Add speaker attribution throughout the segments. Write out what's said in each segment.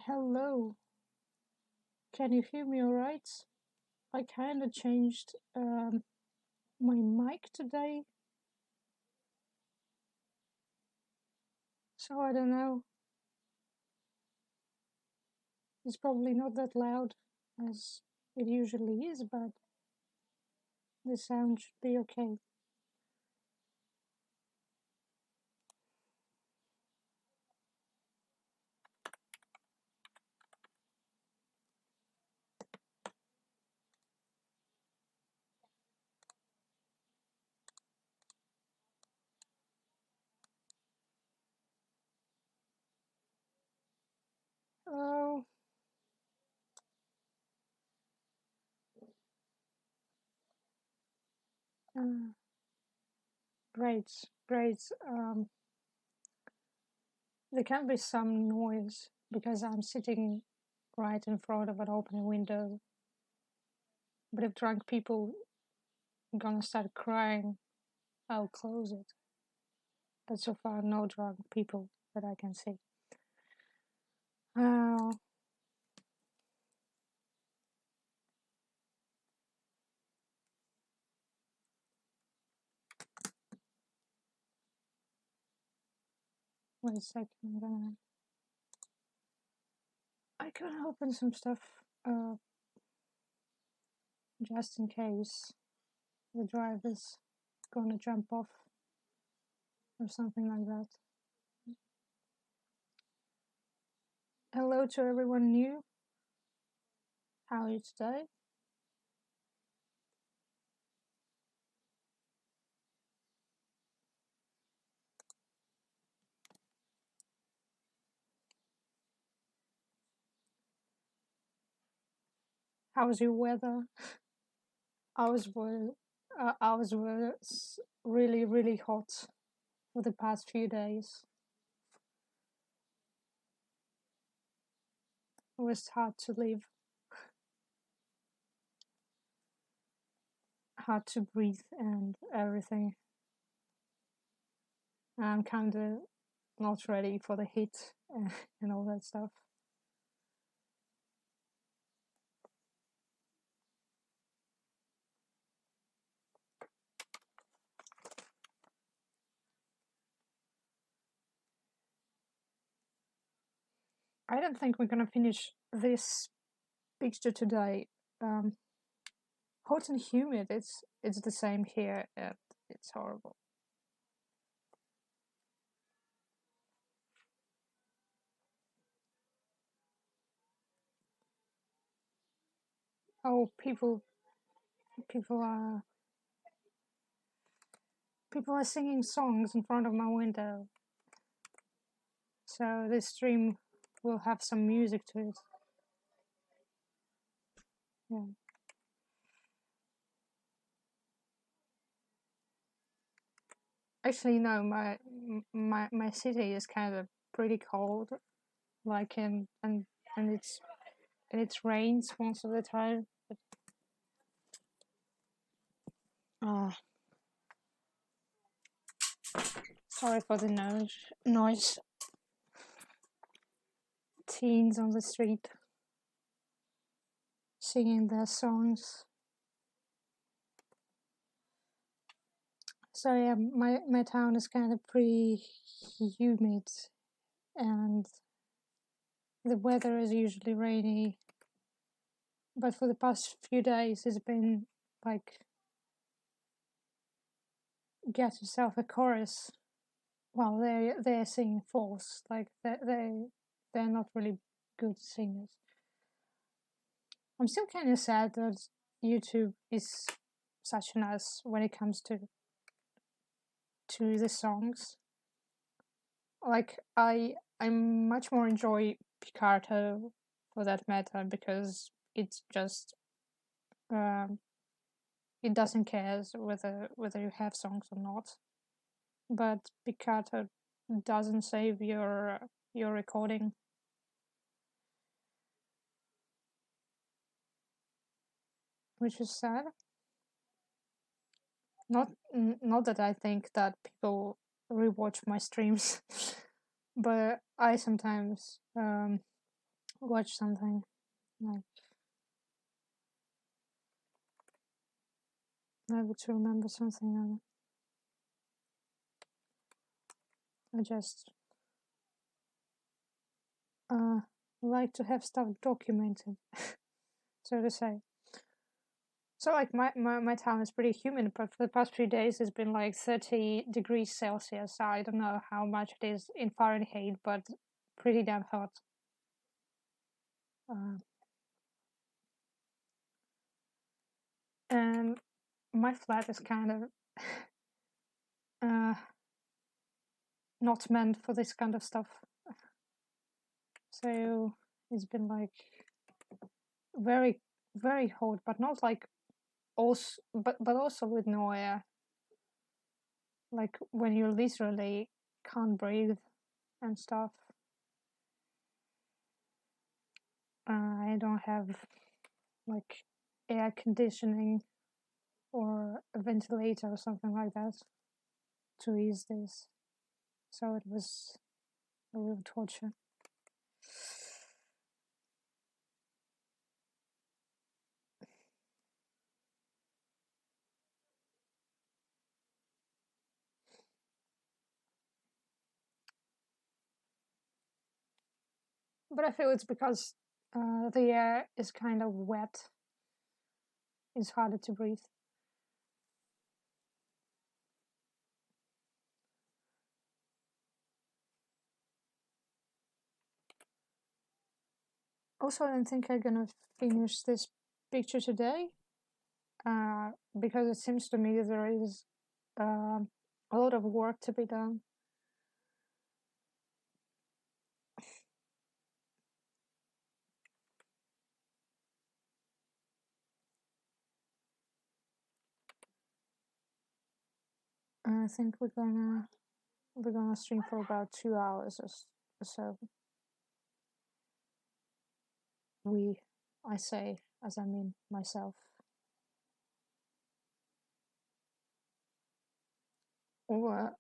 Speaker 1: Hello. Can you hear me alright? I kinda changed my mic today, so I don't know. It's probably not that loud as it usually is, but the sound should be okay. Oh, uh, great, great. There can be some noise because I'm sitting right in front of an open window. But if drunk people are gonna start crying, I'll close it. But so far, no drunk people that I can see. Uh, Wait a second, I can open some stuff just in case the driver's gonna jump off or something like that. Hello to everyone new. How are you today? How's your weather? Ours was ours was really really hot for the past few days. It was hard to live, hard to breathe, and everything. I'm kind of not ready for the heat and all that stuff. I don't think we're gonna finish this picture today. Hot and humid. It's the same here, and it's horrible. Oh, people are people are singing songs in front of my window. So this stream will have some music to it. Yeah. Actually, no. My city is kind of pretty cold. Like and it rains most of the time. Ah, sorry for the noise. Teens on the street singing their songs. So yeah, my town is kind of pretty humid, and the weather is usually rainy. But for the past few days, it's been like, get yourself a chorus. Well, they're singing false, like they're not really good singers. I'm still kind of sad that YouTube is such an ass when it comes to the songs. Like I much more enjoy Picarto for that matter because it's just um, it doesn't care whether you have songs or not. But Picarto doesn't save your recording, which is sad. Not that I think that people rewatch my streams, but I sometimes watch something. Like, able to remember something. I just like to have stuff documented, so to say. So like my town is pretty humid, but for the past few days it's been like 30 degrees Celsius. I don't know how much it is in Fahrenheit, but pretty damn hot. Uh, and my flat is kind of uh, not meant for this kind of stuff. So it's been like very, very hot, but not like also, but also with no air. Like when you literally can't breathe and stuff. I don't have like air conditioning or a ventilator or something like that to ease this. So it was a real torture. But I feel it's because the air is kind of wet. It's harder to breathe. Also, I don't think I'm gonna finish this picture today because it seems to me that there is a lot of work to be done. I think we're gonna stream for about 2 hours or so. I say, as I mean myself. Over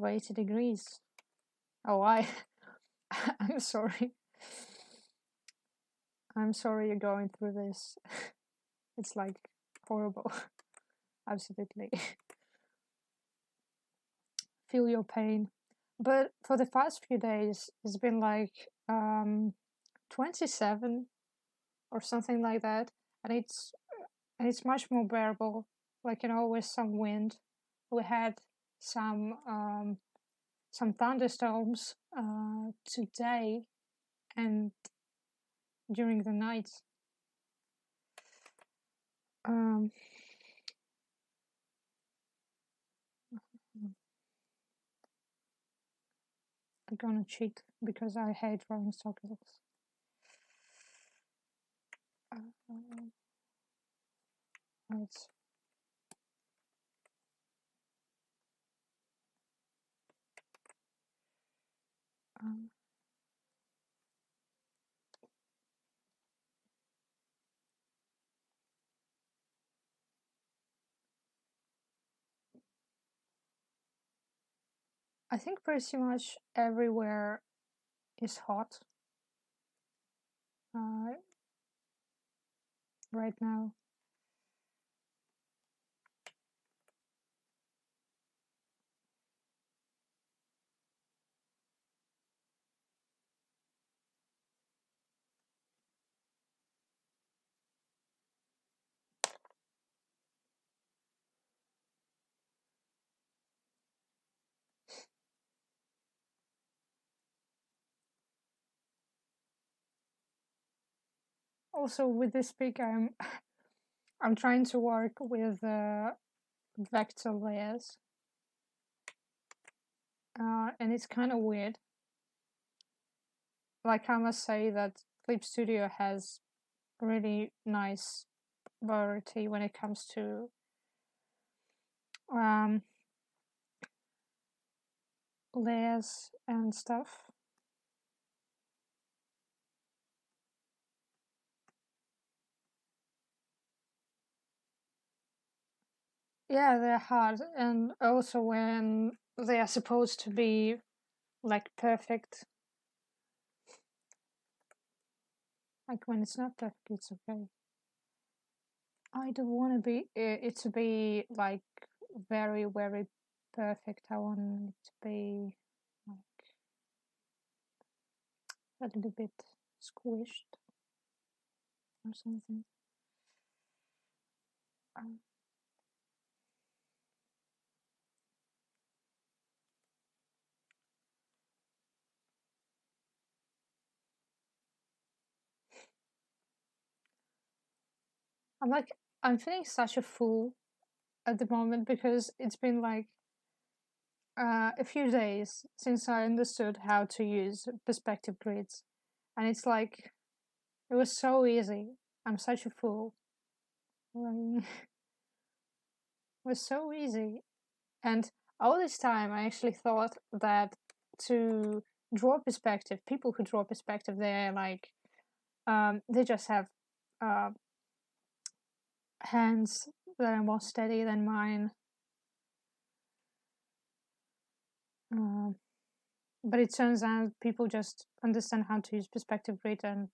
Speaker 1: 80 degrees. Oh, I'm sorry. I'm sorry you're going through this. It's like horrible. Absolutely. Feel your pain. But for the past few days, it's been like 27 or something like that, and it's much more bearable. Like, with some wind. We had some thunderstorms today and during the night. Um, I'm gonna cheat because I hate rolling stockings. Right. Um, I think pretty much everywhere is hot uh, right now. Also, with this pic, I'm trying to work with vector layers, and it's kind of weird. Like, I must say that Clip Studio has really nice variety when it comes to layers and stuff. Yeah, they're hard, and also when they are supposed to be like perfect, Like when it's not perfect, it's okay. I don't want to be it to be like very very perfect. I want it to be like a little bit squished or something. Um, I'm like I'm feeling such a fool at the moment because it's been like a few days since I understood how to use perspective grids, and it's like it was so easy. I'm such a fool. Like, it was so easy, and all this time I actually thought that to draw perspective, people who draw perspective, they're like they just have uh, hands that are more steady than mine. Uh, but it turns out people just understand how to use perspective grid and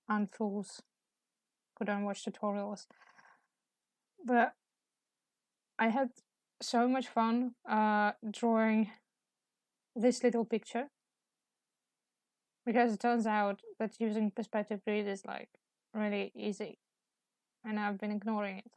Speaker 1: aren't fools who don't watch tutorials. But I had so much fun drawing this little picture because it turns out that using perspective grid is like really easy, and I've been ignoring it.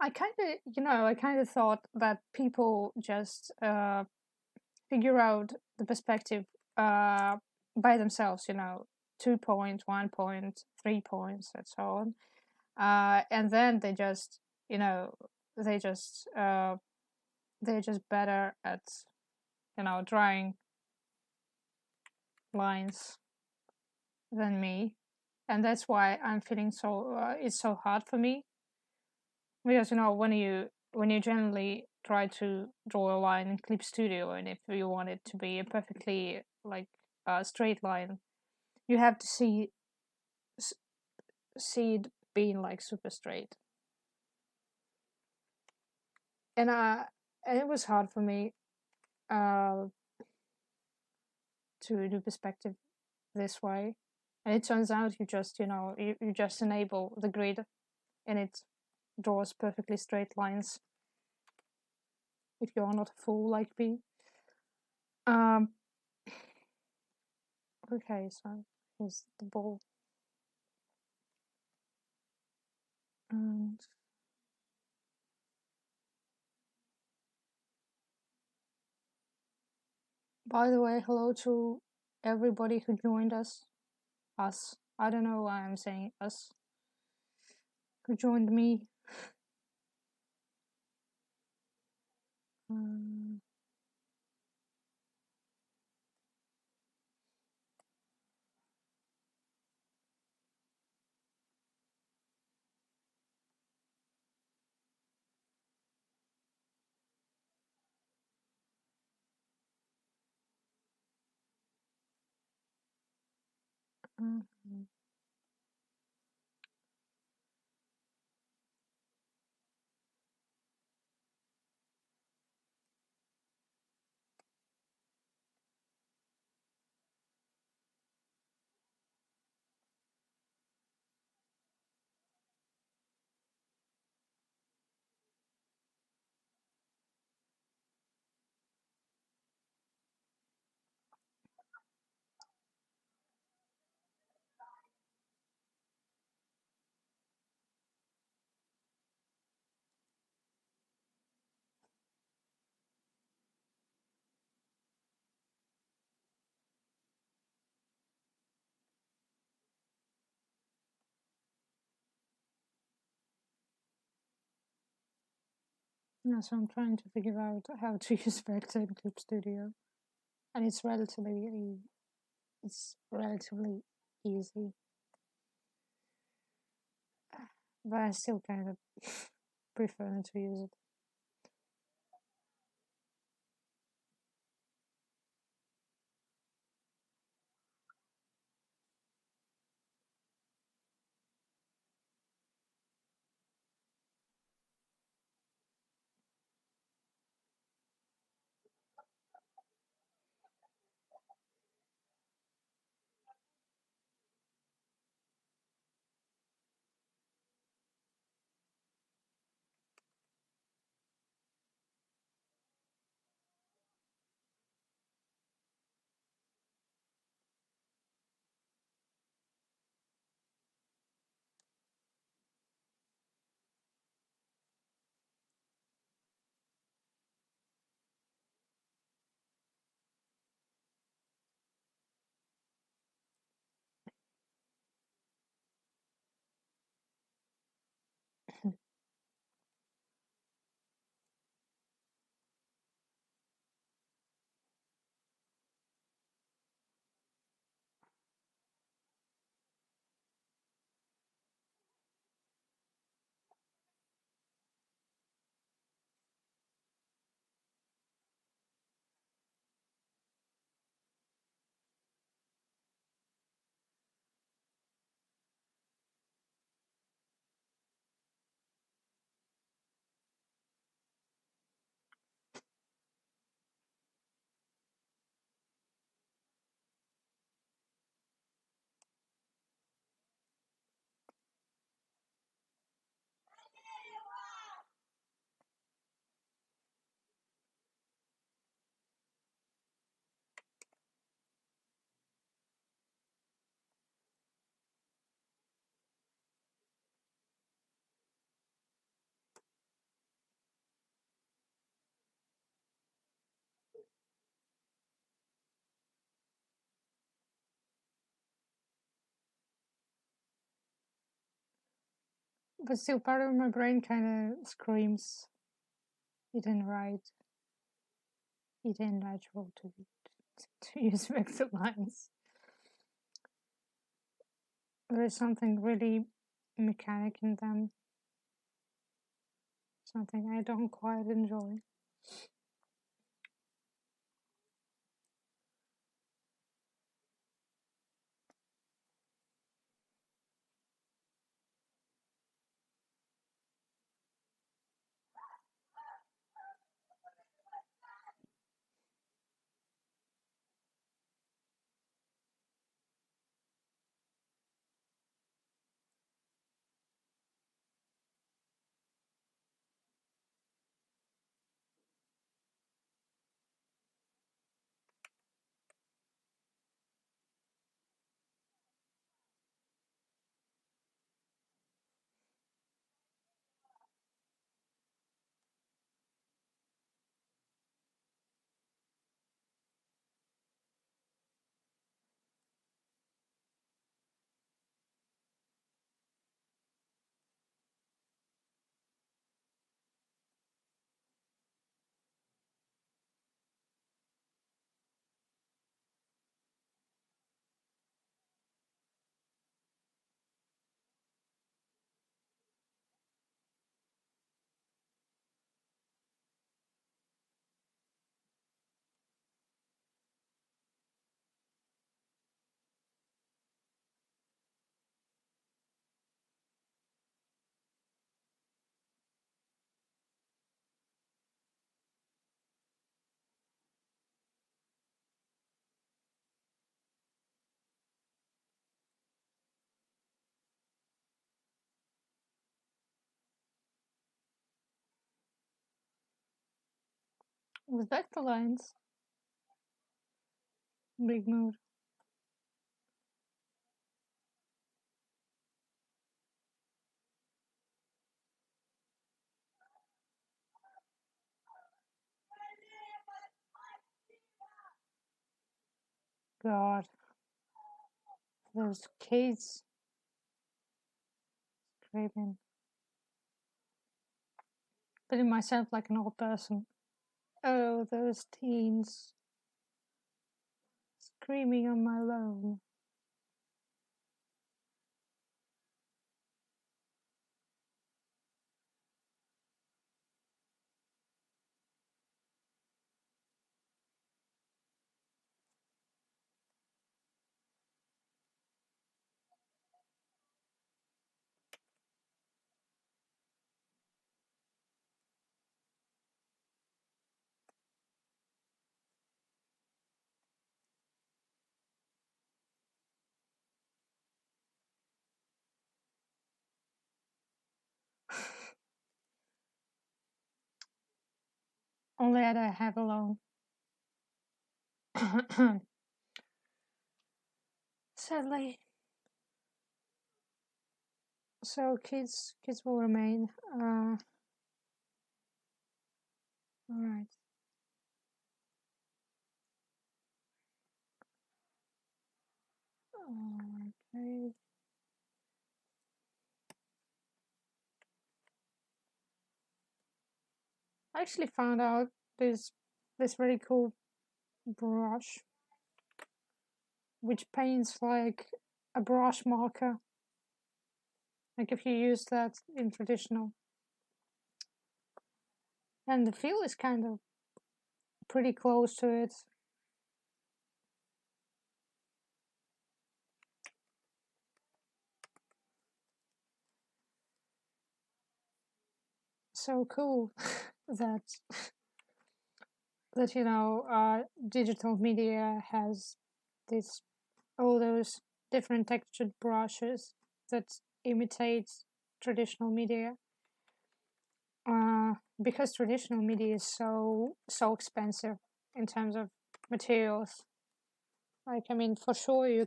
Speaker 1: I kind of, I kind of thought that people just figure out the perspective uh, by themselves, 2 points, 1 point, 3 points, and so on. And then they just, you know, they just, they're just better at, drawing lines than me. And that's why I'm feeling so, it's so hard for me. Because, when you generally try to draw a line in Clip Studio, and if you want it to be a perfectly like a straight line, you have to see it being like super straight. And it was hard for me uh to do perspective this way. And it turns out you just enable the grid and it draws perfectly straight lines if you're not a fool like me. um okay, so here's the ball. And by the way, hello to everybody who joined us. I don't know why I'm saying us, who joined me. um, mhm. Yeah, so I'm trying to figure out how to use Vector in Clip Studio, and it's relatively easy, but I still kind of prefer not to use it. But still, part of my brain kind of screams, it ain't right, it ain't natural to use vector lines. There is something really mechanic in them, something I don't quite enjoy. With vector lines, big mood. God, those kids screaming. Feeling myself like an old person. Oh, those teens screaming on my lawn. Only that I have alone. Sadly. So kids will remain. Alright. Okay. I actually found out this very cool brush which paints like a brush marker. Like if you use that in traditional. And the feel is kind of pretty close to it. So cool that digital media has this all those different textured brushes that imitate traditional media. Because traditional media is so expensive in terms of materials. Like I mean, for sure you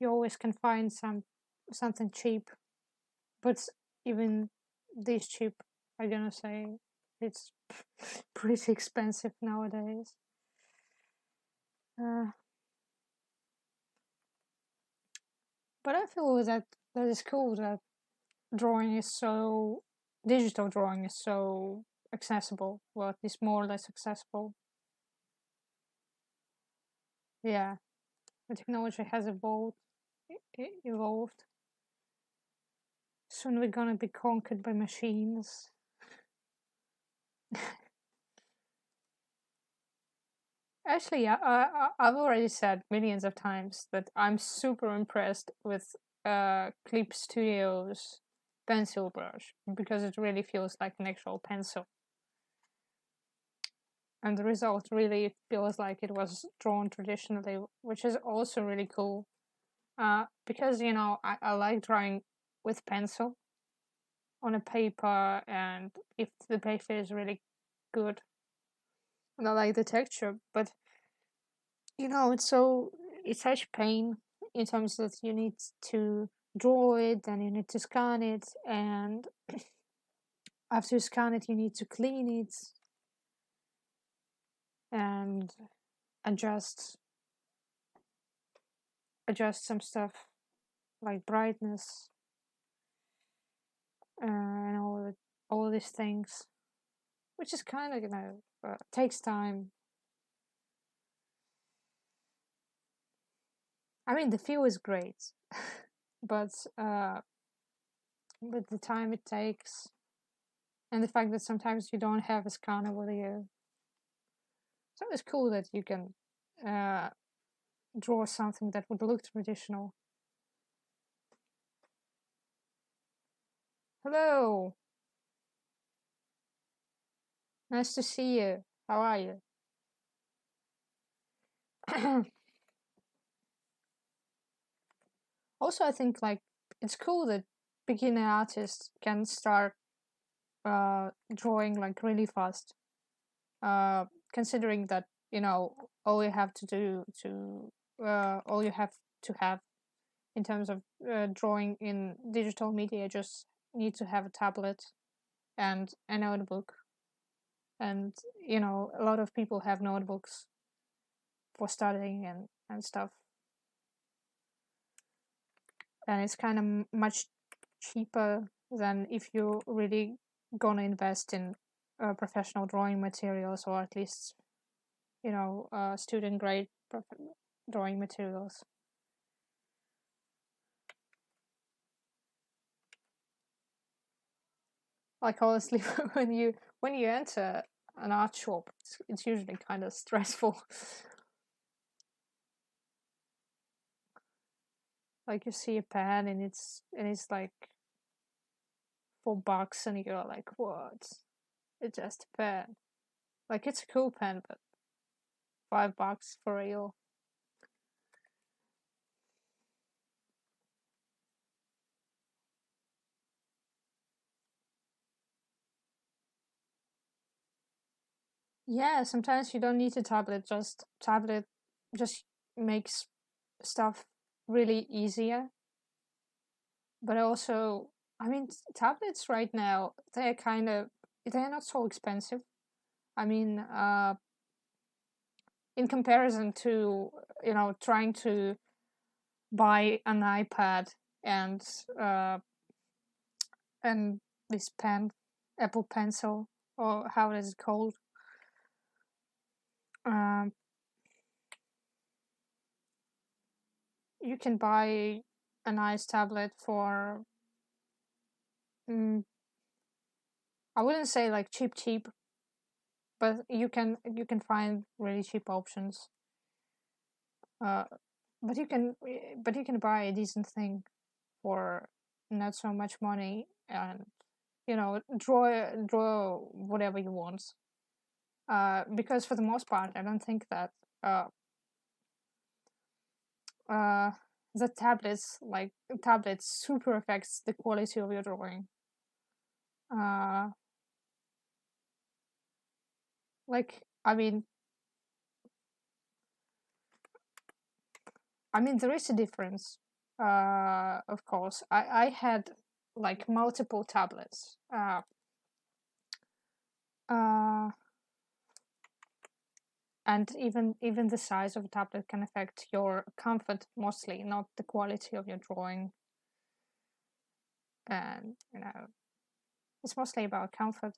Speaker 1: always can find something cheap, but even this cheap, I'm gonna say it's pretty expensive nowadays. Uh, but I feel that is cool that drawing is so digital drawing is so accessible, well, at least more or less accessible. Yeah, the technology has evolved. Soon we're gonna be conquered by machines. Actually, I've already said millions of times that I'm super impressed with Clip Studio's pencil brush because it really feels like an actual pencil. And the result really feels like it was drawn traditionally, which is also really cool. Because, I like drawing with pencil on a paper, and if the paper is really good, and I like the texture, but it's such pain in terms that you need to draw it, and you need to scan it, and after you scan it, you need to clean it and adjust some stuff like brightness and all these things, which is kind of takes time. I mean, the feel is great, but the time it takes, and the fact that sometimes you don't have a scanner with you. So it's cool that you can uh, draw something that would look traditional. Hello, nice to see you. How are you? Also, I think like it's cool that beginner artists can start drawing like really fast. Considering that all you have to do to all you have to have in terms of drawing in digital media, just need to have a tablet and a notebook, and a lot of people have notebooks for studying and stuff, and it's kind of much cheaper than if you really gonna invest in professional drawing materials, or at least student grade drawing materials. Like honestly, when you enter an art shop, it's usually kind of stressful. Like you see a pen and it's like $4, and you're like, what? It's just a pen. Like it's a cool pen, but $5 for real. Yeah, sometimes you don't need a tablet. Just tablet just makes stuff really easier. But also, I mean, tablets right now they're not so expensive. I mean, in comparison to trying to buy an iPad and uh, and this pen, Apple Pencil, or how is it called? Um, you can buy a nice tablet for mm, I wouldn't say like cheap, but you can find really cheap options. Uh, but you can buy a decent thing for not so much money, and draw whatever you want. Because for the most part, I don't think that uh, uh, the tablets super affects the quality of your drawing. Uh, like I mean there is a difference. Of course, I had like multiple tablets. Uh, and even the size of a tablet can affect your comfort mostly, not the quality of your drawing. and it's mostly about comfort.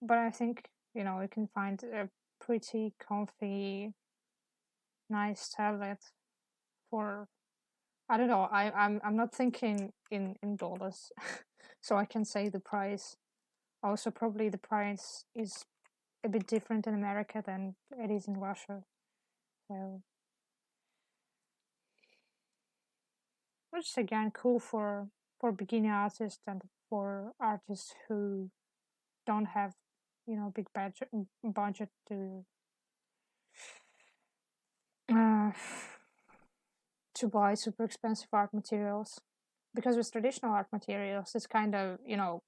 Speaker 1: But I think you can find a pretty comfy, nice tablet for, I don't know. I'm not thinking in dollars, so I can say the price. Also, probably the price is a bit different in America than it is in Russia. So, which is again cool for beginner artists and for artists who don't have big budget uh, to buy super expensive art materials. Because with traditional art materials, it's kind of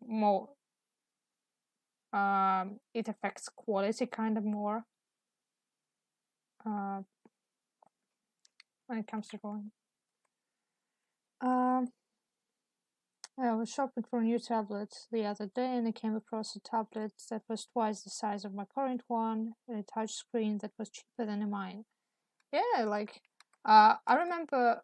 Speaker 1: more it affects quality kind of more uh, when it comes to drawing. Um, I was shopping for a new tablet the other day and I came across a tablet that was twice the size of my current one and a touch screen that was cheaper than mine. Yeah, like I remember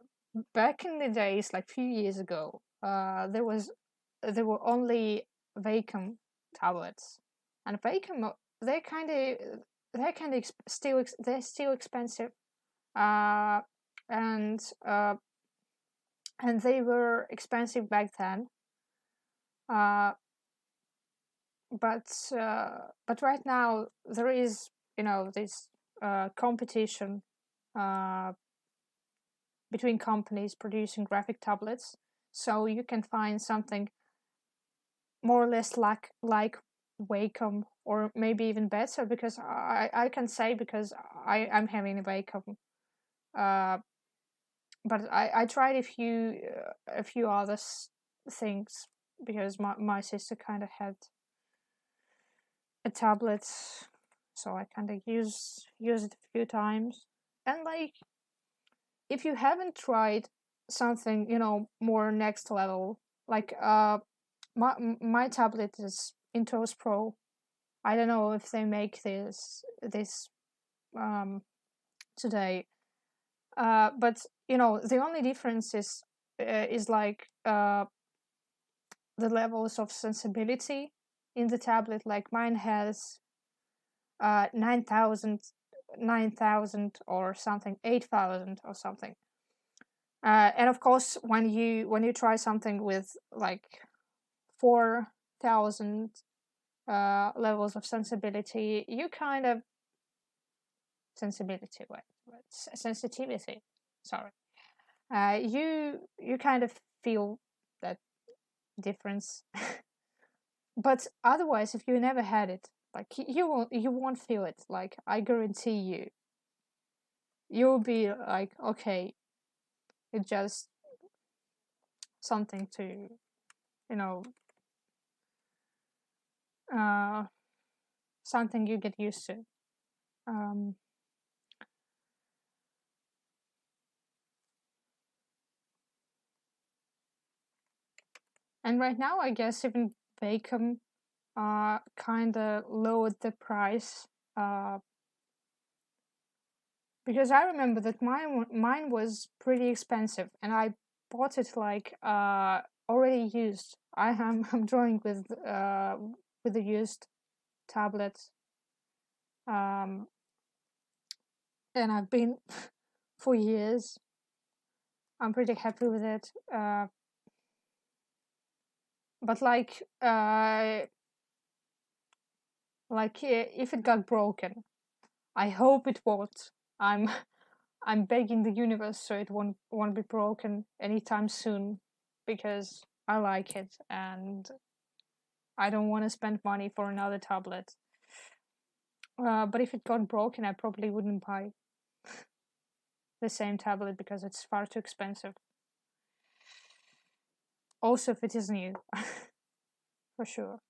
Speaker 1: back in the days, like few years ago, there were only Wacom tablets, and Wacom they kind of they're still expensive, uh, and uh, and they were expensive back then. Uh, but right now there is this competition uh, between companies producing graphic tablets, so you can find something more or less like Wacom, or maybe even better, because I can say, because I'm having a Wacom, uh, but I tried a few other things, because my sister kind of had a tablet, so I kind of use it a few times. And like, if you haven't tried something more next level, like my tablet is Intuos Pro. I don't know if they make this um today, but the only difference is like the levels of sensibility in the tablet. Like mine has 9,000 or something, 8,000 or something. And of course, when you try something with like 4,000 levels of sensibility, you kind of sensibility, sensitivity. Sorry, you kind of feel that difference. But otherwise, if you never had it, like you won't feel it. Like I guarantee you'll be like, okay, it's just something to you know uh something you get used to. um and right now I guess even Wacom kind of lowered the price, because I remember that mine was pretty expensive and I bought it like already used. I'm drawing with the used tablet, um and I've been for years. I'm pretty happy with it. But if it got broken, I hope it won't. I'm I'm begging the universe so it won't be broken anytime soon, because I like it and I don't want to spend money for another tablet. But if it got broken, I probably wouldn't buy the same tablet because it's far too expensive. Also, if it is new, for sure.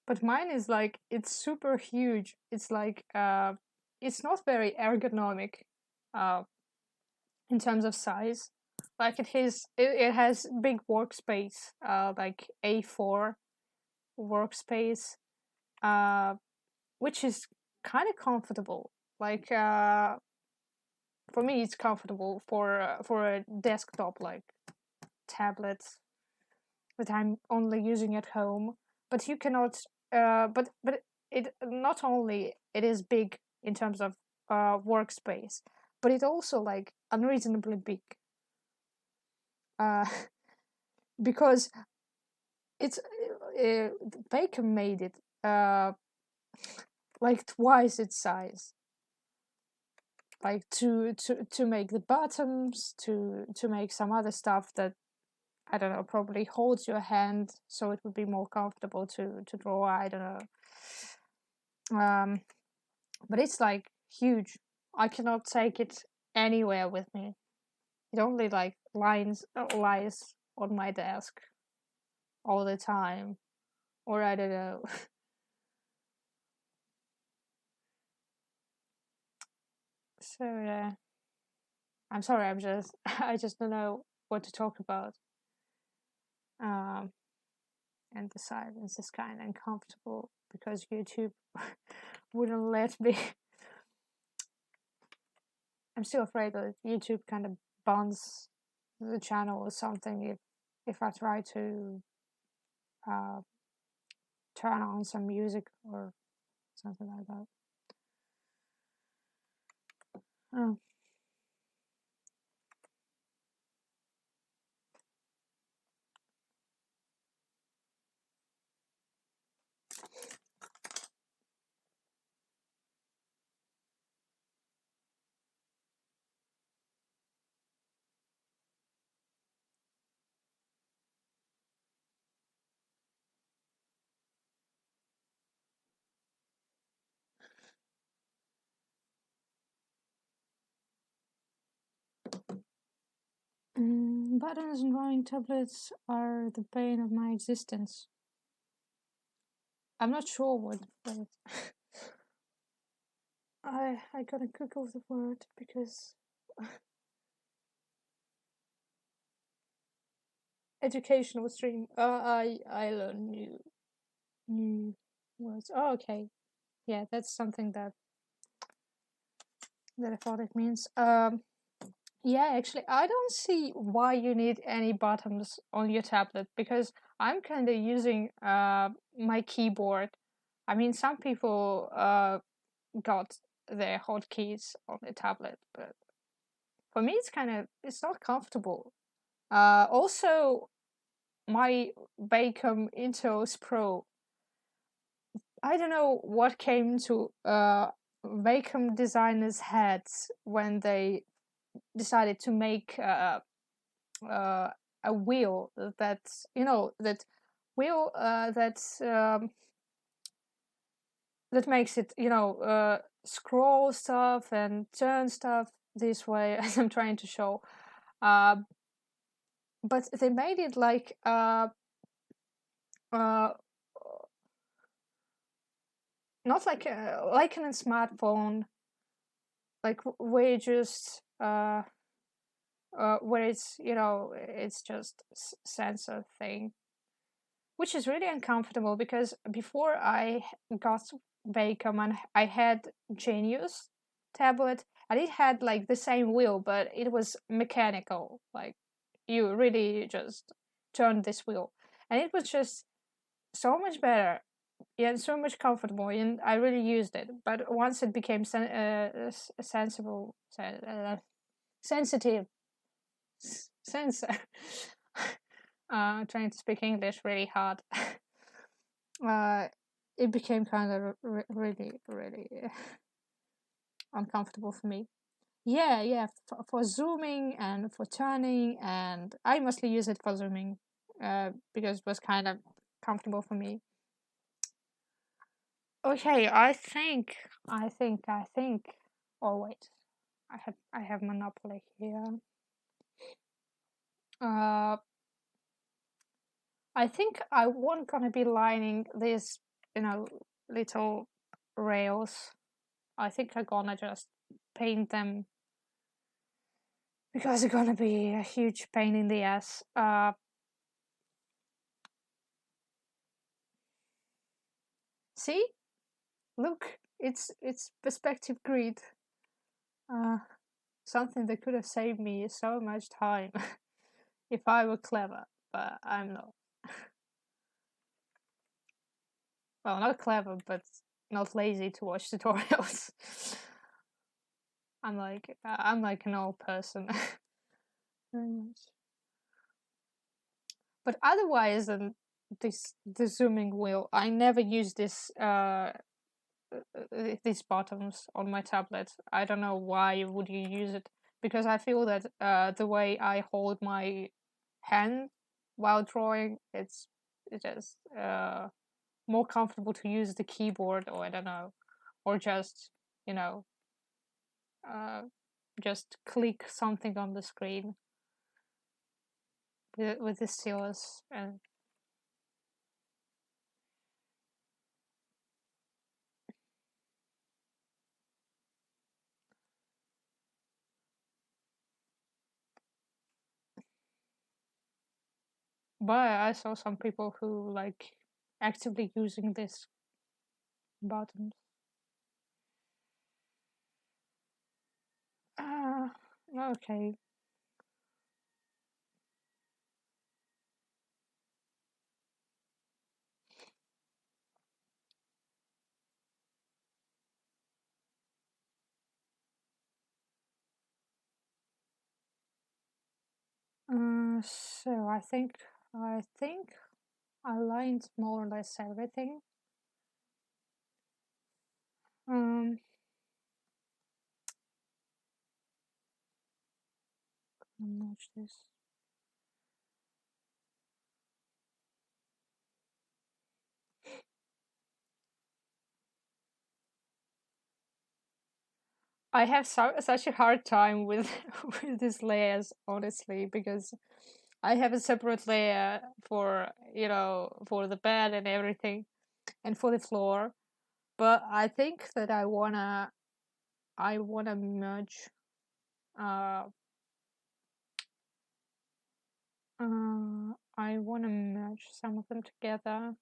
Speaker 1: But mine is like, it's super huge. It's like it's not very ergonomic. uh, in terms of size. Like it has big workspace, like A4 workspace, uh, which is kind of comfortable. Like for me, it's comfortable for a desktop like tablet that I'm only using at home. But you cannot. But it not only it is big in terms of workspace, but it also like unreasonably big. Uh, because it's Baker made it like twice its size, like to make the buttons, to make some other stuff that I don't know, probably holds your hand so it would be more comfortable to draw. I don't know. But it's like huge. I cannot take it anywhere with me. It only like lies on my desk all the time, or I don't know. So I'm sorry. I just don't know what to talk about. Um, and the silence is kind of uncomfortable because YouTube wouldn't let me. I'm still afraid that YouTube kind of bans the channel or something if I try to uh, turn on some music or something like that. Oh. Buttons and drawing tablets are the bane of my existence. I'm not sure what I gotta Google the word because educational stream. I learn new words. Oh, okay. Yeah, that's something that I thought it means. Yeah, actually, I don't see why you need any buttons on your tablet because I'm kind of using my keyboard. I mean, some people got their hotkeys on the tablet, but for me, it's not comfortable. Also, my Wacom Intuos Pro. I don't know what came to Wacom designers' heads when they decided to make uh, a wheel that's that wheel that makes it scroll stuff and turn stuff this way as I'm trying to show. Uh, but they made it uh, not like in a smartphone, like where you just where it's just sensor thing, which is really uncomfortable because before I got Wacom and I had Genius tablet and it had like the same wheel but it was mechanical, like you really just turned this wheel and it was just so much better, yeah, so much comfortable and I really used it. But once it became sensitive sensor trying to speak English really hard. uh, it became kind of really uncomfortable for me. Yeah, yeah, for zooming and for turning, and I mostly use it for zooming because it was kind of comfortable for me. Okay, I think. Oh wait, I have Monopoly here. Uh, I think I won't gonna be lining these, little rails. I think I'm gonna just paint them because it's gonna be a huge pain in the ass. See, look, it's perspective grid. Something that could have saved me so much time if I were clever, but I'm not. Well, not clever, but not lazy to watch tutorials. I'm like an old person. Very much. But otherwise than the zooming wheel, I never use these buttons on my tablet. I don't know why would you use it, because I feel that the way I hold my hand while drawing, it's just more comfortable to use the keyboard, or I don't know, or just you know uh, just click something on the screen with the stylus. And but I saw some people who like actively using this buttons. Ah, okay. So I think I lined more or less everything. Um, Watch this. I have such a hard time with with these layers, honestly, because I have a separate layer for for the bed and everything, and for the floor. But I think that I wanna merge. Uh, I wanna merge some of them together.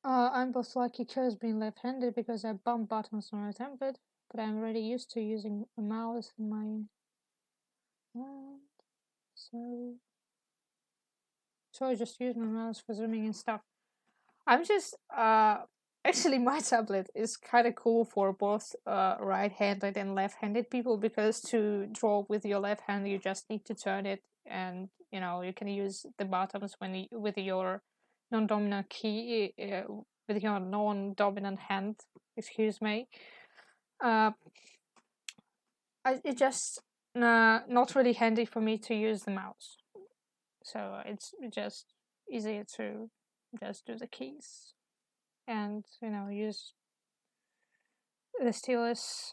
Speaker 1: I'm both lucky chose being left-handed because I bump buttons on my template, but I'm already used to using a mouse in my hand, so I just use my mouse for zooming and stuff. I'm just actually my tablet is kind of cool for both right-handed and left-handed people, because to draw with your left hand you just need to turn it, and you can use the buttons with your non-dominant key with your non-dominant hand. Excuse me. Uh, it just not really handy for me to use the mouse, so it's just easier to just do the keys and use the stylus.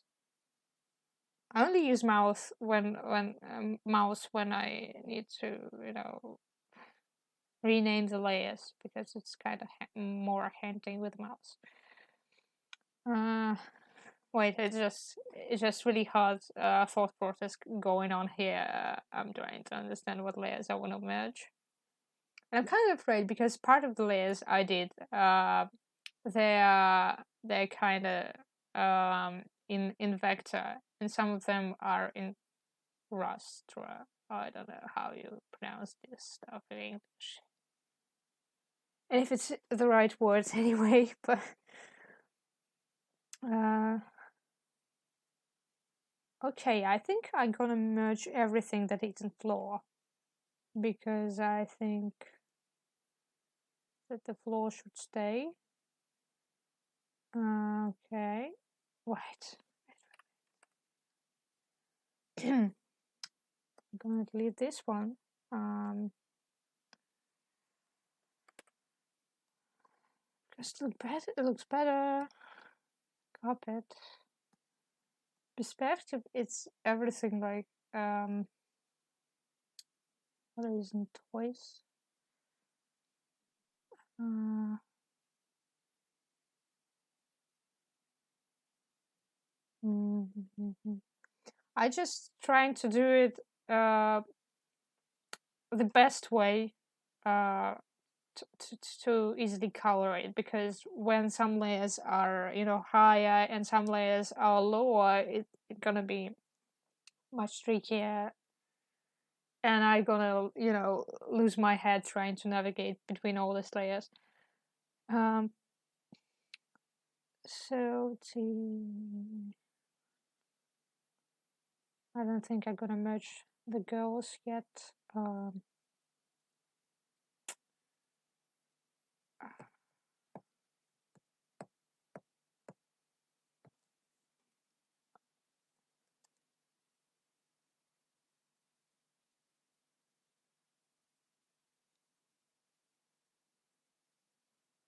Speaker 1: I only use mouse when I need to rename the layers, because it's kind of more handy with mouse. Wait, it's just really hard thought process going on here. I'm trying to understand what layers I want to merge, and I'm kind of afraid because part of the layers I did, they're kind of in vector, and some of them are in raster. I don't know how you pronounce this stuff in English, and if it's the right words anyway. But uh, okay, I think I'm gonna merge everything that isn't floor, because I think that the floor should stay. Okay, wait. I'm gonna delete this one. Just look better. It looks better. Carpet. Perspective. It's everything like what isn't toys. Uh, Mhm. I just trying to do it the best way uh, to easily color it, because when some layers are higher and some layers are lower, it's gonna be much trickier, and I gonna lose my head trying to navigate between all these layers. Um, so let's see. I don't think I'm gonna merge the girls yet. Um,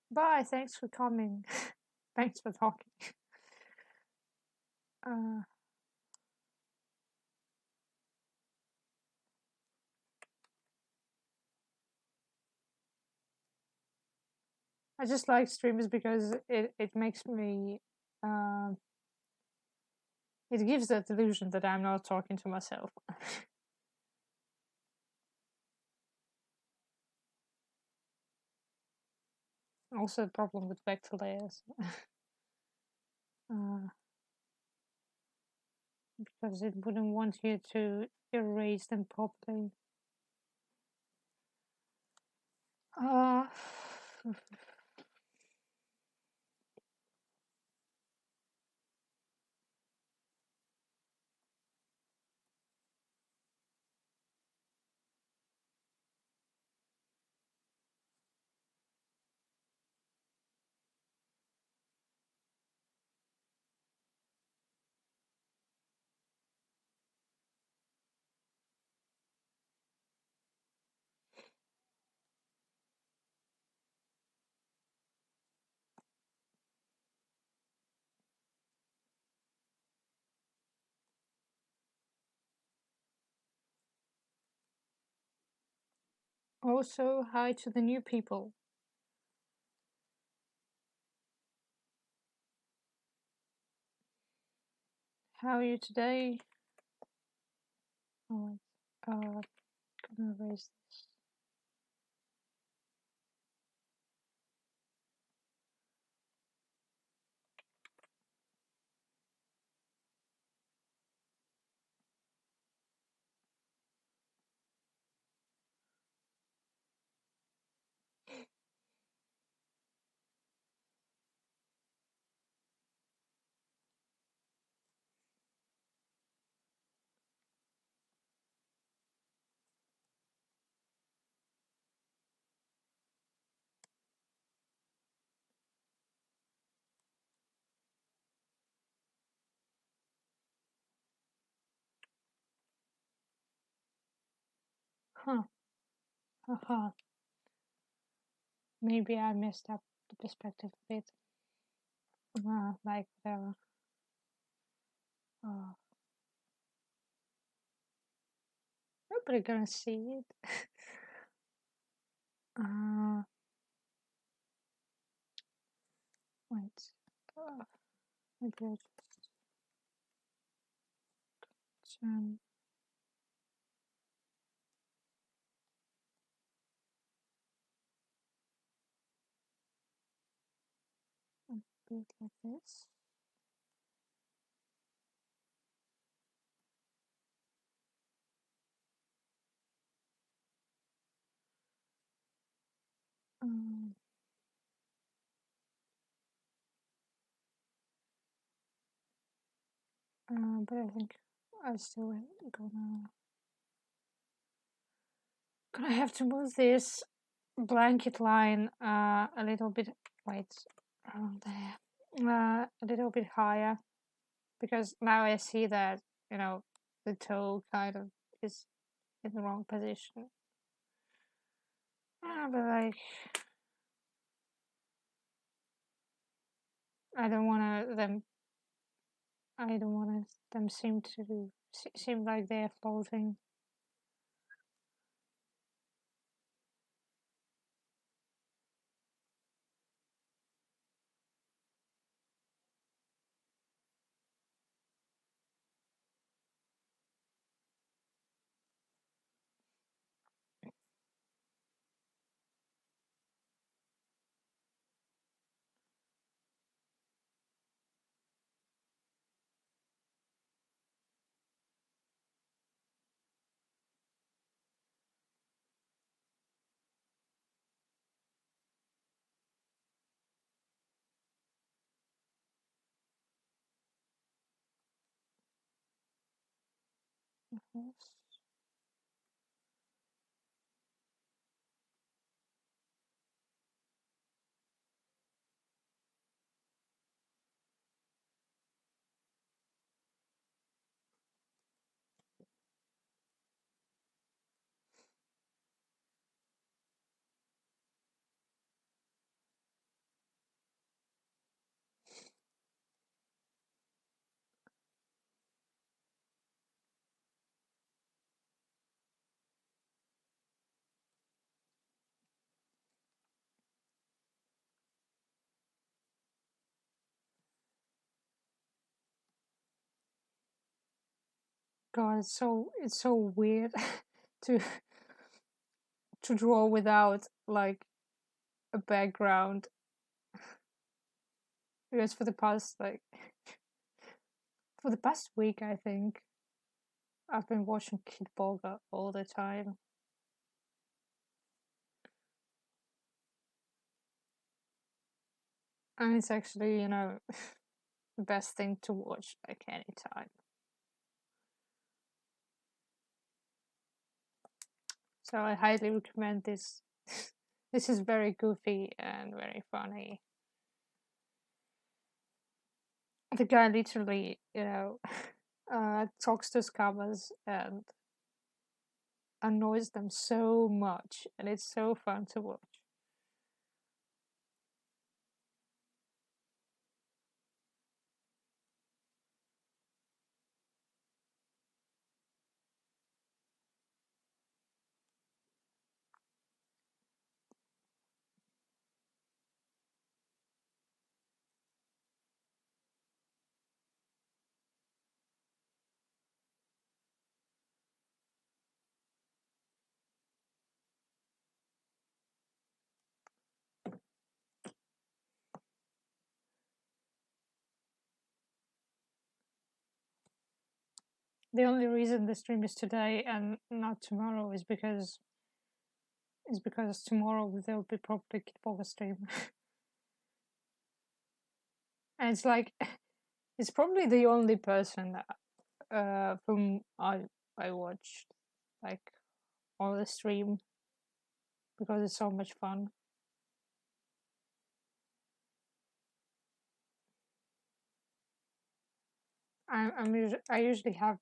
Speaker 1: Bye. Thanks for coming. Thanks for talking. Uh, I just like streams because it makes me. Um, it gives that illusion that I'm not talking to myself. Also, a problem with vector layers. uh, because it wouldn't want you to erase them properly. Uh, Also, hi to the new people. How are you today? Oh, gonna erase this. Huh. Haha. Maybe I messed up the perspective a bit. Like whatever. Uh, Nobody gonna see it. uh, Wait. Maybe I'll just turn a bit like this. Um, but I think I still gonna have to move this blanket line a little bit. Wait, there, a little bit higher, because now I see that the toe kind of is in the wrong position. But like, I don't want to them. I don't want them seem like they're floating. Yes. God, it's so weird to to draw without like a background. Because for the past week, I think I've been watching Kid Bolga all the time, and it's actually the best thing to watch like anytime. So I highly recommend this. This is very goofy and very funny. The guy literally, talks to scammers and annoys them so much, and it's so fun to watch. The only reason the stream is today and not tomorrow is because tomorrow there'll be probably Kitboga stream. And it's like it's probably the only person whom I watched like on the stream because it's so much fun. I usually have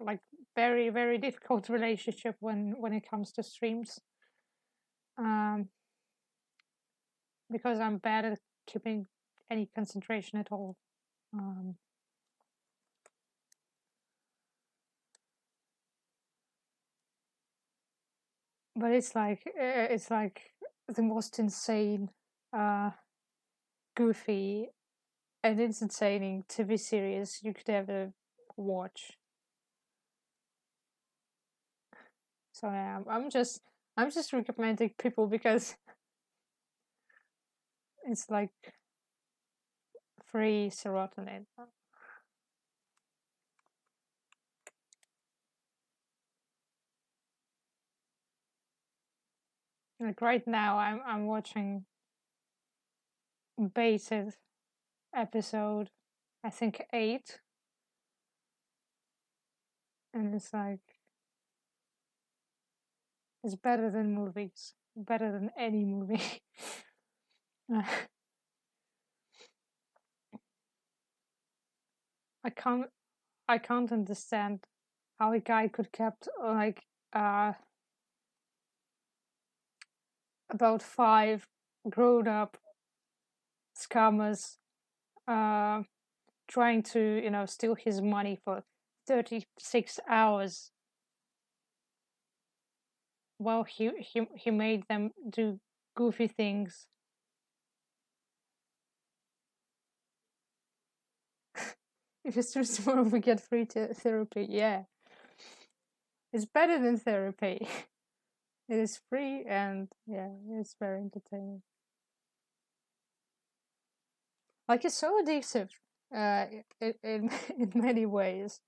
Speaker 1: like very very difficult relationship when it comes to streams, um, because I'm bad at keeping any concentration at all. Um, but it's like the most insane, uh, goofy, and entertaining TV series you could ever watch. So yeah, I'm just recommending people because it's like free serotonin. Like right now, I'm watching Baited episode, I think 8, and it's like it's better than movies, better than any movie. I can't I can't understand how a guy could kept like about 5 grown up scammers uh trying to steal his money for 36 hours while he made them do goofy things. If it's just tomorrow we get free therapy, yeah, it's better than therapy. It is free and yeah, it's very entertaining. Like it's so addictive, in in many ways.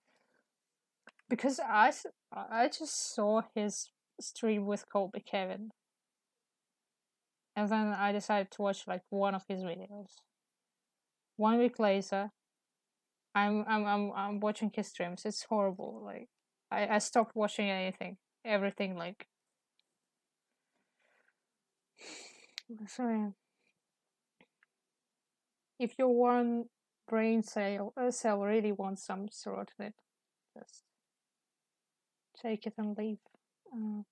Speaker 1: Because I just saw his stream with Colby Kevin, and then I decided to watch like one of his videos. 1 week later, I'm watching his streams. It's horrible. Like I stopped watching anything, everything like. So yeah. If your one brain cell really wants some serotonin, just take it and leave. Uh,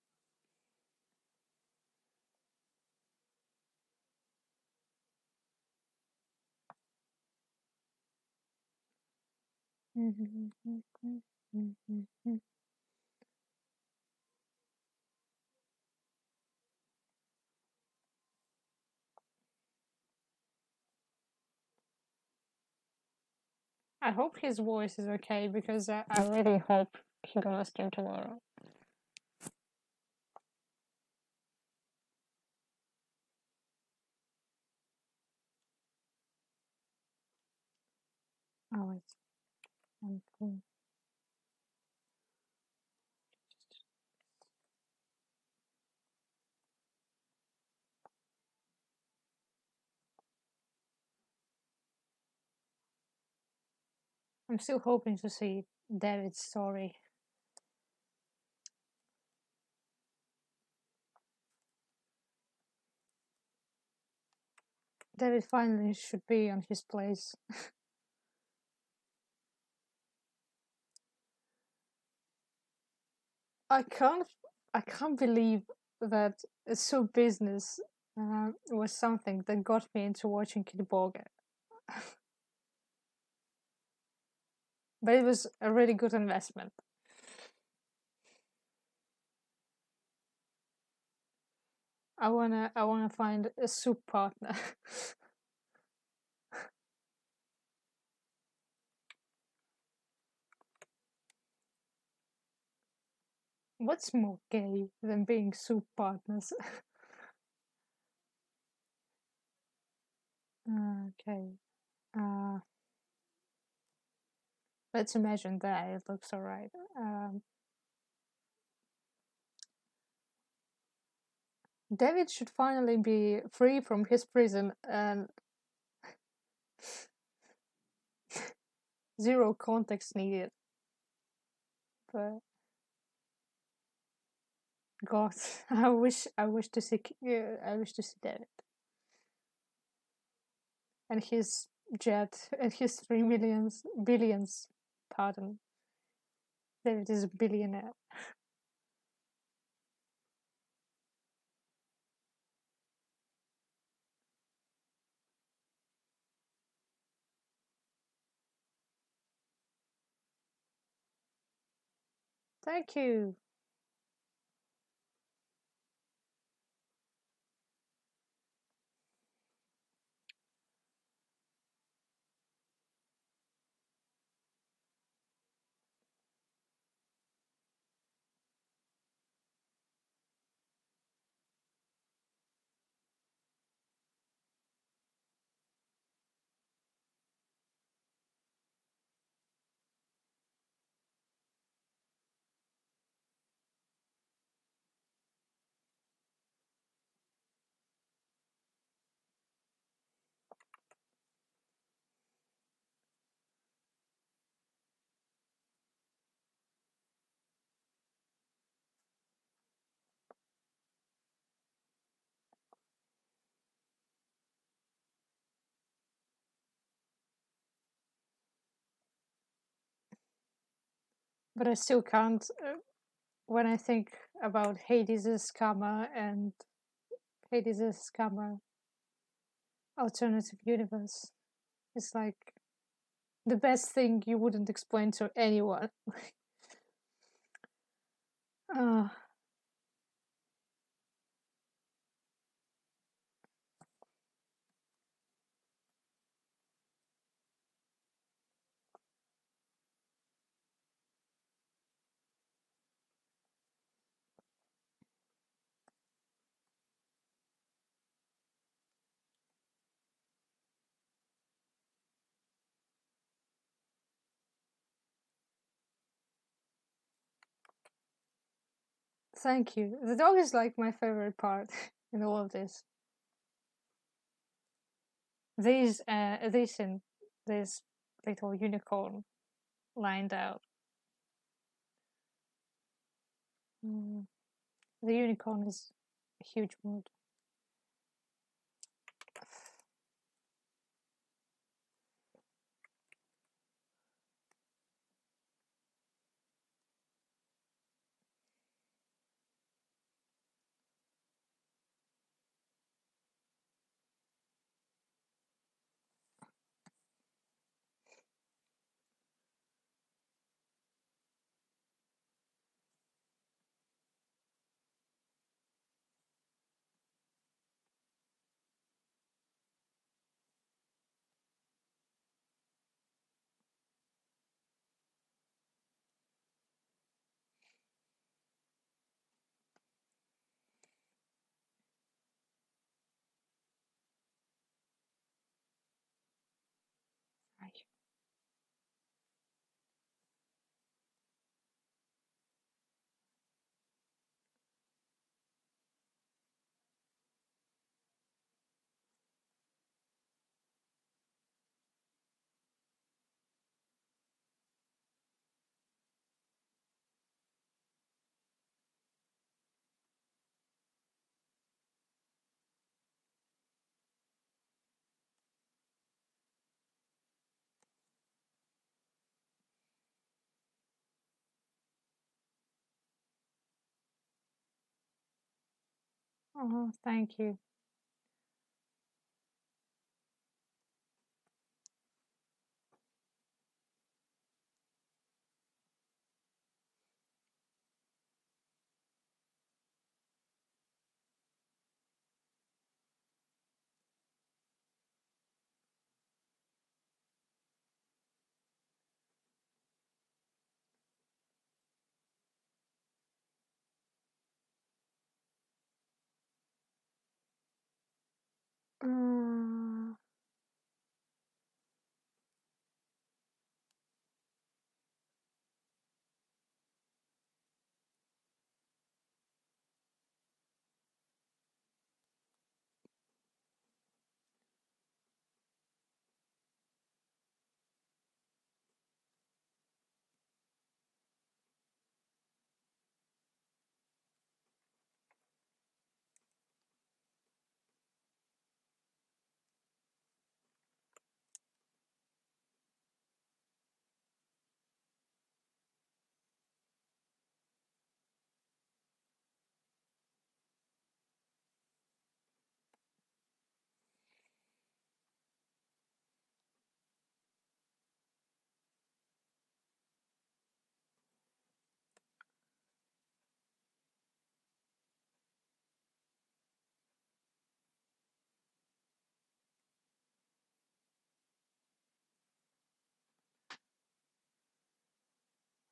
Speaker 1: I hope his voice is okay because I really hope he gonna stream tomorrow. Oh, it's cool. I'm still hoping to see David's story. David finally should be on his place. I can't I can't believe that So Business was something that got me into watching Kilborg. But it was a really good investment. I wanna find a soup partner. What's more gay than being soup partners? Okay. Uh, let's imagine that it looks alright. David should finally be free from his prison and zero context needed. But God, I wish to see David and his jet and his 3 billions. Pardon, David is a billionaire. Thank you. But I still can't. When I think about Hades' scammer and Hades' scammer alternative universe, it's like the best thing you wouldn't explain to anyone. uh, Thank you. The dog is like my favorite part in all of this. These and this little unicorn lined out. The unicorn is a huge mood. Oh, thank you. Uh,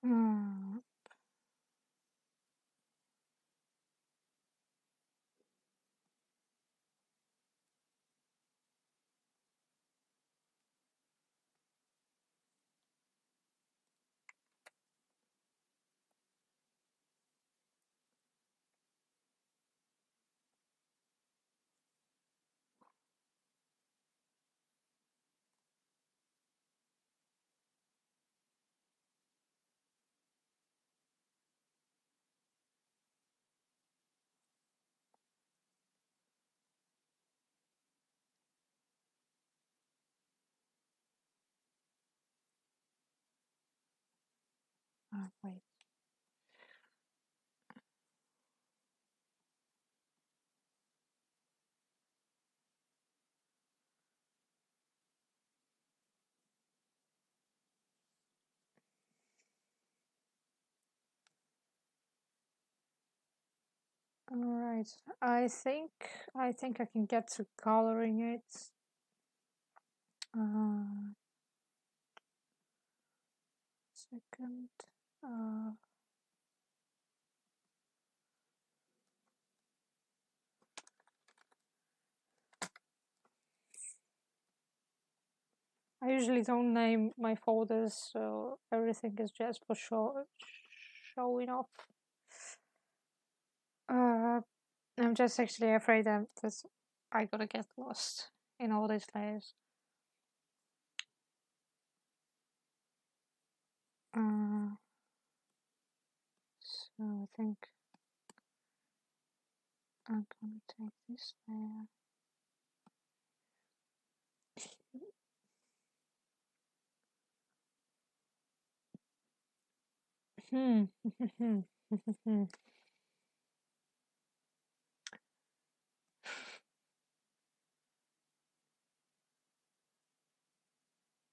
Speaker 1: mm, wait. All right. I think I can get to coloring it. Uh, Second. Uh, I usually don't name my folders, so everything is just for showing off. I'm just actually afraid that I gotta get lost in all these layers. Uh, so I think I'm gonna take this layer.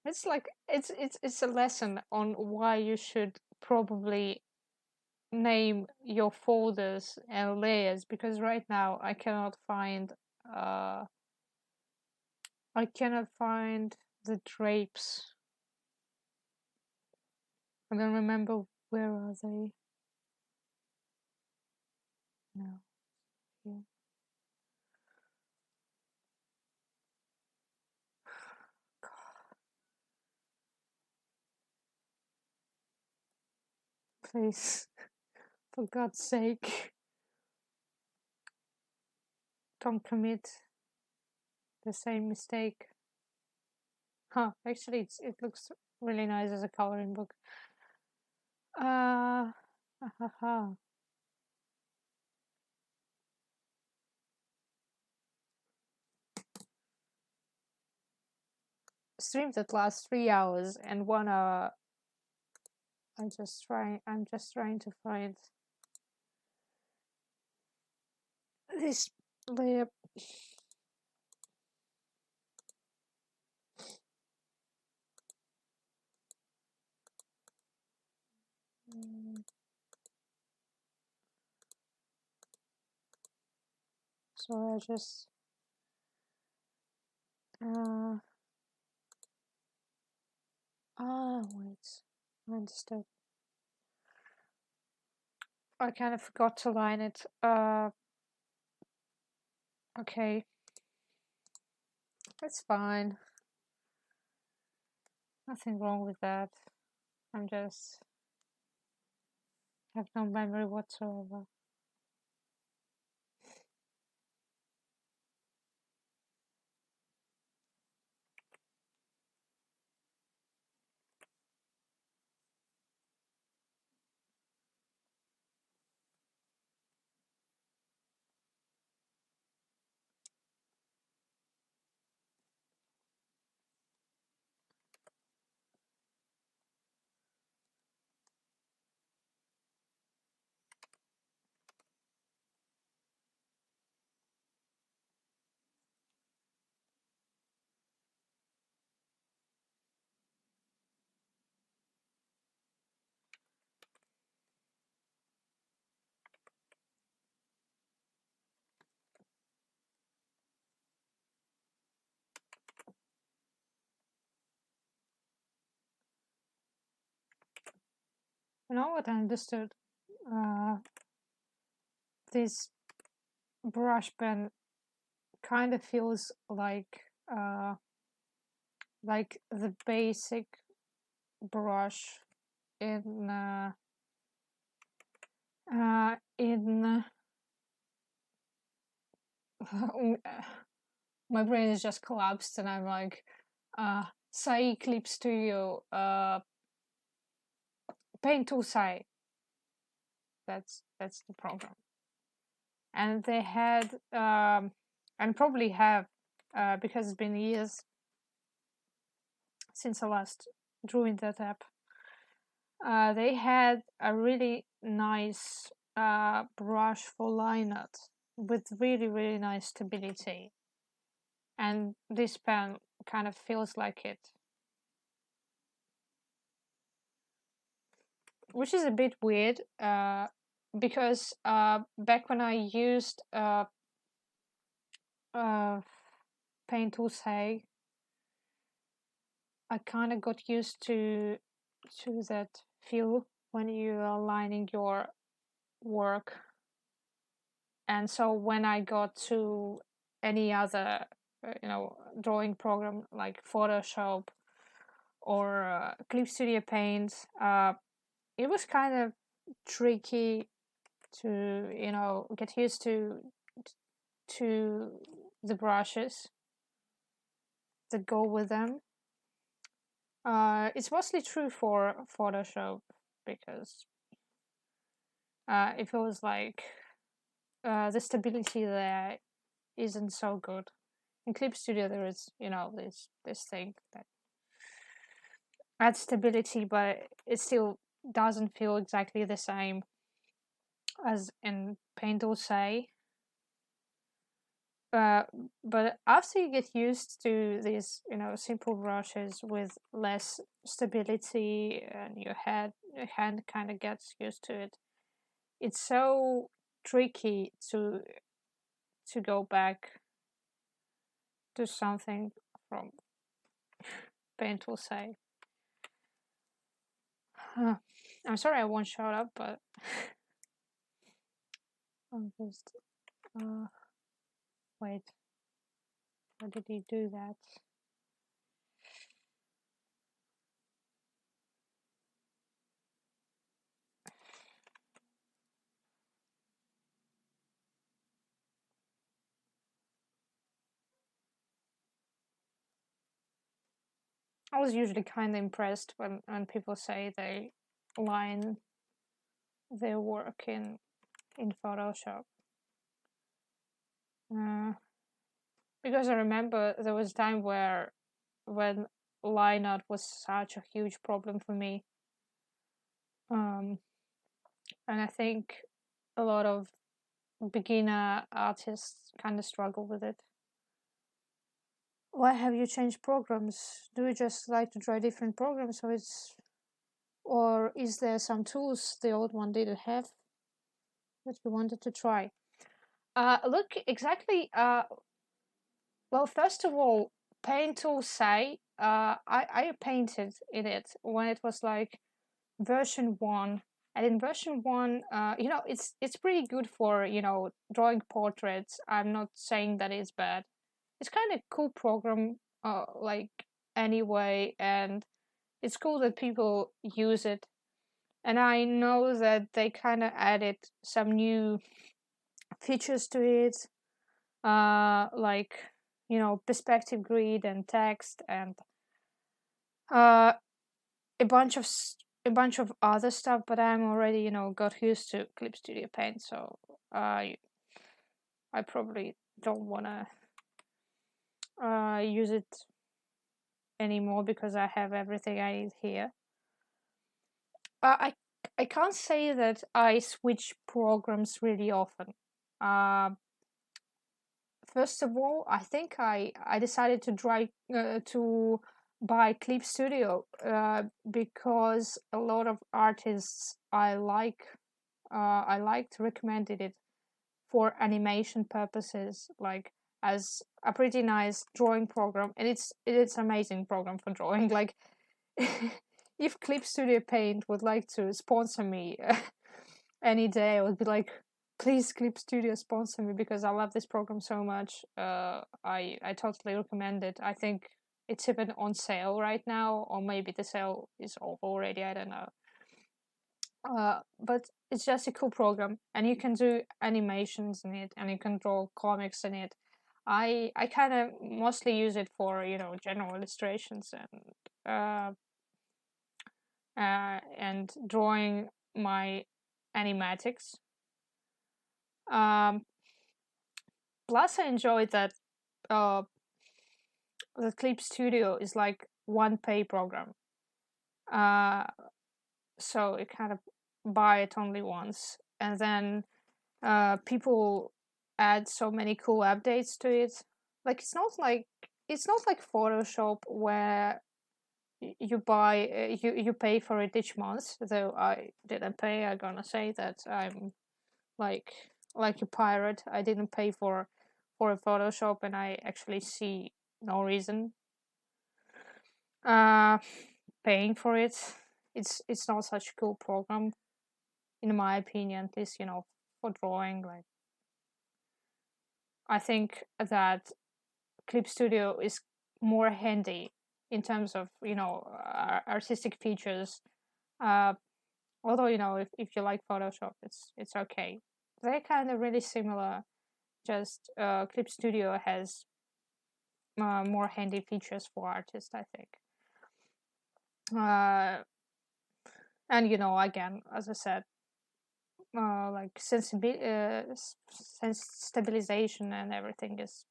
Speaker 1: It's like it's a lesson on why you should probably name your folders and layers, because right now uh I cannot find the drapes. I don't remember where are they. No, here. Please, for God's sake, don't commit the same mistake. Huh, actually it looks really nice as a coloring book. Ha ha. Stream that lasts 3 hours and 1 hour. I'm just trying to find this layer. So I just wait. I understood. I kind of forgot to line it. Okay. That's fine. Nothing wrong with that. I'm just have no memory whatsoever. You know what I understood? This brush pen kind of feels like the basic brush in in my brain is just collapsed and I'm like Sai Clip Studio Paint Tool Sai. That's the program. And they had and probably have because it's been years since I last drew in that app. They had a really nice brush for line art with really nice stability, and this pen kind of feels like it, which is a bit weird because back when I used Paint Tool Sai, I kind of got used to that feel when you are lining your work, and so when I got to any other drawing program like Photoshop or Clip Studio Paint, it was kind of tricky to get used to the brushes that go with them. It's mostly true for Photoshop because it feels like the stability there isn't so good. In Clip Studio, there is, this thing that adds stability, but it still doesn't feel exactly the same as in Paint Tool Say. But after you get used to these, simple brushes with less stability, and your hand kind of gets used to it, it's so tricky to go back to something from Paint Tool Say. I'm sorry I won't shut up, but I'm just wait. How did he do that? I was usually kind of impressed when people say they line their work in Photoshop. Because I remember there was a time when line art was such a huge problem for me. And I think a lot of beginner artists kind of struggle with it. Why have you changed programs? Do you just like to try different programs, or is there some tools the old one didn't have that you wanted to try? Look, exactly. Well, first of all, Paint Tool Say, I painted in it when it was like version 1. And in version 1, it's pretty good for, drawing portraits. I'm not saying that it's bad. It's kind of cool program, like, anyway, and it's cool that people use it. And I know that they kind of added some new features to it, like, perspective grid and text, and uh, a bunch of other stuff. But I'm already, got used to Clip Studio Paint, so I probably don't wanna use it anymore because I have everything I need here. I can't say that I switch programs really often. Uh, First of all, I think I decided to buy Clip Studio because a lot of artists I liked recommended it for animation purposes, like as a pretty nice drawing program, and it's amazing program for drawing. Like, if Clip Studio Paint would like to sponsor me any day, I would be like, please, Clip Studio, sponsor me, because I love this program so much. I totally recommend it. I think it's even on sale right now, or maybe the sale is over already. I don't know. But it's just a cool program, and you can do animations in it, and you can draw comics in it. I kind of mostly use it for general illustrations and drawing my animatics. Um, Plus, I enjoy that uh, the Clip Studio is like one pay program. Uh, so you kind of buy it only once, and then people add so many cool updates to it. Like, it's not like Photoshop where you buy you pay for it each month. Though I didn't pay. I'm gonna say that I'm like like a pirate. I didn't pay for a Photoshop, and I actually see no reason uh paying for it. It's not such a cool program, in my opinion, at least, for drawing. Like, I think that Clip Studio is more handy in terms of artistic features. Uh, Although, if you like Photoshop, it's okay. They're kind of really similar. Just Clip Studio has more handy features for artists, I think. And again, as I said, like stabilization and everything is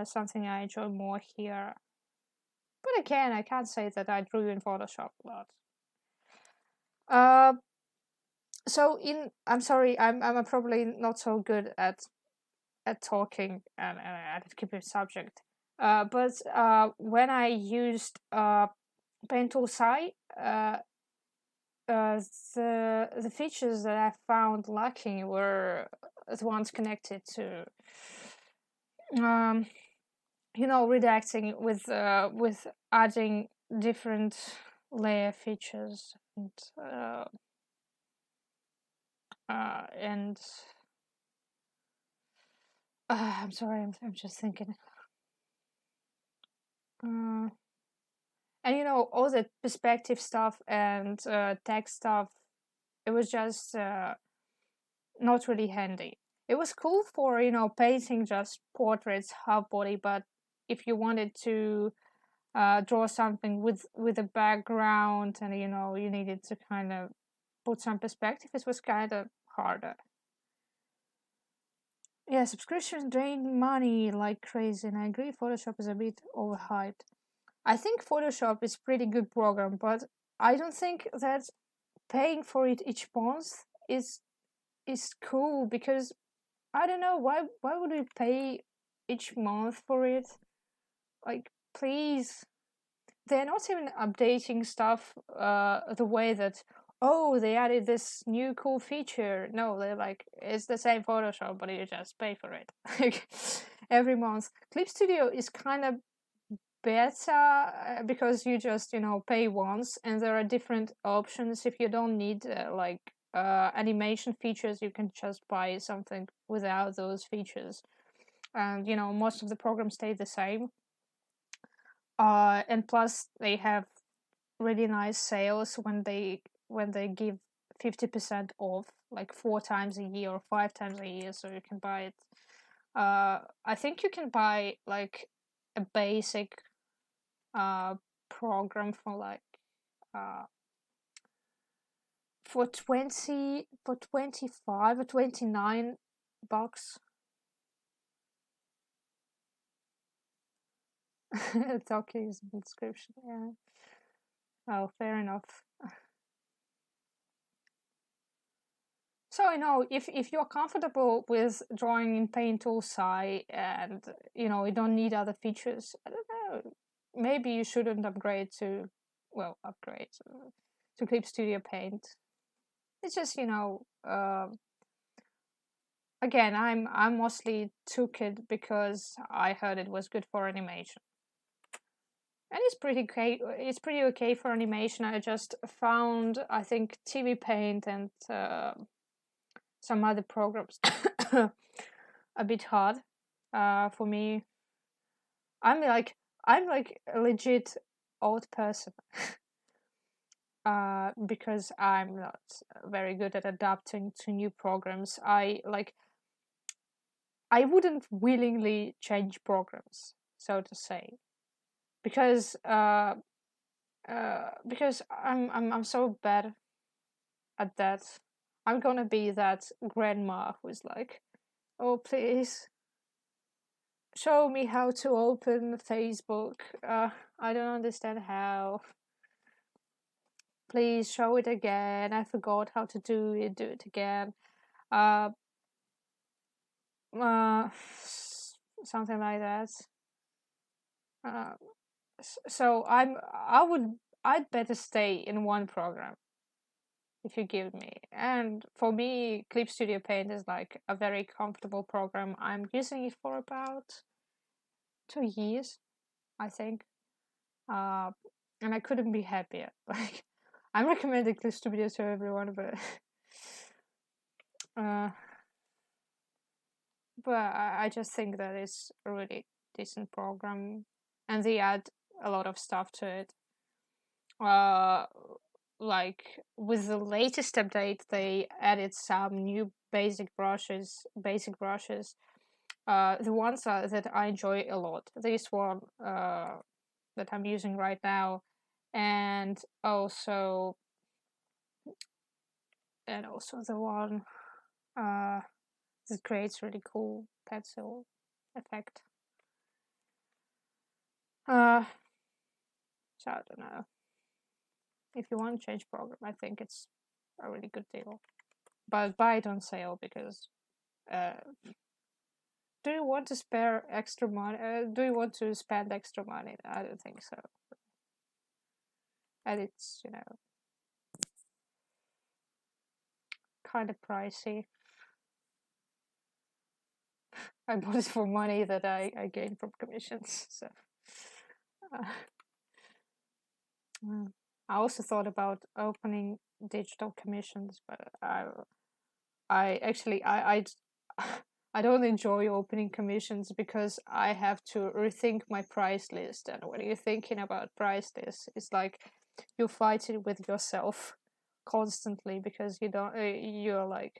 Speaker 1: something I enjoy more here. But again, I can't say that I drew in Photoshop a lot. Uh, so I'm sorry, I'm probably not so good at talking and at keeping subject. But when I used Paint Tool Sai, the features that I found lacking were the ones connected to um, redacting with adding different layer features and I'm sorry, I'm just thinking. Uh, and all the perspective stuff and text stuff, it was just not really handy. It was cool for painting just portraits, half body, but if you wanted to draw something with a background and you needed to kind of put some perspective, it was kind of harder. Yeah, subscriptions drain money like crazy, and I agree Photoshop is a bit overhyped. I think Photoshop is pretty good program, but I don't think that paying for it each month is cool, because I don't know why would we pay each month for it? Like, please. They're not even updating stuff the way that, oh, they added this new cool feature. No, they're like, it's the same Photoshop, but you just pay for it like every month. Clip Studio is kind of better because you just pay once, and there are different options. If you don't need animation features, you can just buy something without those features, and most of the programs stay the same. And plus they have really nice sales when they give 50% off, like 4 times a year or 5 times a year, so you can buy it. I think you can buy like a basic uh program for like uh for 25 or 29 bucks. It's okay as a subscription, yeah. Oh, fair enough. So if you're comfortable with drawing in Paint Tool Sai and you don't need other features, I don't know. Maybe you shouldn't upgrade to Clip Studio Paint. It's just again, I'm mostly took it because I heard it was good for animation, and it's pretty okay. It's pretty okay for animation. I just found, I think, TV Paint and some other programs a bit hard for me. I'm like a legit old person because I'm not very good at adapting to new programs. I wouldn't willingly change programs, so to say, because I'm so bad at that. I'm gonna be that grandma who's like, oh please show me how to open Facebook. I don't understand how. Please show it again. I forgot how to do it. Do it again. Uh, uh something like that. Uh, so I'd better stay in one program if you give me. And for me, Clip Studio Paint is like a very comfortable program. I'm using it for about 2 years, I think. Uh, and I couldn't be happier. Like, I'm recommending Clip Studio to everyone, but uh, I just think that it's a really decent program, and they add a lot of stuff to it. Uh, like with the latest update, they added some new basic brushes. The ones that I enjoy a lot. This one that I'm using right now, and also and also the one that creates really cool pencil effect. So I don't know. If you want to change program, I think it's a really good deal. But buy it on sale because do you want to spare extra money? Do you want to spend extra money? I don't think so. And it's, kind of pricey. I bought it for money that I gained from commissions. So uh, I also thought about opening digital commissions, but I actually I don't enjoy opening commissions because I have to rethink my price list. And when you're thinking about price list, it's like you're fighting with yourself constantly because you don't. You're like,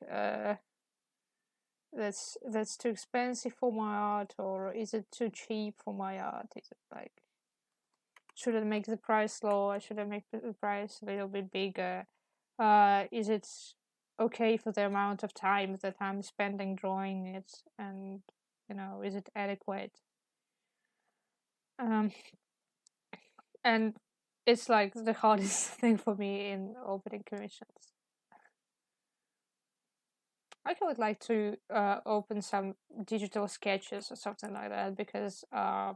Speaker 1: that's too expensive for my art, or is it too cheap for my art? Is it like, should I make the price lower? Should I make the price a little bit bigger? Is it okay for the amount of time that I'm spending drawing it? And is it adequate? Um, and it's like the hardest thing for me in opening commissions. I would like to open some digital sketches or something like that because I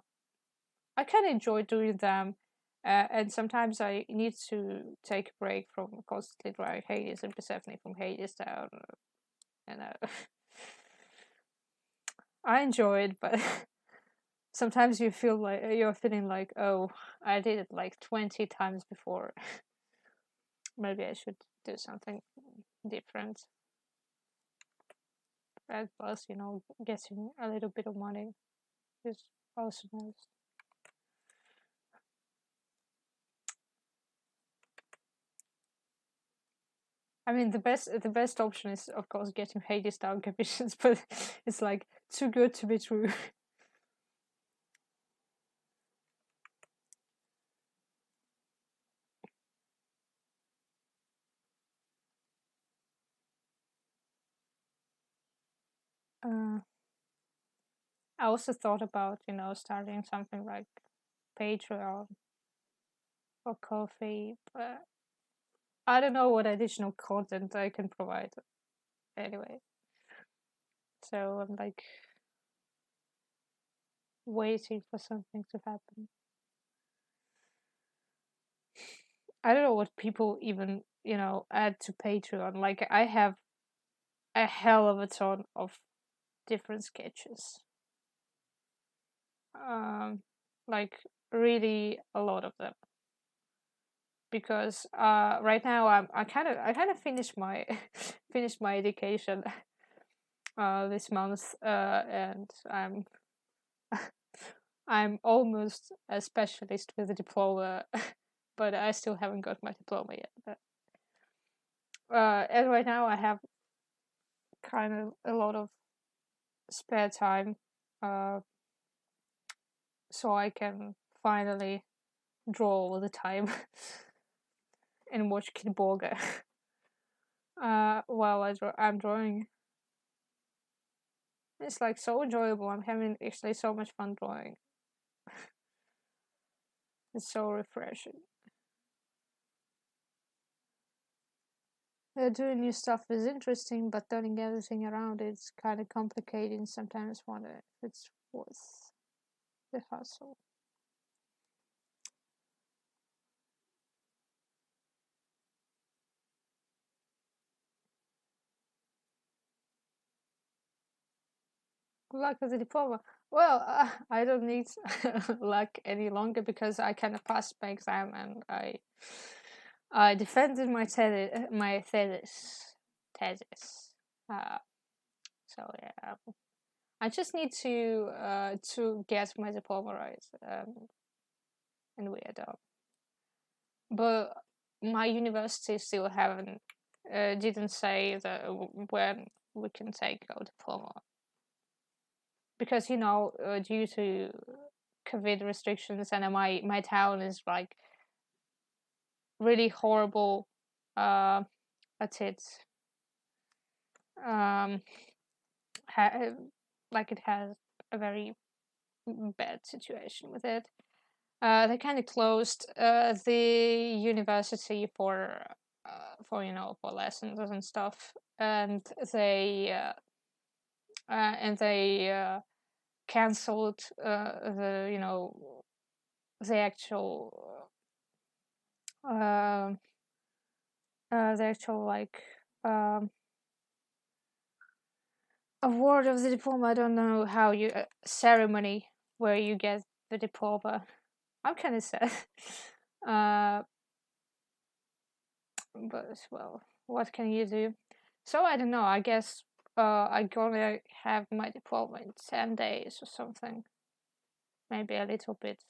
Speaker 1: kind of enjoy doing them. And sometimes I need to take a break from constantly drawing Hades and Persephone from Hades down. I enjoy it, but sometimes you feel like you're feeling like, oh, I did it like 20 times before. Maybe I should do something different. And plus, getting a little bit of money is also nice. I mean, the best option is, of course, getting Hades down commissions, but it's like too good to be true. I also thought about, starting something like Patreon or Coffee, but I don't know what additional content I can provide anyway. So I'm like waiting for something to happen. I don't know what people even, add to Patreon. Like, I have a hell of a ton of different sketches. Like, really a lot of them. Because right now I kind of finished my finished my education this month, and I'm almost a specialist with a diploma, but I still haven't got my diploma yet. But, and right now I have kind of a lot of spare time, uh, so I can finally draw all the time and watch Kid Borga while I'm drawing. It's like so enjoyable. I'm having actually so much fun drawing. It's so refreshing. Doing new stuff is interesting, but turning everything around it's kind of complicated. Sometimes wonder if it's worth the hassle. Luck with the diploma. Well, I don't need luck any longer because I kind of passed my exam and I defended my thesis. Uh, so yeah, I just need to get my diploma right, and we are done. But my university still haven't didn't say that when we can take our diploma because due to COVID restrictions and my town is like really horrible at it. um, ha- like it has a very bad situation with it. They kind of closed the university for for lessons and stuff, and they canceled the actual uh, the actual like um, award of the diploma. I don't know how you ceremony where you get the diploma. I'm kind of sad. uh, but well, what can you do? So I don't know. I guess I'm gonna have my diploma in 10 days or something. Maybe a little bit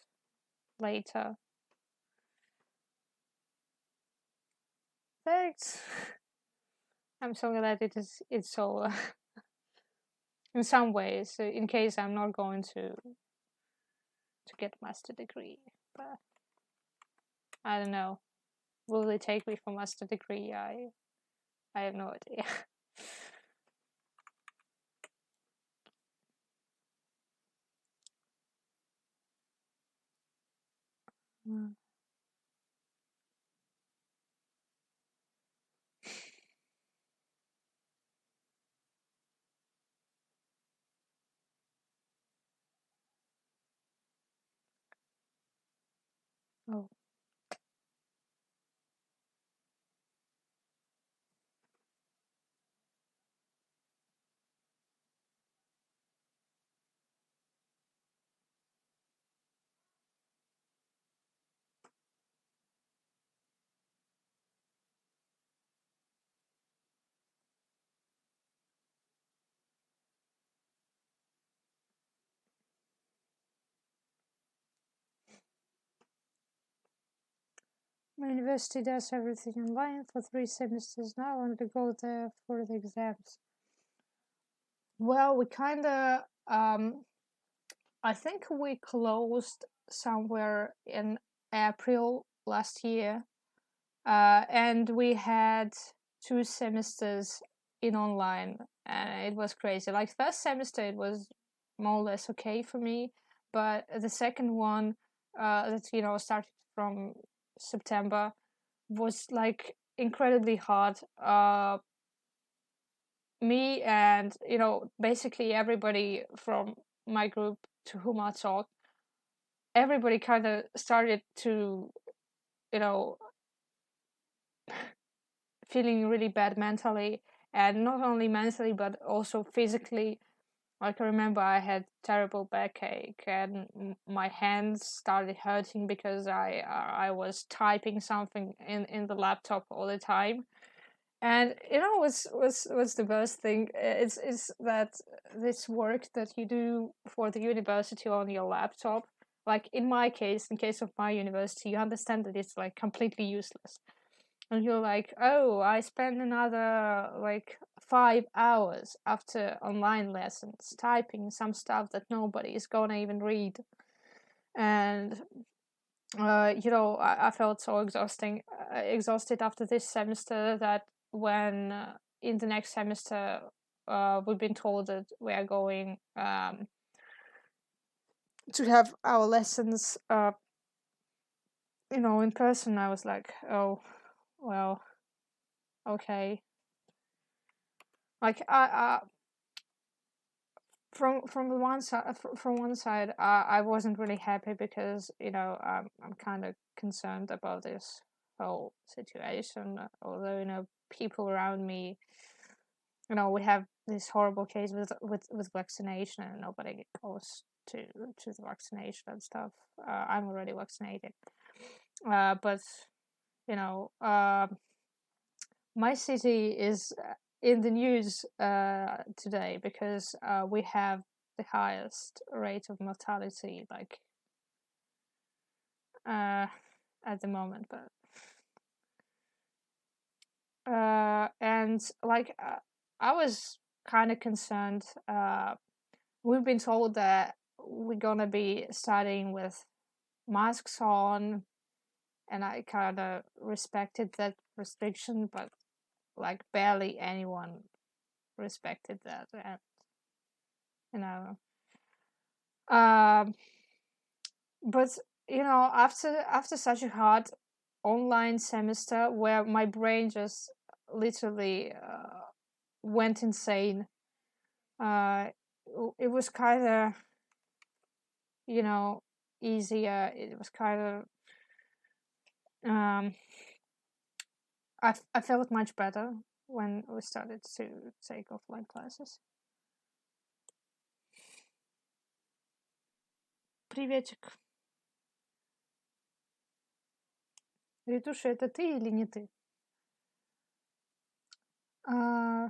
Speaker 1: later. Thanks. I'm so glad it's so in some ways. In case I'm not going to get master degree, but I don't know. Will they take me for master degree? I have no idea. Mm. Oh. My university does everything online for 3 semesters now. I want to go there for the exams. Well, we kind of, I think we closed somewhere in April last year, and we had 2 semesters in online, and it was crazy. Like first semester, it was more or less okay for me, but the second one, that started from September, was like incredibly hard. Me and basically everybody from my group to whom I talked, everybody kind of started to you know feeling really bad mentally, and not only mentally but also physically. Like I remember I had terrible backache, and my hands started hurting because I was typing something in the laptop all the time. And what's the worst thing? It's that this work that you do for the university on your laptop, like in my case, in case of my university, you understand that it's like completely useless. And you're like, oh, I spend another like 5 hours after online lessons typing some stuff that nobody is gonna even read. And I felt so exhausted after this semester, that when in the next semester we've been told that we are going to have our lessons, in person. I was like, oh, well, okay. Like from the one side, from one side, I wasn't really happy because I'm kind of concerned about this whole situation. Although people around me, we have this horrible case with vaccination, and nobody goes to the vaccination and stuff. I'm already vaccinated, but you know, my city is in the news today because we have the highest rate of mortality, like at the moment. But and like I was kind of concerned. We've been told that we're gonna be starting with masks on, and I kind of respected that restriction, but like barely anyone respected that, and you know, um, but after such a hard online semester where my brain just literally went insane, uh, it was kind of you know easier. It was kind of um, I felt much better when we started to take offline classes. Приветик. Ритуша, это ты или не ты? Uh,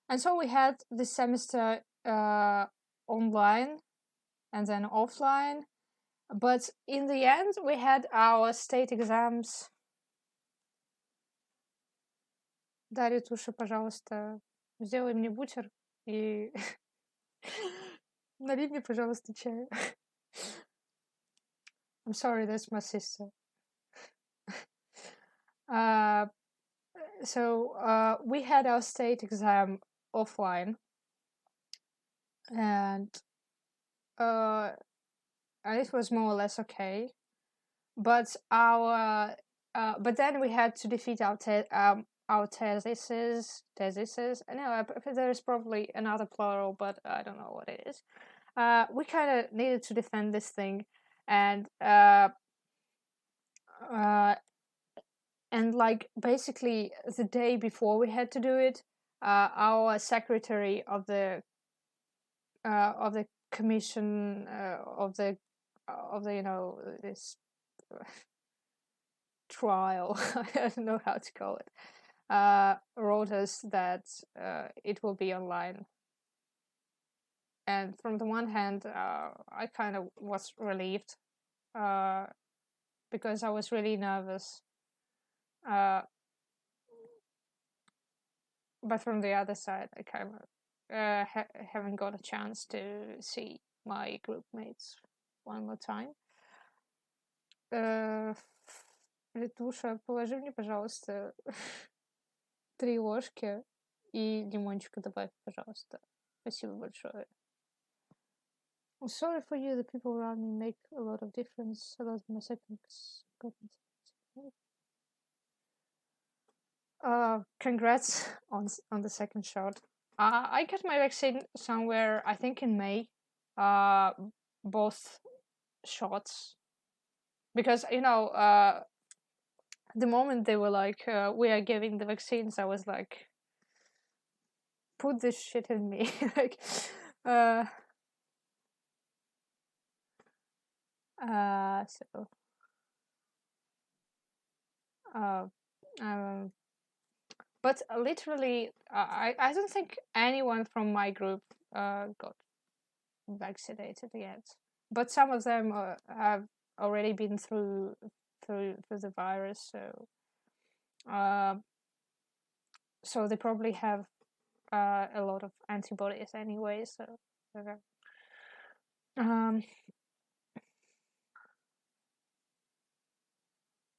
Speaker 1: and so we had this semester online and then offline. But in the end, we had our state exams. Дарья, Туша, пожалуйста, сделай мне бутер и налей мне, пожалуйста, чаю. I'm sorry, that's my sister. So we had our state exam offline, and it was more or less okay. But but then we had to defeat our theses. I know there's probably another plural, but I don't know what it is. We kind of needed to defend this thing, and like basically the day before we had to do it, our secretary of the commission of the this trial, I don't know how to call it, wrote us that it will be online. And from the one hand, I kind of was relieved because I was really nervous. But from the other side, I kind of haven't got a chance to see my group mates one more time. Летуша, положи мне, пожалуйста, 3 ложки и лимончика добавь, пожалуйста. Спасибо большое. I'm sorry for you, the people around me make a lot of difference. A lot of my seconds. Congrats on the second shot. I got my vaccine somewhere, I think in May. Both shots, because the moment they were like, we are giving the vaccines, I was like, put this shit in me. Like, so but literally, I don't think anyone from my group got vaccinated yet. But some of them have already been through the virus, so they probably have a lot of antibodies anyway. So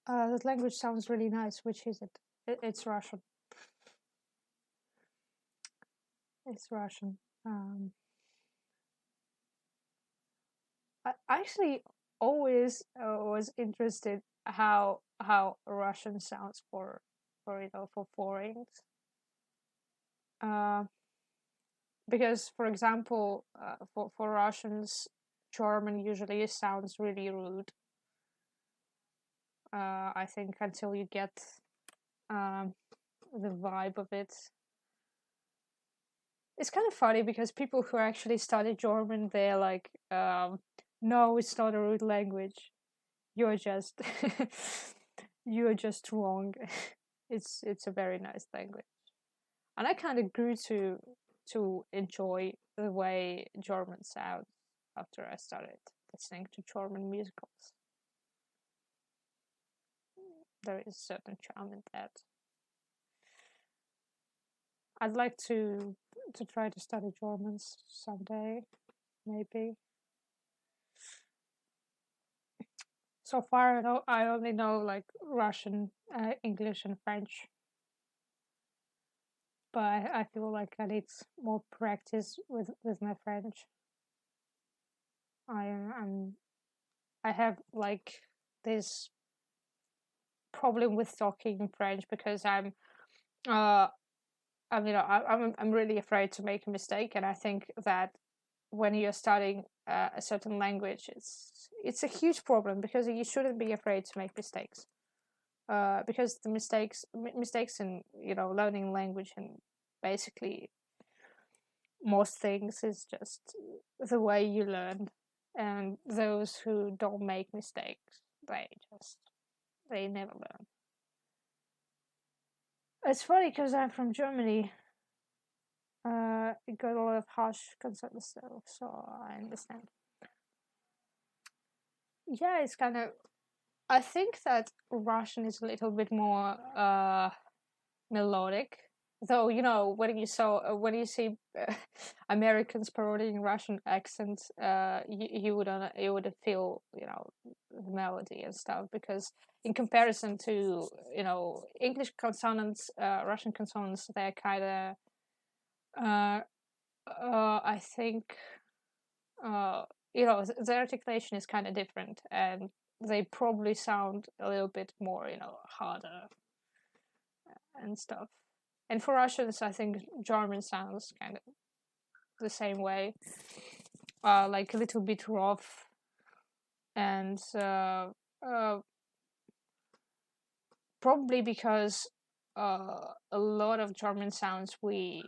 Speaker 1: that language sounds really nice. Which is it? It's Russian. It's Russian. I actually always was interested how Russian sounds for foreigners. Because, for example, for Russians, German usually sounds really rude. I think until you get the vibe of it. It's kind of funny because people who actually study German, they're like, no, it's not a rude language. You're just you're just wrong. It's a very nice language, and I kind of grew to enjoy the way German sounds after I started listening to German musicals. There is a certain charm in that. I'd like to try to study German someday, maybe. So far, I only know like Russian, English, and French. But I feel like I need more practice with my French. I'm I have like this problem with talking in French because uh I'm really afraid to make a mistake, and I think that when you're studying a certain language, it's a huge problem because you shouldn't be afraid to make mistakes. Because the mistakes in learning language and basically most things is just the way you learn, and those who don't make mistakes, they never learn. It's funny because I'm from Germany. It got a lot of harsh consonants, so I understand. Yeah, it's kind of. I think that Russian is a little bit more melodic. Though when you see Americans parodying Russian accents, you would feel the melody and stuff, because in comparison to English consonants, Russian consonants, they're kind of uh, I think the articulation is kind of different, and they probably sound a little bit more harder and stuff. And for Russians, I think German sounds kind of the same way, like a little bit rough, and probably because a lot of German sounds we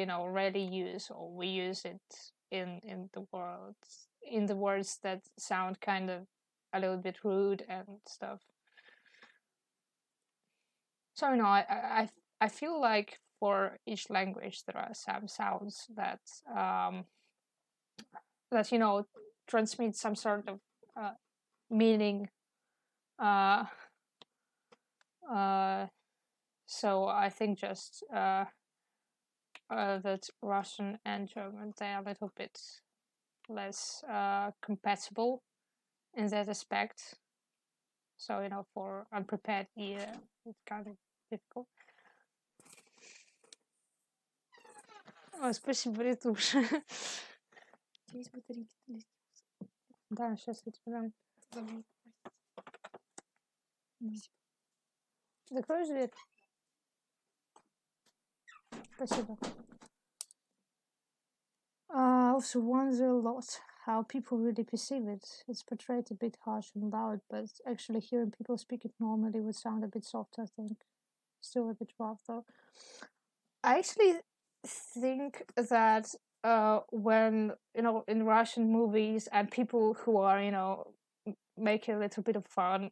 Speaker 1: already use, or we use it in the words that sound kind of a little bit rude and stuff. So I feel like for each language there are some sounds um, that transmit some sort of meaning. Uh, uh, so I think just that Russian and German, they are a little bit less compatible in that aspect. So for unprepared ear, it's kind of difficult. Спасибо, Ритуш. Есть батарейки. Да, сейчас я тебе дам. Закроешь дверь? Спасибо. I also wonder a lot how people really perceive it. It's portrayed a bit harsh and loud, but actually hearing people speak it normally would sound a bit softer, I think. Still a bit rough, though. I actually think that when in Russian movies and people who are making a little bit of fun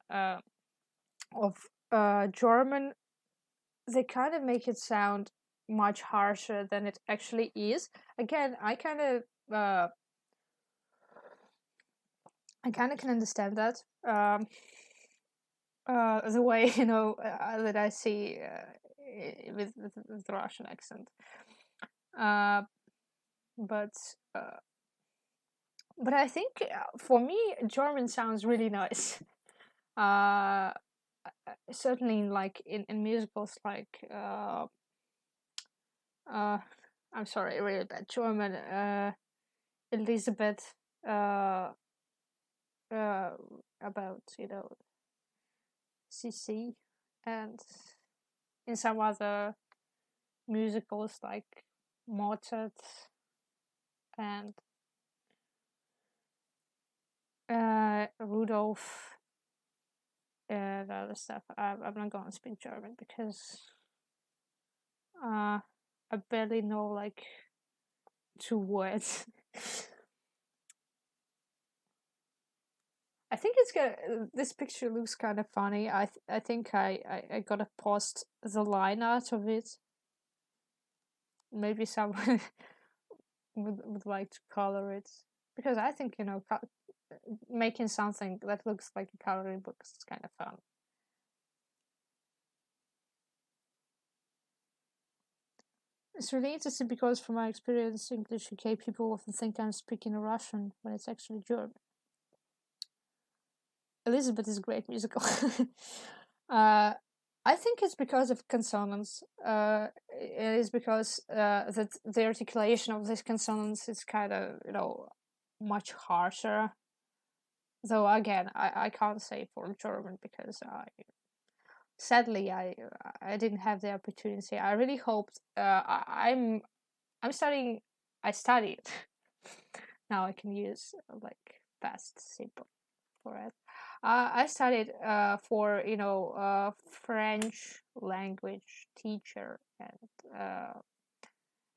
Speaker 1: of German, they kind of make it sound much harsher than it actually is. Again, I kind of can understand that. The way that I see with the Russian accent, but I think for me German sounds really nice. Certainly in musicals like I'm sorry, really bad German. Elizabeth, about CC, and in some other musicals like Mozart and Rudolph and other stuff. I'm not going to speak German because I barely know like 2 words. I think this picture looks kind of funny. I think I gotta post the line art of it. Maybe someone would like to color it, because I think making something that looks like a coloring book is kind of fun. It's really interesting because from my experience, English UK people often think I'm speaking Russian when it's actually German. Elizabeth is a great musical. uh, I think it's because of consonants. It is because that the articulation of these consonants is kind of, much harsher. Though again, I can't say for German because sadly I didn't have the opportunity. I really hoped. I'm studying. I studied. Now I can use like past simple for it. I studied for French language teacher,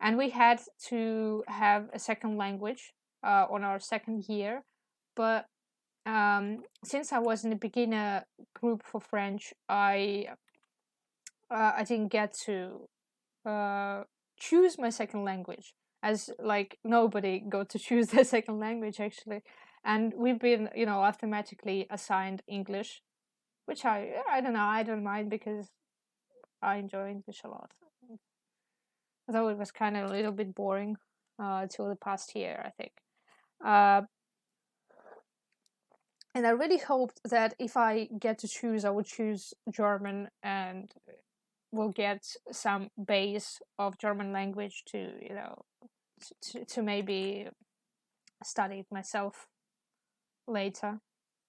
Speaker 1: and we had to have a second language on our second year. But since I was in the beginner group for French, I didn't get to uh, choose my second language, as like nobody got to choose their second language actually. And we've been automatically assigned English, which I don't know, I don't mind because I enjoy English a lot, though it was kind of a little bit boring till the past year, I think. uh, and I really hoped that if I get to choose, I would choose German and will get some base of German language to to maybe study it myself later,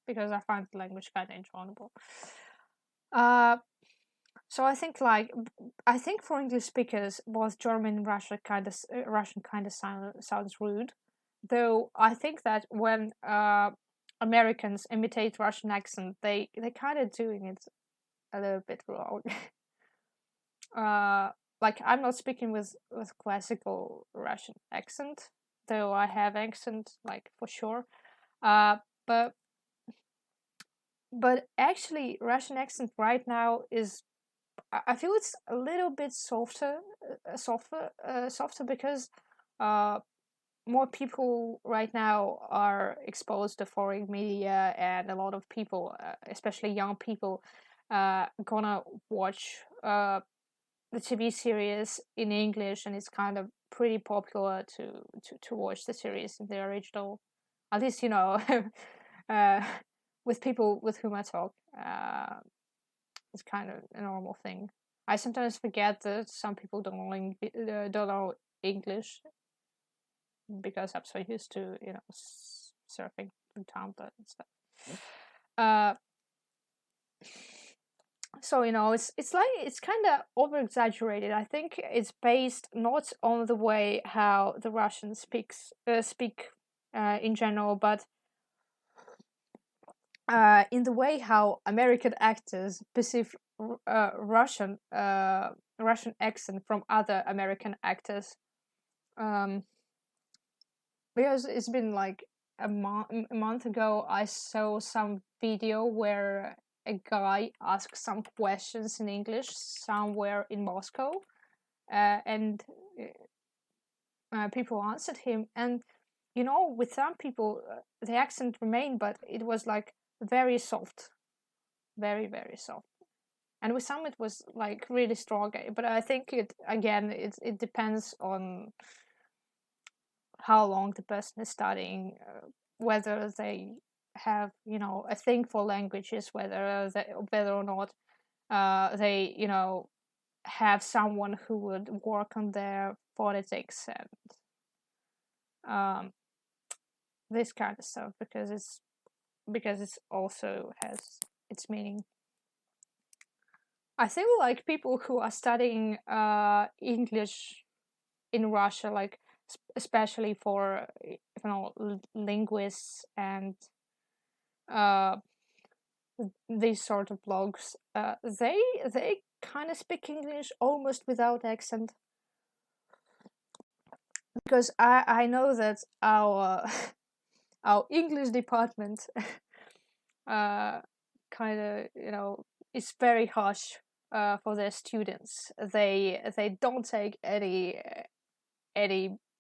Speaker 1: because I find the language kind of enjoyable. Uh, so I think for English speakers, both German and Russian kind of sounds rude. Though I think that when Americans imitate Russian accent, they kind of doing it a little bit wrong. uh, like I'm not speaking with classical Russian accent, though I have accent like for sure. Uh, but actually, Russian accent right now is, I feel it's a little bit softer because uh, more people right now are exposed to foreign media, and a lot of people, especially young people, gonna watch the TV series in English, and it's kind of pretty popular to watch the series in the original. At least uh, with people with whom I talk, it's kind of a normal thing. I sometimes forget that some people don't know English because I'm so used to surfing through Tumblr and stuff. Uh, so it's kind of over exaggerated. I think it's based not on the way how the Russians speak in general, but in the way how American actors perceive Russian Russian accent from other American actors. Um, because it's been like a month ago, I saw some video where a guy asked some questions in English somewhere in Moscow, and people answered him. And with some people, the accent remained, but it was like very soft, very very soft. And with some, it was like really strong. But I think it depends on how long the person is studying, whether they have a thing for languages, whether or not they have someone who would work on their phonetics and um, this kind of stuff, because it's also has its meaning. I feel like people who are studying English in Russia, like especially for linguists and uh, these sort of blogs, they kind of speak English almost without accent, because I know that our our English department kind of is very harsh for their students. They don't take any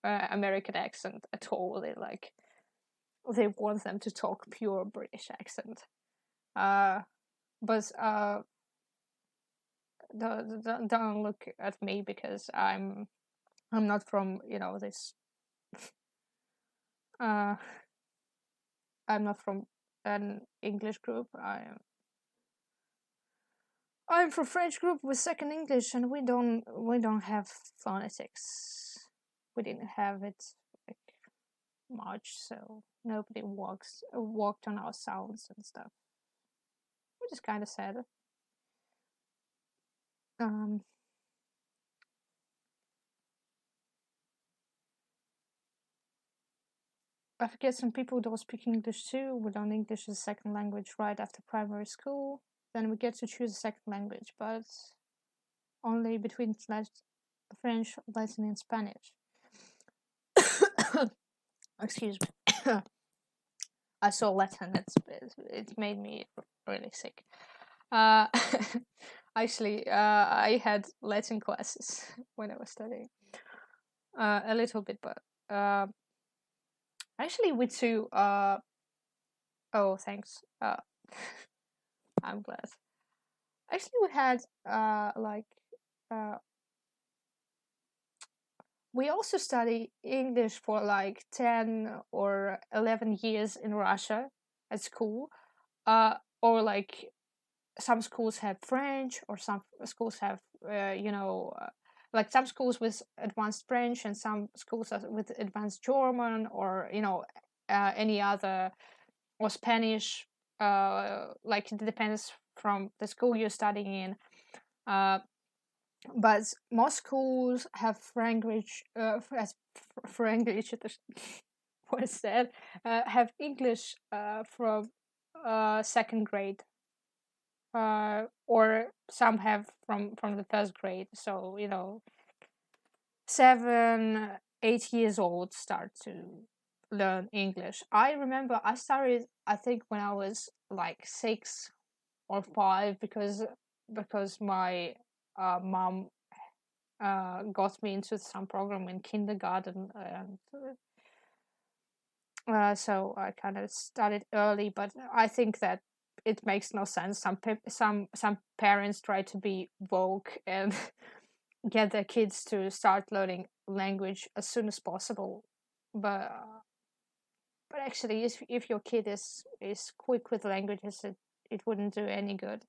Speaker 1: American accent at all. They want them to talk pure British accent. Uh, but don't look at me because I'm not from this. Uh, I'm not from an English group. I'm from French group with second English, and we don't have phonetics. We didn't have it like much, so nobody walked on our sounds and stuff, which is kind of sad. Um, I forget some people don't speak English too. We learn English as a second language right after primary school. Then we get to choose a second language, but only between French, Latin, and Spanish. Excuse me. I saw Latin. It made me really sick. Uh, actually, I had Latin classes when I was studying. A little bit, but actually, we too. Oh, thanks. I'm glad. Actually, we had uh, we also study English for like 10 or 11 years in Russia at school. Or like some schools have French, or some schools have, like some schools with advanced French, and some schools with advanced German, or any other, or Spanish. Like it depends from the school you're studying in. Uh, but most schools have Franglish, Franglish, what is that? Have English from second grade, or some have from the first grade. So 7, 8 years old start to learn English. I remember I started, I think, when I was like 6 or 5, because my mom got me into some program in kindergarten, and so I kind of started early. But I think that it makes no sense. Some parents try to be woke and get their kids to start learning language as soon as possible. But actually, if your kid is quick with languages, it wouldn't do any good.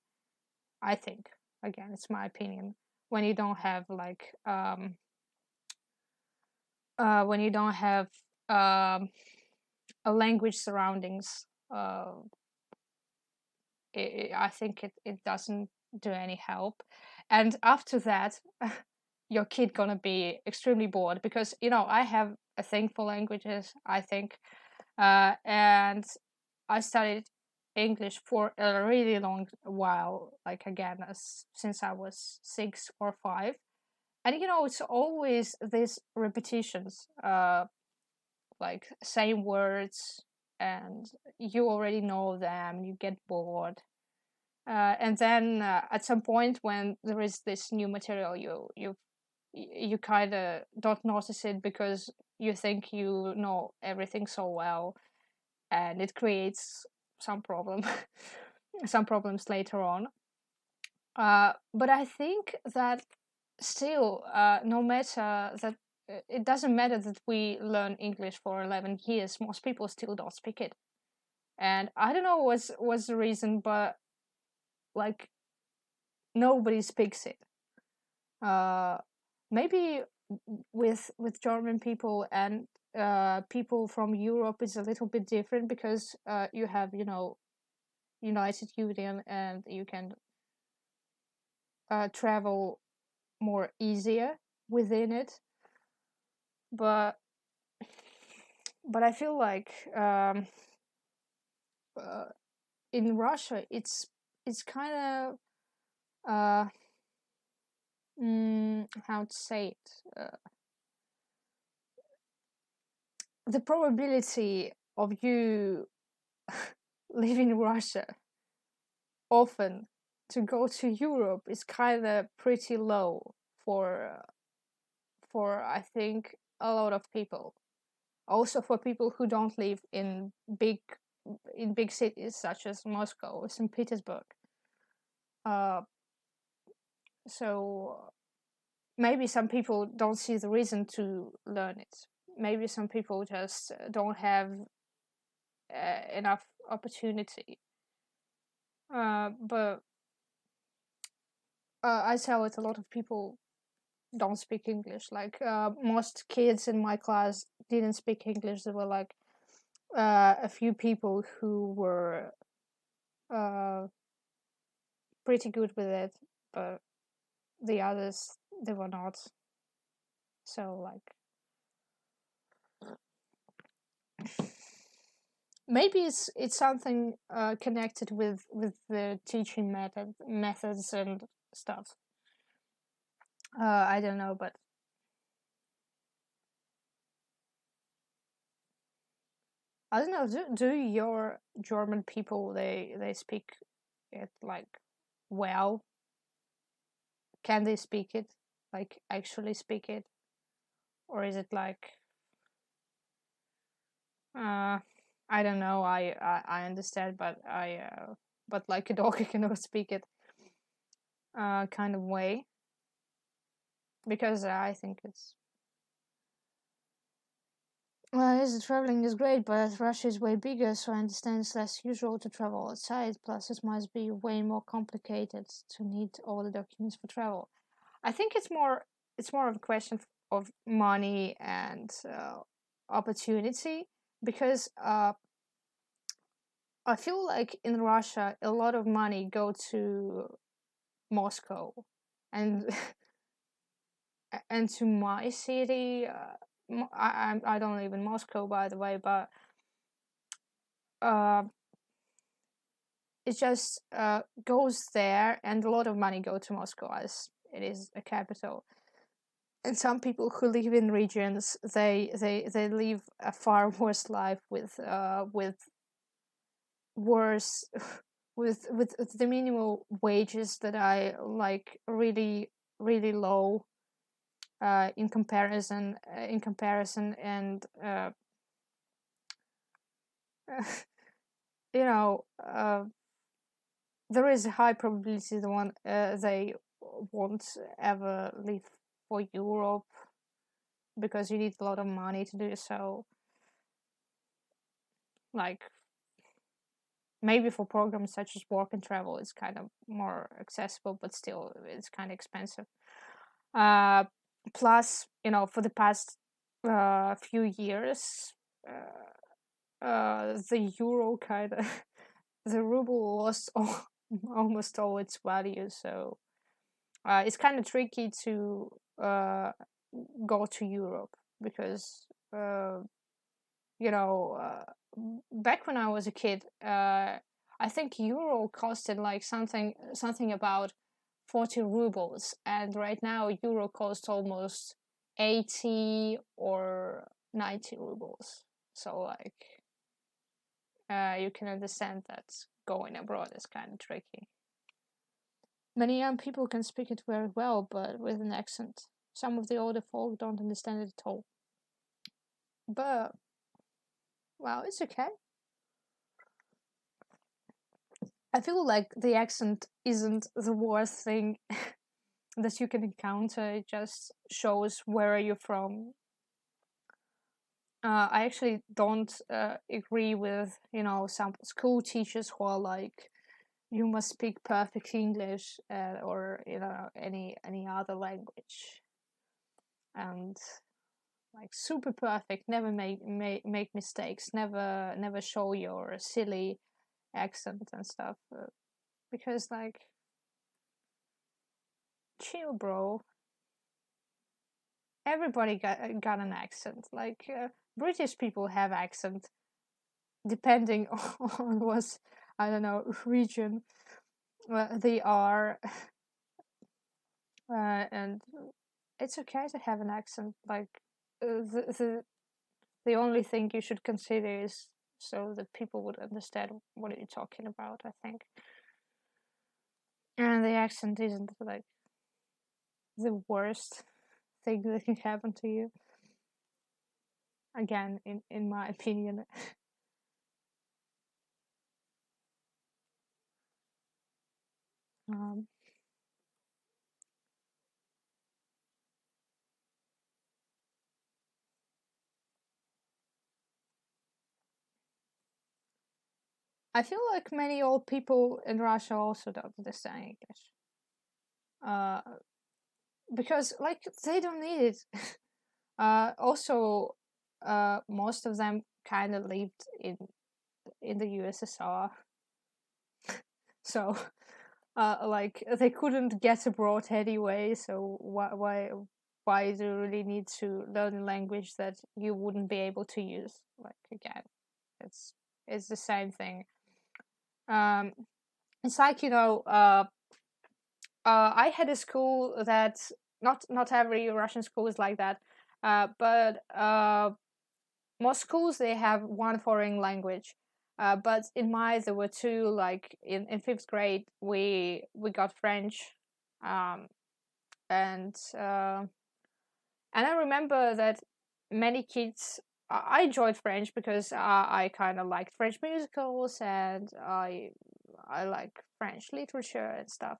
Speaker 1: I think. Again, it's my opinion. When you don't have like when you don't have a language surroundings, I think it doesn't do any help. And after that, your kid gonna be extremely bored, because I have a thing for languages, I think. And I studied English for a really long while, like again, since I was 6 or 5. And it's always these repetitions, like same words, and you already know them, you get bored. And then at some point, when there is this new material, you kind of don't notice it, because you think you know everything so well, and it creates some problem some problems later on. But I think that still, no matter that, it doesn't matter that we learn English for 11 years, most people still don't speak it. And I don't know what's the reason, but like nobody speaks it. Maybe with German people and people from Europe is a little bit different, because you have United Union, and you can travel more easier within it. But I feel like uh, in Russia it's kind of how to say it, the probability of you leaving Russia often to go to Europe is kind of pretty low for I think a lot of people. Also for people who don't live big in big cities such as Moscow or St. Petersburg. Uh, so maybe some people don't see the reason to learn it. Maybe some people just don't have enough opportunity. But I saw it. A lot of people don't speak English. Like most kids in my class didn't speak English. There were like a few people who were uh, pretty good with it, but the others they were not. So like maybe it's something connected with the teaching methods and stuff. I don't know, but I don't know. Do your German people they speak it like well? Can they speak it like actually speak it, or is it like uh I don't know. I understand, but like a dog, I cannot speak it kind of way because I think it's well, yes, the traveling is great, but Russia is way bigger, so I understand it's less usual to travel outside. Plus, it must be way more complicated to need all the documents for travel. I think it's more of a question of money and opportunity because I feel like in Russia a lot of money go to Moscow and and to my city. I don't live in Moscow, by the way, but uh, it just goes there, and a lot of money go to Moscow as it is a capital. And some people who live in regions, they live a far worse life with worse with the minimal wages that I like really low in comparison and you know there is a high probability they won't ever leave for Europe because you need a lot of money to do so. Like maybe for programs such as work and travel, it's kind of more accessible, but still, it's kind of expensive. Uh, Plus, for the past few years, the euro kind of the ruble lost almost all its value, so it's kind of tricky to go to Europe because you know, back when I was a kid, I think euro costed like something about 40 rubles, and right now euro costs almost 80 or 90 rubles. So like, you can understand that going abroad is kind of tricky. Many young people can speak it very well, but with an accent. Some of the older folk don't understand it at all. But well, it's okay. I feel like the accent isn't the worst thing that you can encounter. It just shows where you're from. I actually don't agree with some school teachers who are like, you must speak perfect English or any other language and like super perfect. Never make mistakes. Never show your silly accent and stuff because like chill, bro. Everybody got an accent. Like British people have accent depending on what I don't know region they are, and it's okay to have an accent. Like the only thing you should consider is so that people would understand what you're talking about. I think, and the accent isn't like the worst thing that can happen to you. Again, in my opinion. um, I feel like many old people in Russia also don't understand English. Uh, because like they don't need it. Also, most of them kind of lived in the USSR, so like they couldn't get abroad anyway. So why do you really need to learn a language that you wouldn't be able to use? Like again, it's it's the same thing. Um, it's like I had a school that not every Russian school is like that, but most schools they have one foreign language. But in mine there were two. Like in fifth grade, we got French, um, and I remember that many kids. I enjoyed French because I kind of liked French musicals and I like French literature and stuff.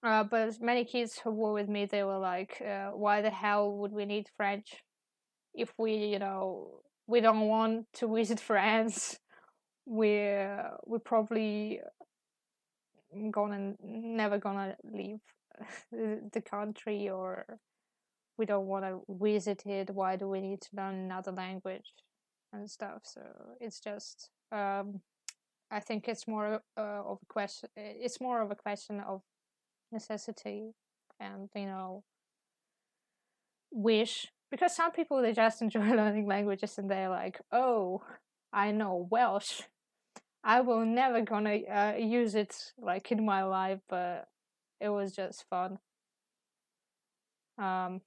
Speaker 1: But many kids who were with me, they were like, "Why the hell would we need French if we don't want to visit France? We're probably gonna never gonna leave the country, or we don't want to visit it. Why do we need to learn another language and stuff?" So it's just, I think it's more of a question. It's more of a question of necessity and wish, because some people they just enjoy learning languages and they're like, oh, I know Welsh, I will never gonna use it like in my life, but it was just fun. um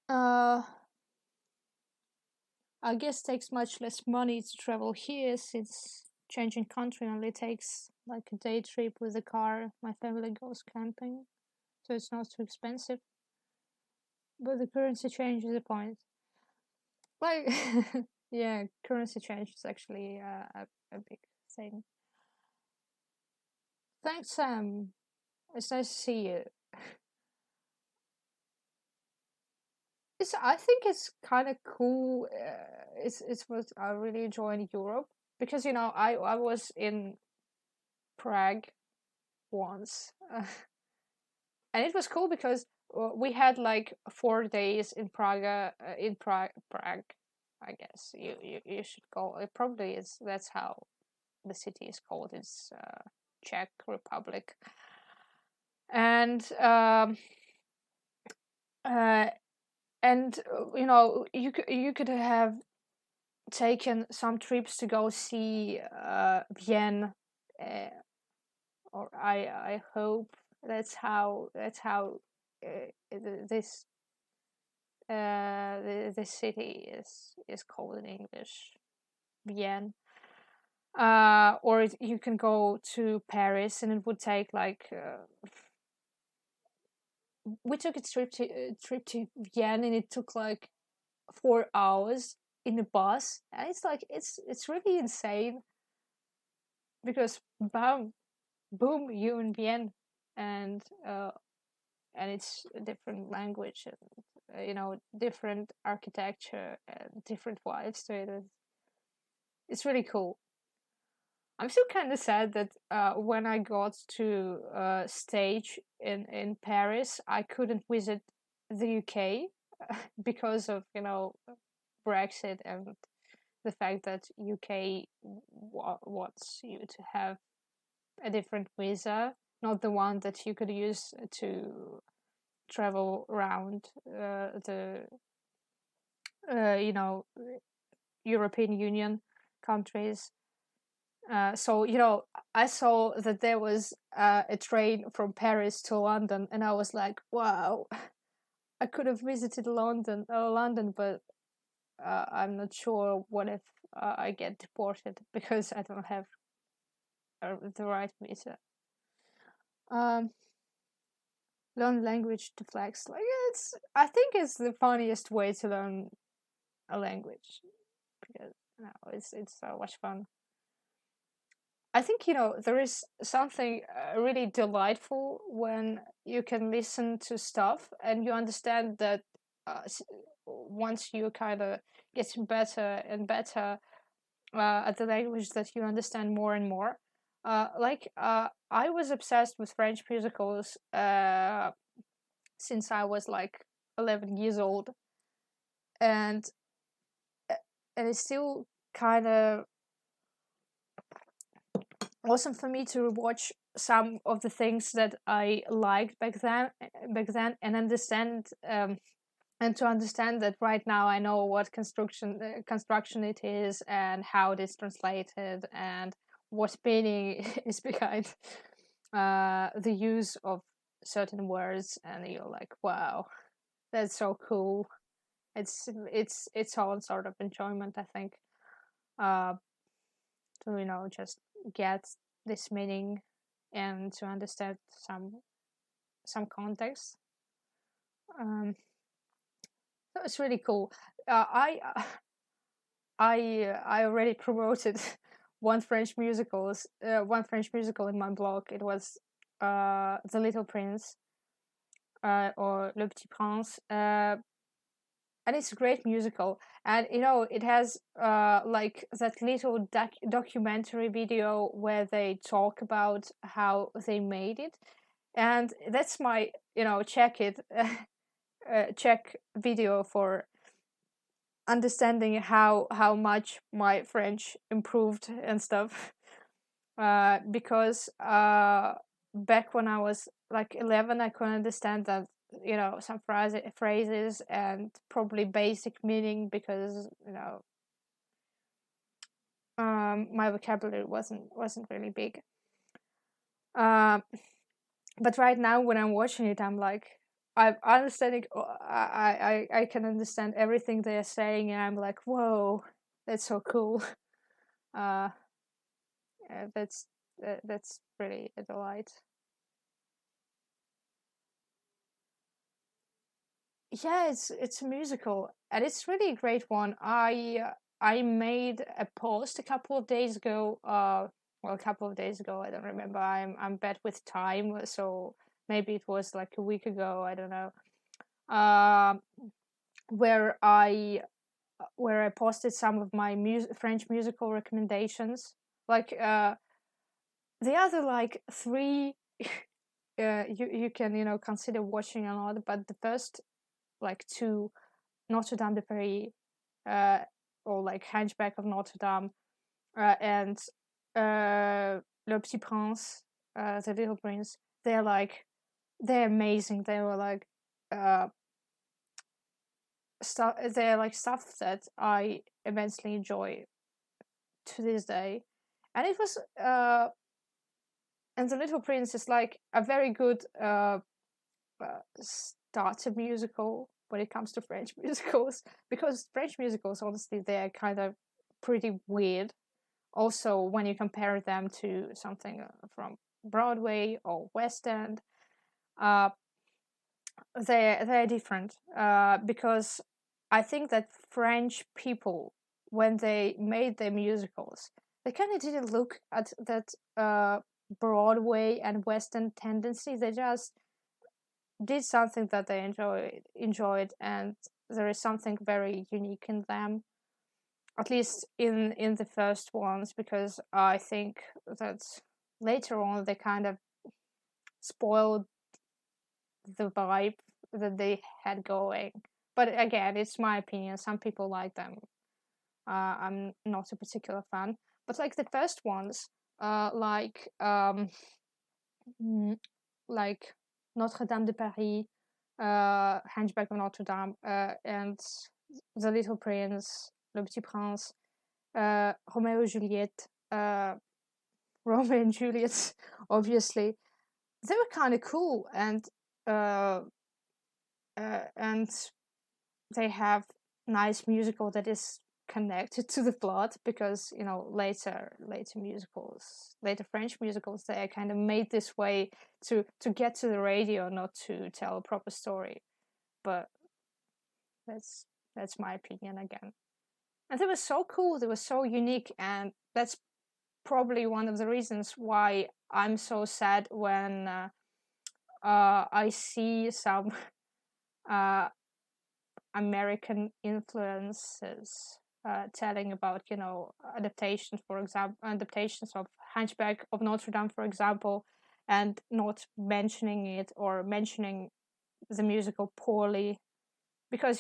Speaker 1: uh I guess takes much less money to travel here, since changing country only takes like a day trip with a car. My family goes camping, so it's not too expensive, but the currency change is the point. Like, yeah, currency change is actually a big thing. Thanks, Sam. It's nice to see you. I think it's kind of cool. It's what I really enjoy in Europe, because I was in Prague once, and it was cool because we had like 4 days in Prague. I guess you should call it. Probably is that's how the city is called. It's Czech Republic, and uh, you could have taken some trips to go see Vienna, uh, or I hope that's how this this city is called in English, Vienna. Or you can go to Paris, and it would take like we took a trip to Vienna, and it took like 4 hours in a bus, and it's like it's really insane, because bam, boom, you in Vienna, and it's a different language, and different architecture and different vibes to it. It's really cool. I'm still kind of sad that when I got to stage in Paris, I couldn't visit the UK because of Brexit and the fact that UK wants you to have a different visa, not the one that you could use to travel around the you know European Union countries. So I saw that there was a train from Paris to London, and I was like, wow, I could have visited London, but I'm not sure what if I get deported because I don't have the right visa. Um, Learn language to flex. Like I think it's the funniest way to learn a language, because it's so much fun. I think there is something really delightful when you can listen to stuff and you understand that once you kind of getting better and better at the language, that you understand more and more. I was obsessed with French musicals since I was like 11 years old, and and it's still kind of awesome for me to watch some of the things that I liked back then, and understand and to understand that right now I know what construction it is, and how it is translated, and what meaning is behind the use of certain words, and you're like, wow, that's so cool. It's all sort of enjoyment, I think, uh, to just get this meaning and to understand some context. Um, so it's really cool. I already promoted one French musical in my blog. It was The Little Prince, or Le Petit Prince, and it's a great musical. And it has like that little documentary video where they talk about how they made it, and that's my check video for understanding how much my French improved and stuff. Because back when I was like 11, I couldn't understand that, some phrases and probably basic meaning, because my vocabulary wasn't really big. Um, but right now, when I'm watching it, I'm like, I'm understanding. I can understand everything they're saying, and I'm like, whoa, that's so cool. Uh, that's really a delight. Yeah, it's a musical, and it's really a great one. I made a post a couple of days ago. Well, a couple of days ago, I don't remember. I'm bad with time, so maybe it was like a week ago. I don't know. Um, where I posted some of my French musical recommendations. Like the other like three, you can consider watching a lot, but the first like two, Notre Dame de Paris, uh, or like Hunchback of Notre Dame, and Le Petit Prince, the Little Prince. They're amazing. They were like uh, stuff. They're like stuff that I immensely enjoy to this day, and it was and the Little Prince is like a very good starter musical when it comes to French musicals, because French musicals, honestly, they're kind of pretty weird. Also, when you compare them to something from Broadway or West End, uh, they're different, because I think that French people, when they made their musicals, they kind of didn't look at that Broadway and West End tendency. They just did something that they enjoyed, and there is something very unique in them, at least in the first ones, because I think that later on they kind of spoiled the vibe that they had going. But again, it's my opinion. Some people like them. I'm not a particular fan. But like the first ones, mm, like Notre Dame de Paris, Hunchback of Notre Dame, and The Little Prince, Le Petit Prince, Romeo and Juliet, Romeo and Juliet, obviously, they were kind of cool, uh, and they have nice musical that is connected to the plot, because later French musicals, they kind of made this way to get to the radio, not to tell a proper story. But that's that's my opinion again. And they were so cool, they were so unique, and that's probably one of the reasons why I'm so sad when I see some uh, American influences, telling about, adaptations, for example, adaptations of Hunchback of Notre Dame, for example, and not mentioning it or mentioning the musical poorly, because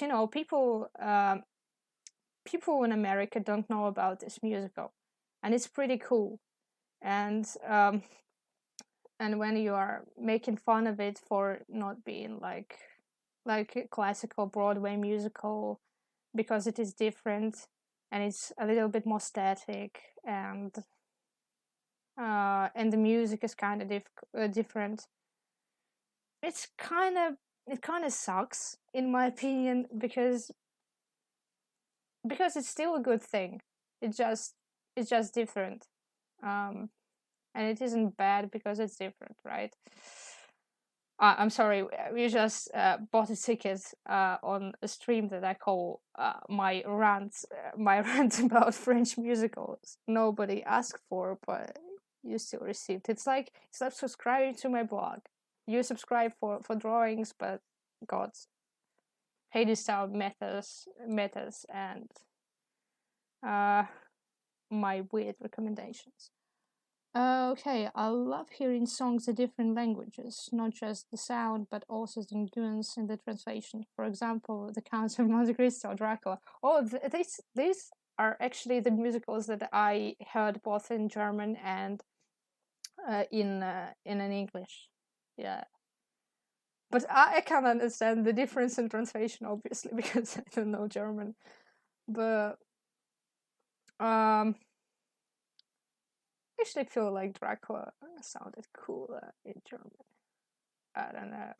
Speaker 1: people in America don't know about this musical, and it's pretty cool. And and when you are making fun of it for not being like a classical Broadway musical, because it is different and it's a little bit more static, and the music is kind of different. It's kind of sucks in my opinion, because it's still a good thing. It's just different. Um, and it isn't bad because it's different, right? I'm sorry, we just bought a ticket on a stream that I call my rant about French musicals. Nobody asked for, but you still received. It's like subscribing to my blog. You subscribe for drawings, but got Hades style metas, and uh, my weird recommendations. Okay, I love hearing songs in different languages, not just the sound, but also the nuance in the translation. For example, The Count of Monte Cristo, Dracula. Oh, these are actually the musicals that I heard both in German and in an English. Yeah, but I can't understand the difference in translation, obviously, because I don't know German. But I actually feel like Dracula sounded cooler in German. I don't know.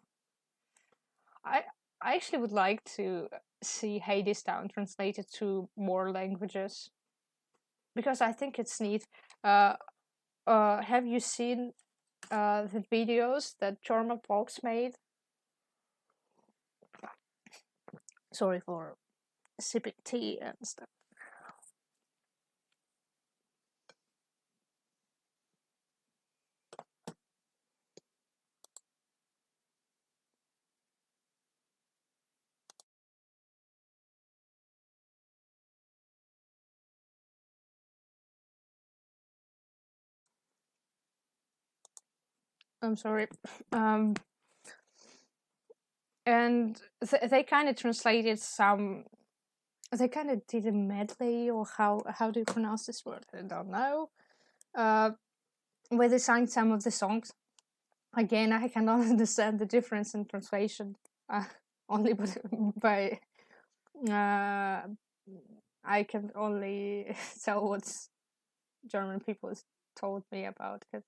Speaker 1: I I actually would like to see Hadestown translated to more languages, because I think it's neat. Uh, have you seen the videos that Jorma Fox made? Sorry for sipping tea and stuff. I'm sorry. Um, and they kind of translated some. They kind of did a medley, or how do you pronounce this word? I don't know. Uh, where they sang some of the songs. Again, I cannot understand the difference in translation. Uh, only by uh, I can only tell what German people told me about it.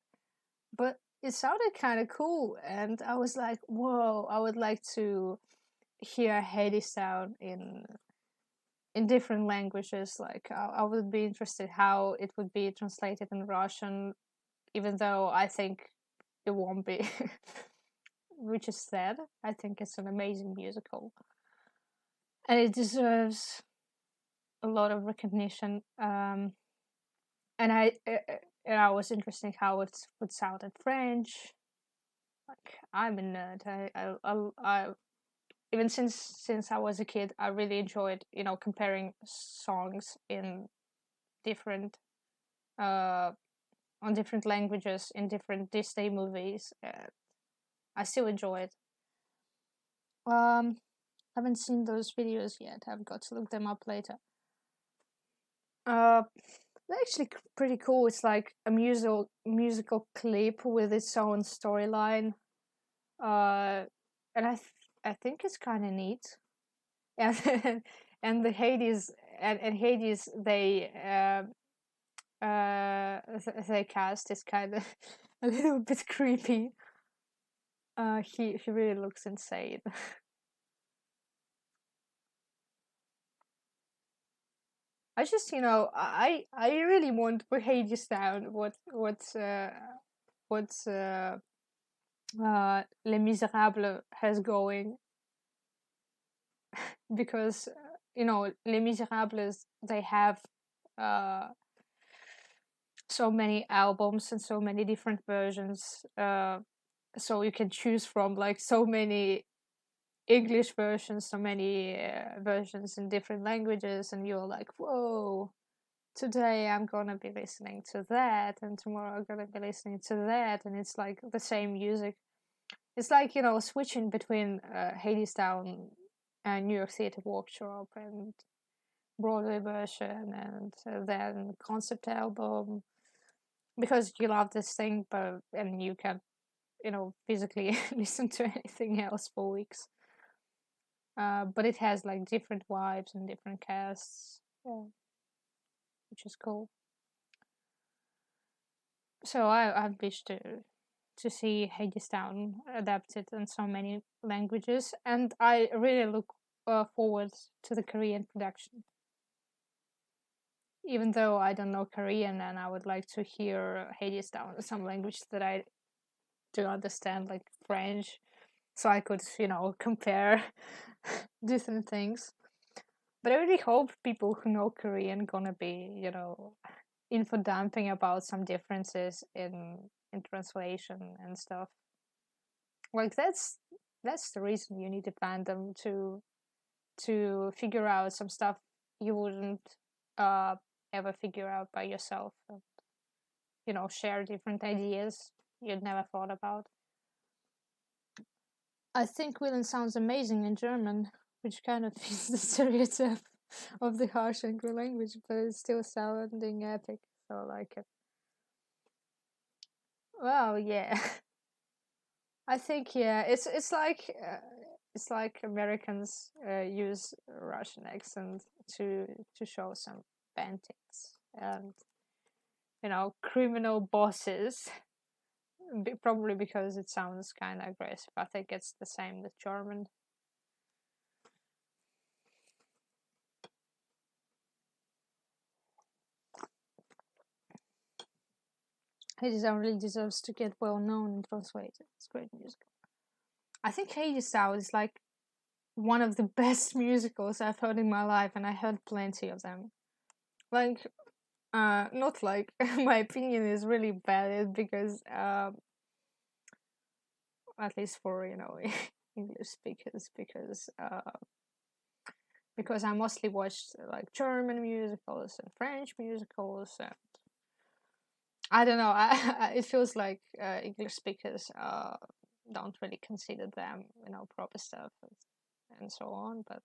Speaker 1: But it sounded kind of cool, and I was like, "Whoa! I would like to hear Hades sound in different languages. Like, I would be interested how it would be translated in Russian, even though I think it won't be." Which is sad. I think it's an amazing musical, and it deserves a lot of recognition. And I was interested how it would sound in French. Like, I'm a nerd. I even since I was a kid, I really enjoyed comparing songs in different uh on different languages in different Disney movies. I still enjoy it. Haven't seen those videos yet. I've got to look them up later. Uh, they're actually pretty cool. It's like a musical clip with its own storyline. And I think it's kind of neat. And and the Hades and Hades they cast is kind of a little bit creepy. He really looks insane. I just I really want for Hades down what's Les Miserables has going, because Les Miserables, they have uh so many albums and so many different versions, so you can choose from like so many English versions, so many versions in different languages, and you're like, whoa, today I'm gonna be listening to that, and tomorrow I'm gonna be listening to that, and it's like the same music. It's like, switching between Hadestown and New York Theatre Workshop and Broadway version, and then concept album, because you love this thing, but and you can't, physically listen to anything else for weeks. But it has like different vibes and different casts, yeah, which is cool. So I wish to see Hadestown adapted in so many languages, and I really look forward to the Korean production. Even though I don't know Korean, and I would like to hear Hadestown in some language that I do understand, like French, so I could, compare different things. But I really hope people who know Korean gonna be, info dumping about some differences in translation and stuff. Like that's the reason you need a fandom to figure out some stuff you wouldn't uh ever figure out by yourself. And, share different ideas you'd never thought about. I think Willen sounds amazing in German, which kind of fits the stereotype of the harsh angry language, but it's still sounding epic, so I like it. Well, yeah. I think, yeah, it's like Americans use Russian accent to show some bantings and, criminal bosses. Probably because it sounds kind of aggressive. I think it's the same with German. Hadestown really deserves to get well known and translated. It's great music. I think Hadestown is like one of the best musicals I've heard in my life, and I heard plenty of them. Like, not like my opinion is really bad because, at least for English speakers, because I mostly watched like German musicals and French musicals, and I don't know. It feels like English speakers don't really consider them, proper stuff and so on. But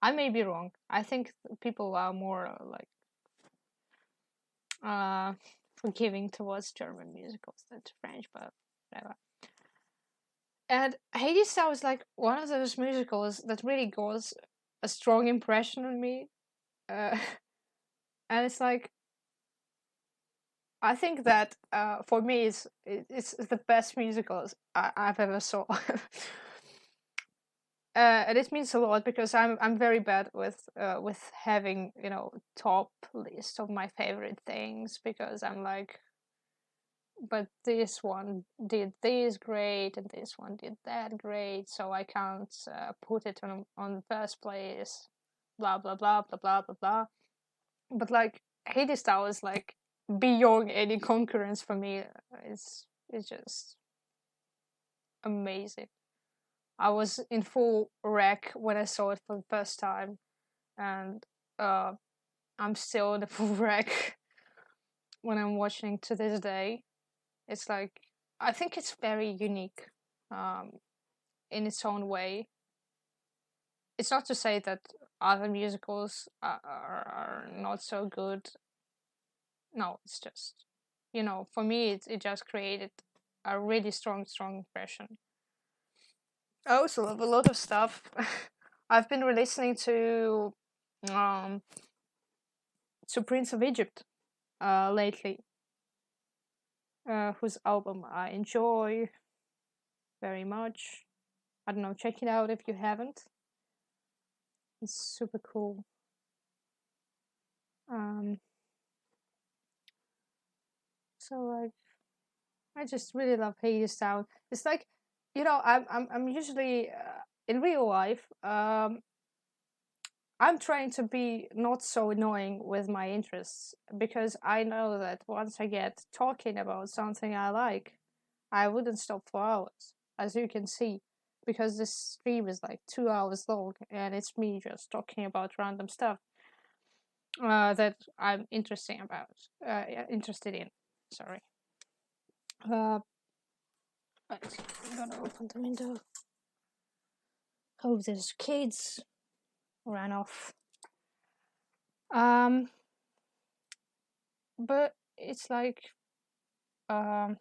Speaker 1: I may be wrong. I think people are more like uh, forgiving towards German musicals than to French, but whatever. And Hades was like one of those musicals that really goes a strong impression on me. Uh, and it's like, I think that for me, it's the best musicals I've ever saw. And it means a lot because I'm very bad with having top list of my favorite things, because I'm like, but this one did this great and this one did that great, so I can't put it on first place. Blah blah blah blah blah blah blah. But like Hades Tower is like beyond any concurrence for me. It's just amazing. I was in full wreck when I saw it for the first time, and uh, I'm still in a full wreck when I'm watching to this day. It's like, I think it's very unique um, in its own way. It's not to say that other musicals are not so good. No, it's just, for me, it just created a really strong impression. I also love a lot of stuff. I've been listening um, to Prince of Egypt lately, whose album I enjoy very much. I don't know, check it out if you haven't. It's super cool. Um, so like, I just really love Hades Town. It's like, I'm usually in real life. I'm trying to be not so annoying with my interests, because I know that once I get talking about something I like, I wouldn't stop for hours, as you can see. because this stream is like 2 hours long, and it's me just talking about random stuff that I'm interested in. Sorry. Right, I'm gonna open the window. Hope these kids ran off. But it's like I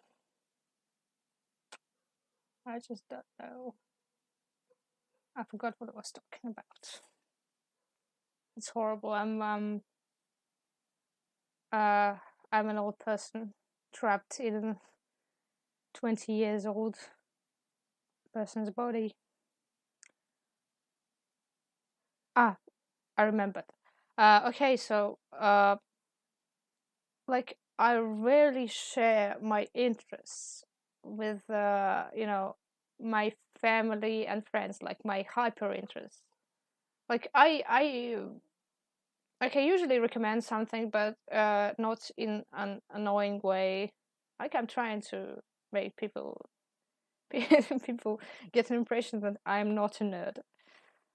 Speaker 1: just don't know. I forgot what I was talking about. It's horrible. I'm an old person trapped in a 20 years old person's body. I remembered. Okay, so like I rarely share my interests with my family and friends, like my hyper interests. Like I usually recommend something, but not in an annoying way. Like I'm trying to make people get an impression that I'm not a nerd.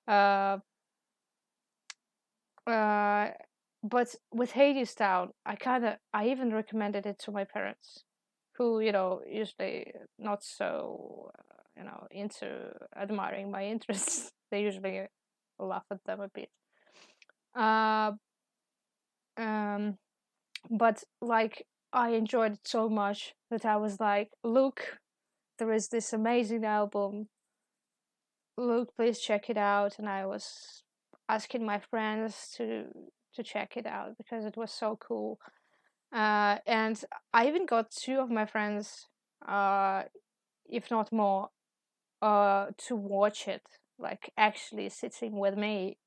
Speaker 1: Uh, uh, but with Hades Town, I even recommended it to my parents, who usually not so into admiring my interests. They usually laugh at them a bit. Uh, um, but like I enjoyed it so much that I was like, look, there is this amazing album. Look, please check it out. And I was asking my friends to check it out because it was so cool. And I even got two of my friends, if not more, to watch it, like actually sitting with me.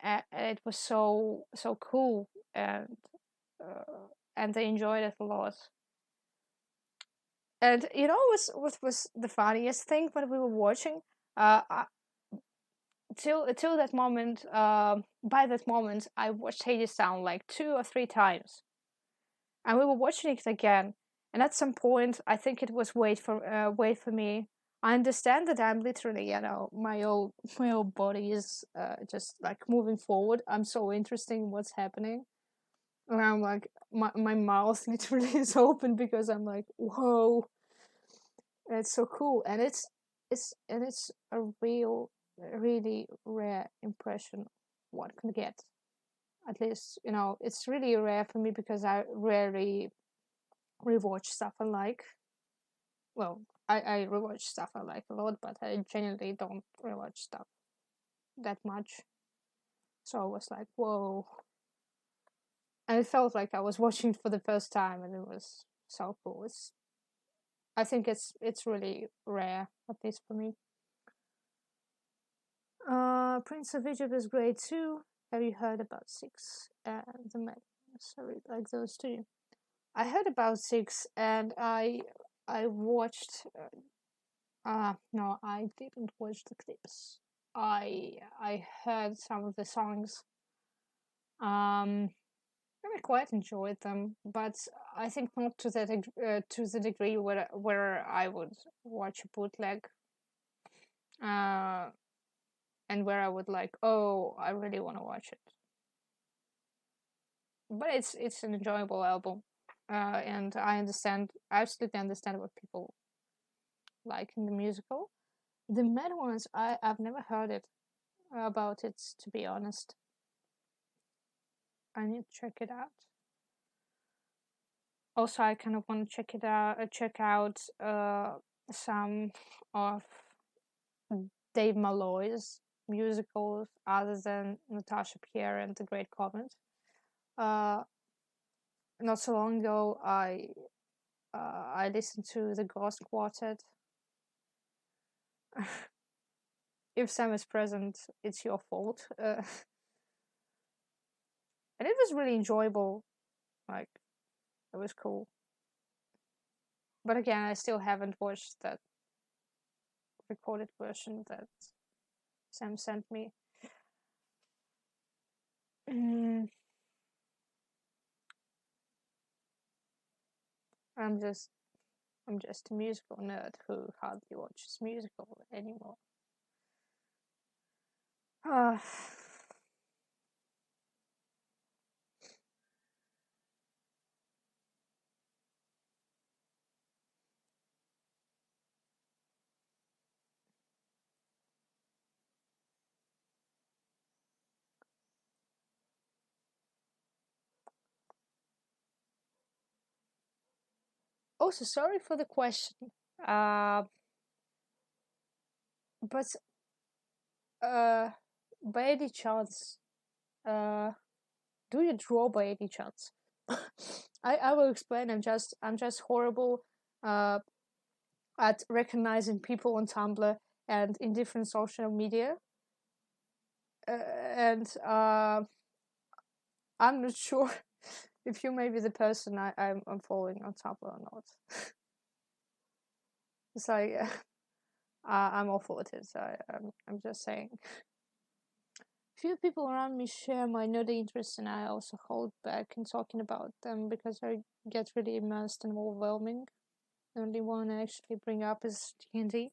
Speaker 1: It was so cool, uh, and they enjoyed it a lot. And what was the funniest thing when we were watching? I, till that moment, by that moment, I watched Hades Town like 2 or 3 times, and we were watching it again. And at some point, I think it was wait for me. I understand that I'm literally, my old body is just like moving forward. I'm so interested in what's happening, and I'm like, my mouth literally is open because I'm like, whoa, it's so cool, and it's a really rare impression one can get. At least it's really rare for me because I rarely rewatch stuff I like. Well, I rewatch stuff I like a lot, but I genuinely don't rewatch stuff that much. So I was like, whoa, and it felt like I was watching it for the first time, and it was so cool. I think it's really rare, at least for me. Prince of Egypt is great too. Have you heard about Six and the Madness? I really like those too. I heard about Six, and I watched. No, I didn't watch the clips. I heard some of the songs. Um, I quite enjoyed them, but I think not to the degree where I would watch a bootleg. Uh, and where I would like, oh, I really want to watch it. But it's an enjoyable album, and I absolutely understand what people like in the musical. The Mad Ones, I've never heard about it, to be honest. I need to check it out. Also, I kind of want to check out some of Dave Malloy's musicals other than Natasha Pierre and The Great Comet. Uh, Not so long ago, I listened to the Ghost Quartet. If Sam is present, it's your fault. And it was really enjoyable. Like, it was cool. But again, I still haven't watched that recorded version that Sam sent me. Mm, I'm just I'm just a musical nerd who hardly watches musical anymore. Uh, Also, sorry for the question. Uh, but uh, by any chance, uh, do you draw by any chance? I will explain. I'm just horrible uh at recognizing people on Tumblr and in different social media, and I'm not sure if you may be the person I'm following on Tumblr or not. It's like I'm awful at it. I'm just saying. Few people around me share my nerdy interests, and I also hold back in talking about them because I get really immersed and overwhelming. The only one I actually bring up is D&D.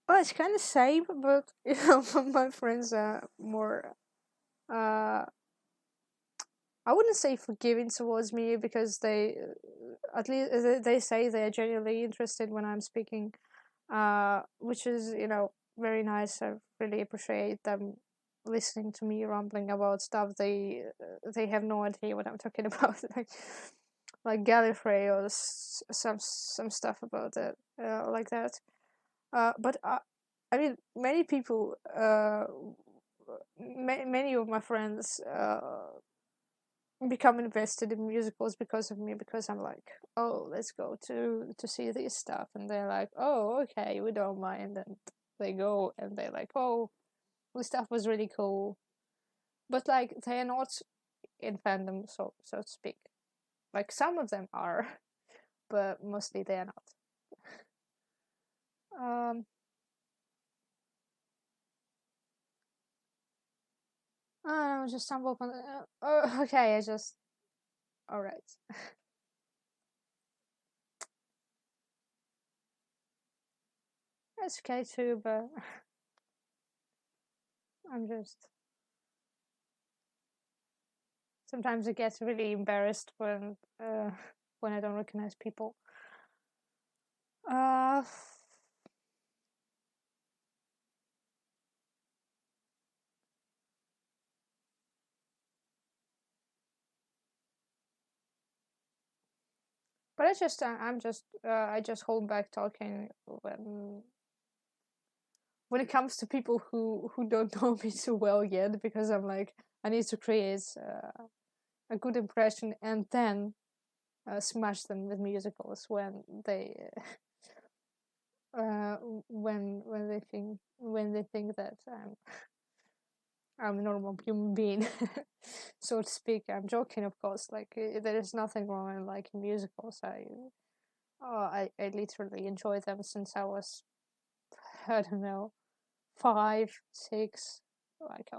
Speaker 1: Well, it's kind of same, but my friends are more. Uh, I wouldn't say forgiving towards me because they, at least they say they are genuinely interested when I'm speaking, which is very nice. I really appreciate them listening to me rambling about stuff they have no idea what I'm talking about, like Gallifrey or some stuff about it, like that. But I mean, many people, many of my friends become invested in musicals because of me, because I'm like, oh, let's go to see this stuff, and they're like, oh, okay, we don't mind, and they go and they're like, oh, this stuff was really cool, but like they're not in fandom, so to speak. Like some of them are, but mostly they're not. Um, I don't know, just stumble upon. Oh, okay, I just. All right. It's okay too, but I'm just sometimes I get really embarrassed when I don't recognize people. Uh, but I just hold back talking when it comes to people who don't know me too well yet, because I'm like, I need to create a good impression and then smash them with musicals uh, when they think that I'm a normal human being, so to speak. I'm joking, of course. Like there is nothing wrong in liking musicals. I literally enjoy them since I was, I don't know, 5, 6. Like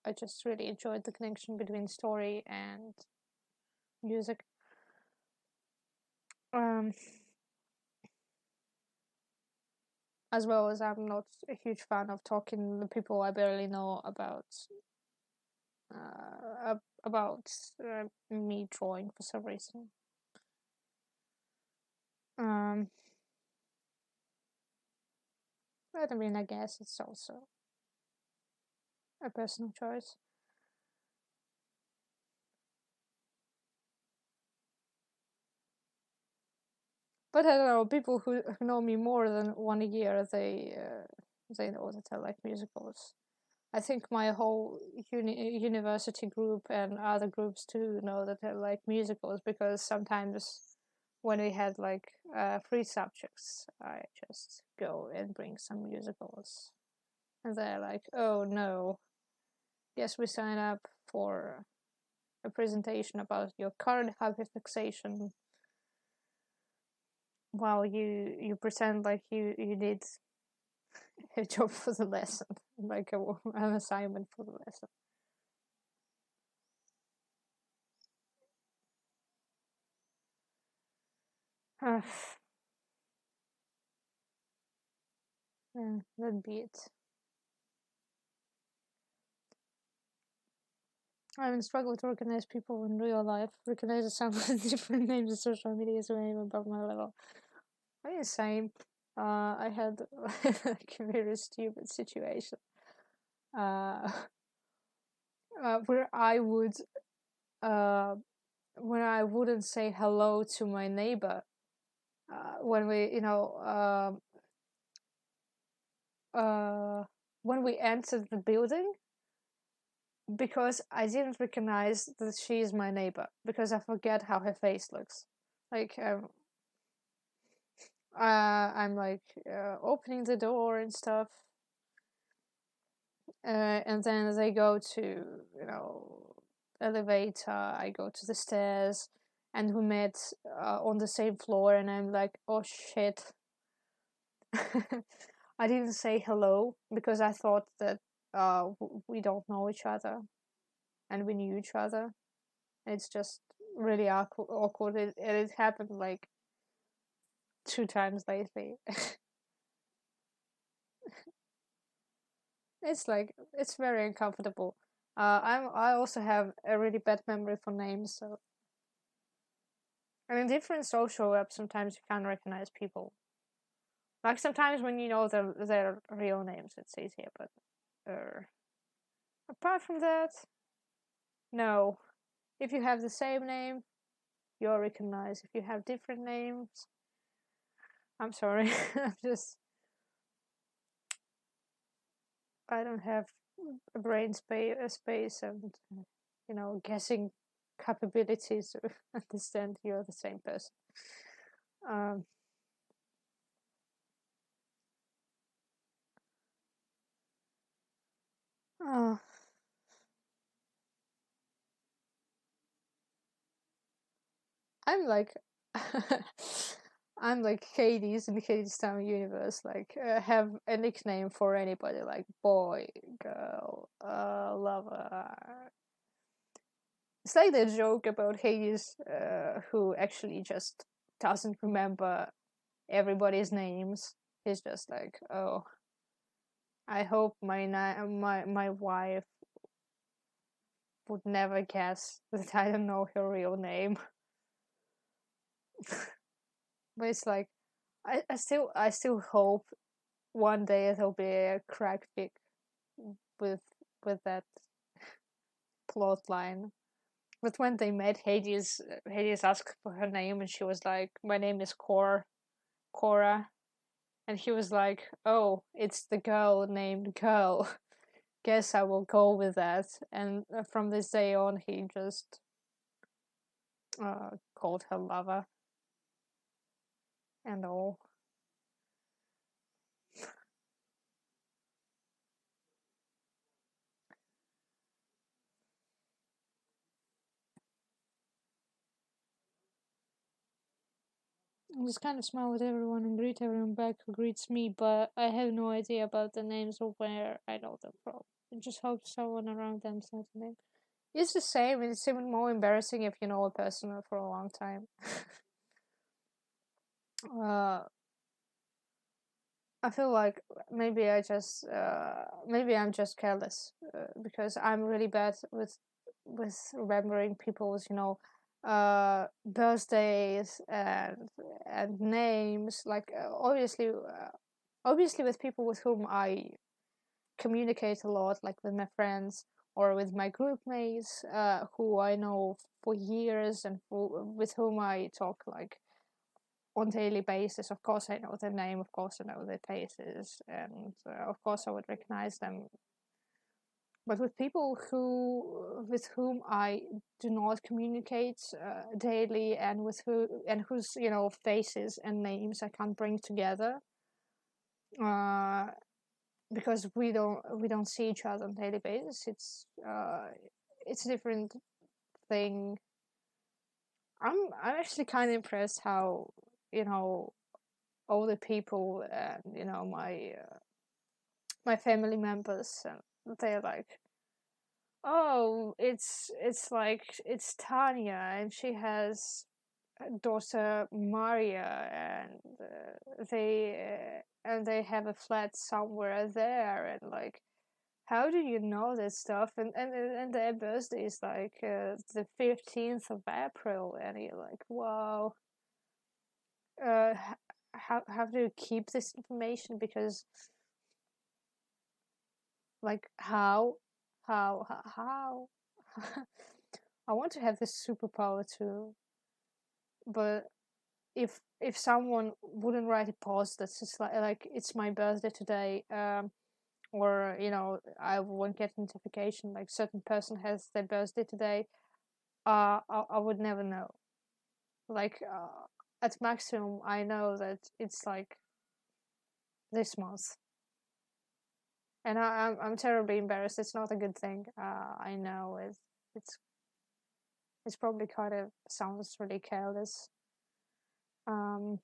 Speaker 1: I just really enjoyed the connection between story and music. Um, as well as I'm not a huge fan of talking to people I barely know about me drawing for some reason. Um, but I mean, I guess it's also a personal choice. But I don't know, people who know me more than 1 year, they know that I like musicals. I think my whole university group and other groups too know that I like musicals, because sometimes when we had like free subjects, I just go and bring some musicals, and they're like, "Oh no, guess we sign up for a presentation about your current hyperfixation while you pretend like you did a job for the lesson, like an assignment for the lesson." Uh, yeah, that'd be it. I even struggle to recognize people in real life. Recognize some different names in social media, so I'm even above my level. I think the same. I had like a very stupid situation uh, where I would uh, when I wouldn't say hello to my neighbor when we, uh, when we entered the building, because I didn't recognize that she is my neighbor because I forget how her face looks. Like I'm like opening the door and stuff, and then they go to elevator. I go to the stairs, and we met on the same floor, and I'm like, oh shit. I didn't say hello because I thought that we don't know each other, and we knew each other. It's just really awkward. It happened like 2 times lately. It's like it's very uncomfortable. I also have a really bad memory for names, so and in different social apps sometimes you can't recognize people. Like sometimes when you know their real names, it's easier. But apart from that, no. If you have the same name, you're recognized. If you have different names, I'm sorry. I'm just I don't have a brain space and guessing capabilities to understand you're the same person. Um, uh, I'm like I'm like Hades in the Hades Town universe. Like have a nickname for anybody, like boy, girl, lover. It's like the joke about Hades, who actually just doesn't remember everybody's names. He's just like, oh, I hope my wife would never guess that I don't know her real name. But it's like, I still hope one day there'll be a crack fic with that plot line. But when they met, Hades asked for her name, and she was like, "My name is Cora," and he was like, "Oh, it's the girl named Girl." Guess I will go with that. And from this day on, he just called her lover and all. I just kind of smile at everyone and greet everyone back who greets me, but I have no idea about the names or where I know them from. I just hope someone around them says the name. It's the same, it's even more embarrassing if you know a person for a long time. uh, I feel like maybe I'm just careless because I'm really bad with remembering people's birthdays and names. Like obviously with people with whom I communicate a lot, like with my friends or with my group mates who I know for years and with whom I talk like on daily basis. Of course, I know their name. Of course, I know their faces, and of course, I would recognize them. But with people with whom I do not communicate daily, and whose faces and names I can't bring together, uh, because we don't see each other on daily basis. It's a different thing. I'm actually kind of impressed how you know all the people and my family members, and they're like, oh, it's like it's Tanya, and she has daughter Maria, and they have a flat somewhere there, and like, how do you know that stuff? And their birthday is like the 15th of April, and you're like, wow. How do you keep this information? Because like how I want to have this superpower too, but if someone wouldn't write a post that's just like it's my birthday today, or I won't get notification like certain person has their birthday today, I would never know. Like at maximum I know that it's like this month, and I'm terribly embarrassed. It's not a good thing. I know it's it's probably kind of sounds really careless. Um,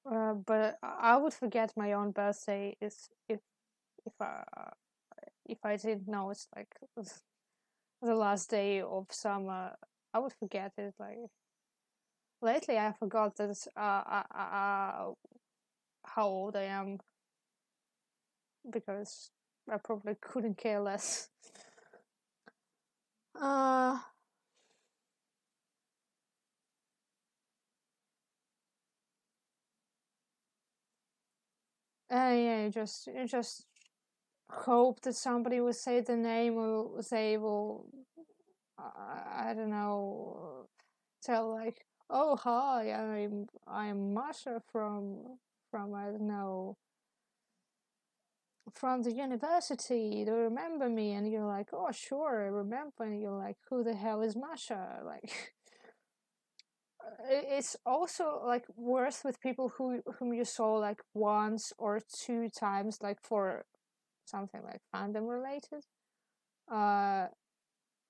Speaker 1: but I would forget my own birthday if I if I didn't know it's like the last day of summer. I would forget it. Like lately, I forgot that how old I am because I probably couldn't care less. Uh, yeah, you just hope that somebody will say the name, or they will, I don't know, tell like, oh hi, I'm Masha from I don't know, from the university. Do you remember me? And you're like, oh sure, I remember. And you're like, who the hell is Masha? Like, it's also like worse with people whom you saw like once or two times, like for something like fandom related. Uh,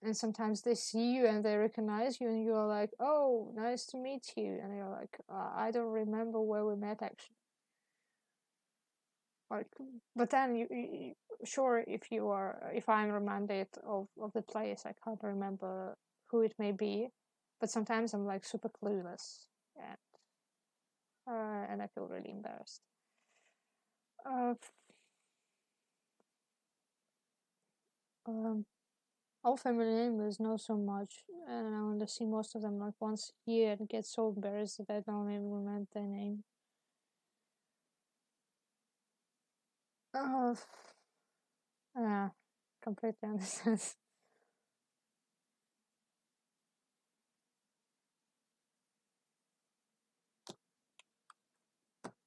Speaker 1: and sometimes they see you and they recognize you, and you're like, oh, nice to meet you. And you're like, I don't remember where we met actually. Like, but then sure, if I'm reminded of the place, I can't remember who it may be, but sometimes I'm like super clueless, and and I feel really embarrassed. uh, um all family members know so much, and I only see most of them like once a year and get so embarrassed that I don't even remember their name. uh, yeah, completely understand.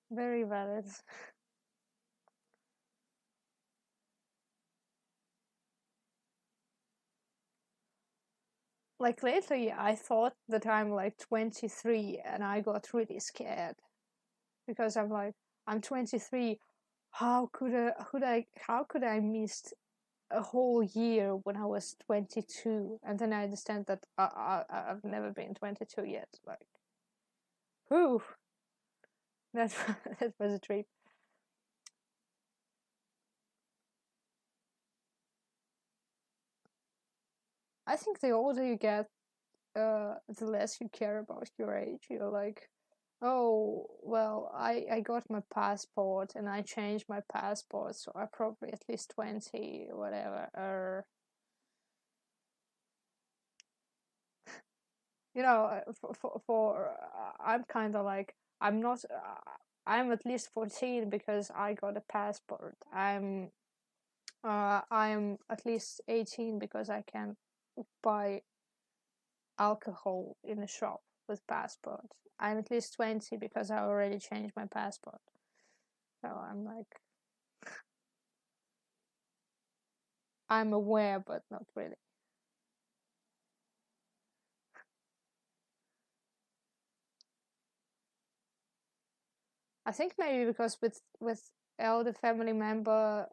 Speaker 1: Very valid. Like lately, I thought that I'm like 23, and I got really scared because I'm like, I'm 23. How could I miss a whole year when I was 22? And then I understand that I've never been 22 yet. Like, whew, that that was a trip. I think the older you get, the less you care about your age. You're like, oh, well, I got my passport and I changed my passport, so I probably at least 20, whatever. Or, I'm kind of like, I'm not, I'm at least 14 because I got a passport. I'm at least 18 because I can buy alcohol in a shop with passport. I'm at least 20 because I already changed my passport. So I'm like, I'm aware, but not really. I think maybe because with elder family member,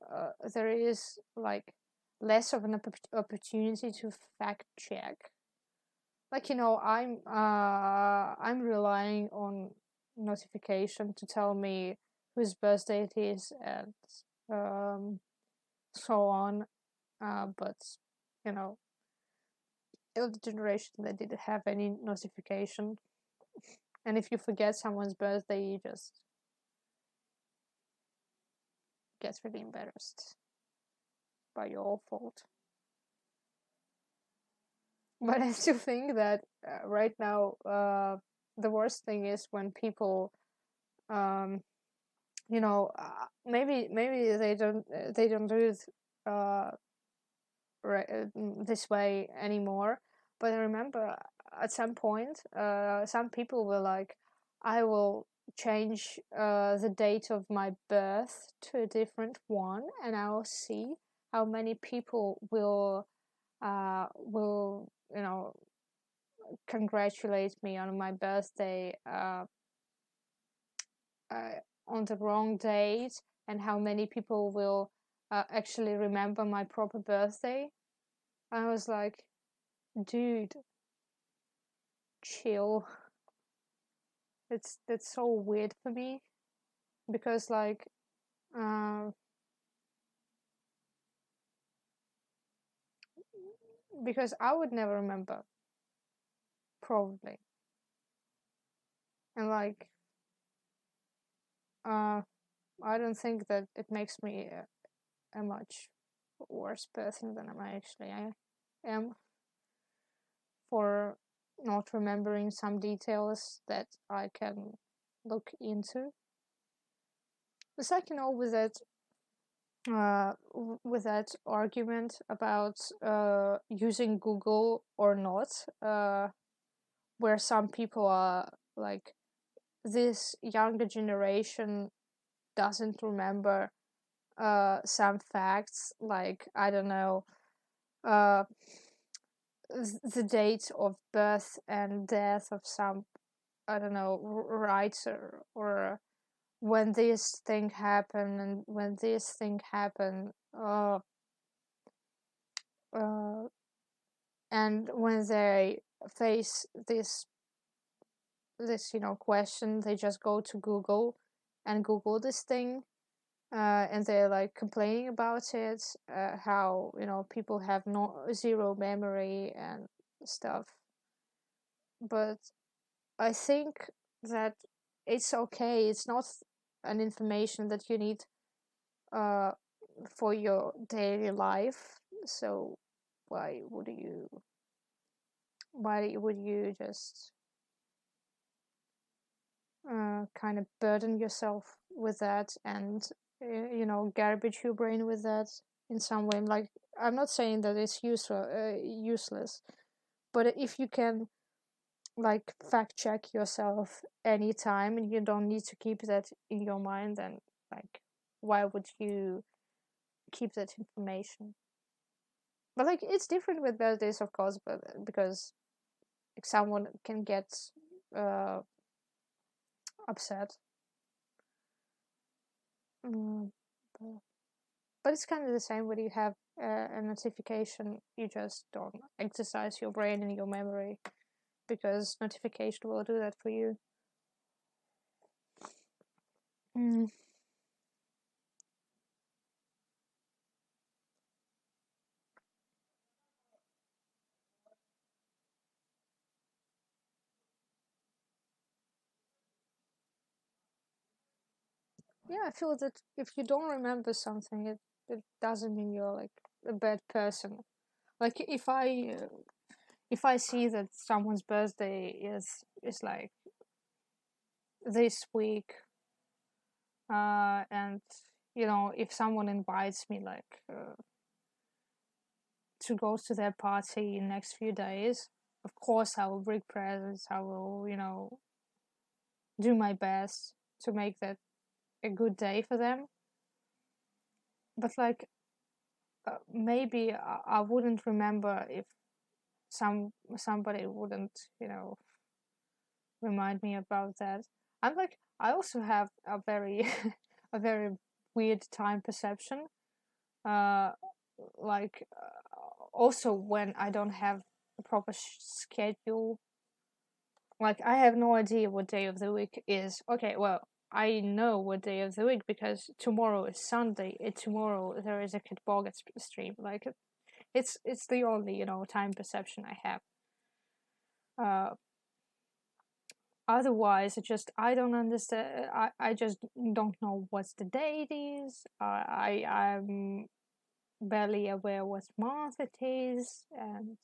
Speaker 1: there is like less of an opportunity to fact check. Like I'm relying on notification to tell me whose birthday it is, and um, so on. But you know, older generation that didn't have any notification, and if you forget someone's birthday, you just get really embarrassed by your own fault. But I still think that right now, the worst thing is when people, um, maybe they don't do it uh, this way anymore. But I remember at some point, some people were like, "I will change the date of my birth to a different one, and I will see how many people will congratulate me on my birthday uh, on the wrong date, and how many people will actually remember my proper birthday." I was like, dude, chill. That's so weird for me because uh, because I would never remember, probably. And uh I don't think that it makes me a much worse person than I am for not remembering some details that I can look into. The second, with that argument about using Google or not, where some people are like, this younger generation doesn't remember some facts, like, I don't know, uh the date of birth and death of some, I don't know, writer, or when this thing happened and when this thing happened, uh and when they face this question, they just go to Google and Google this thing, and they're like complaining about it, how people have no zero memory and stuff. But I think that it's okay. It's not an information that you need uh, for your daily life. So why would you? Why would you just kind of burden yourself with that and garbage your brain with that in some way? Like, I'm not saying that it's useless, but if you can like fact check yourself anytime and you don't need to keep that in your mind, then like why would you keep that information? But like it's different with birthdays, of course, but because like, someone can get uh upset. mm, but, but it's kind of the same when you have a notification. You just don't exercise your brain and your memory because notification will do that for you. mm. Yeah, I feel that if you don't remember something, it doesn't mean you're like a bad person. Like if I see that someone's birthday is like this week, and if someone invites me like to go to their party in next few days, of course I will bring presents. I will do my best to make that a good day for them. But like maybe I wouldn't remember if somebody wouldn't remind me about that. I'm like, I also have a very a very weird time perception. uh also when I don't have a proper schedule, like I have no idea what day of the week is. Okay, well, I know what day of the week because tomorrow is Sunday and tomorrow there is a Kid Boggett stream. Like It's the only time perception I have. Uh, Otherwise, I don't understand. I just don't know what the date is. I'm barely aware what month it is, and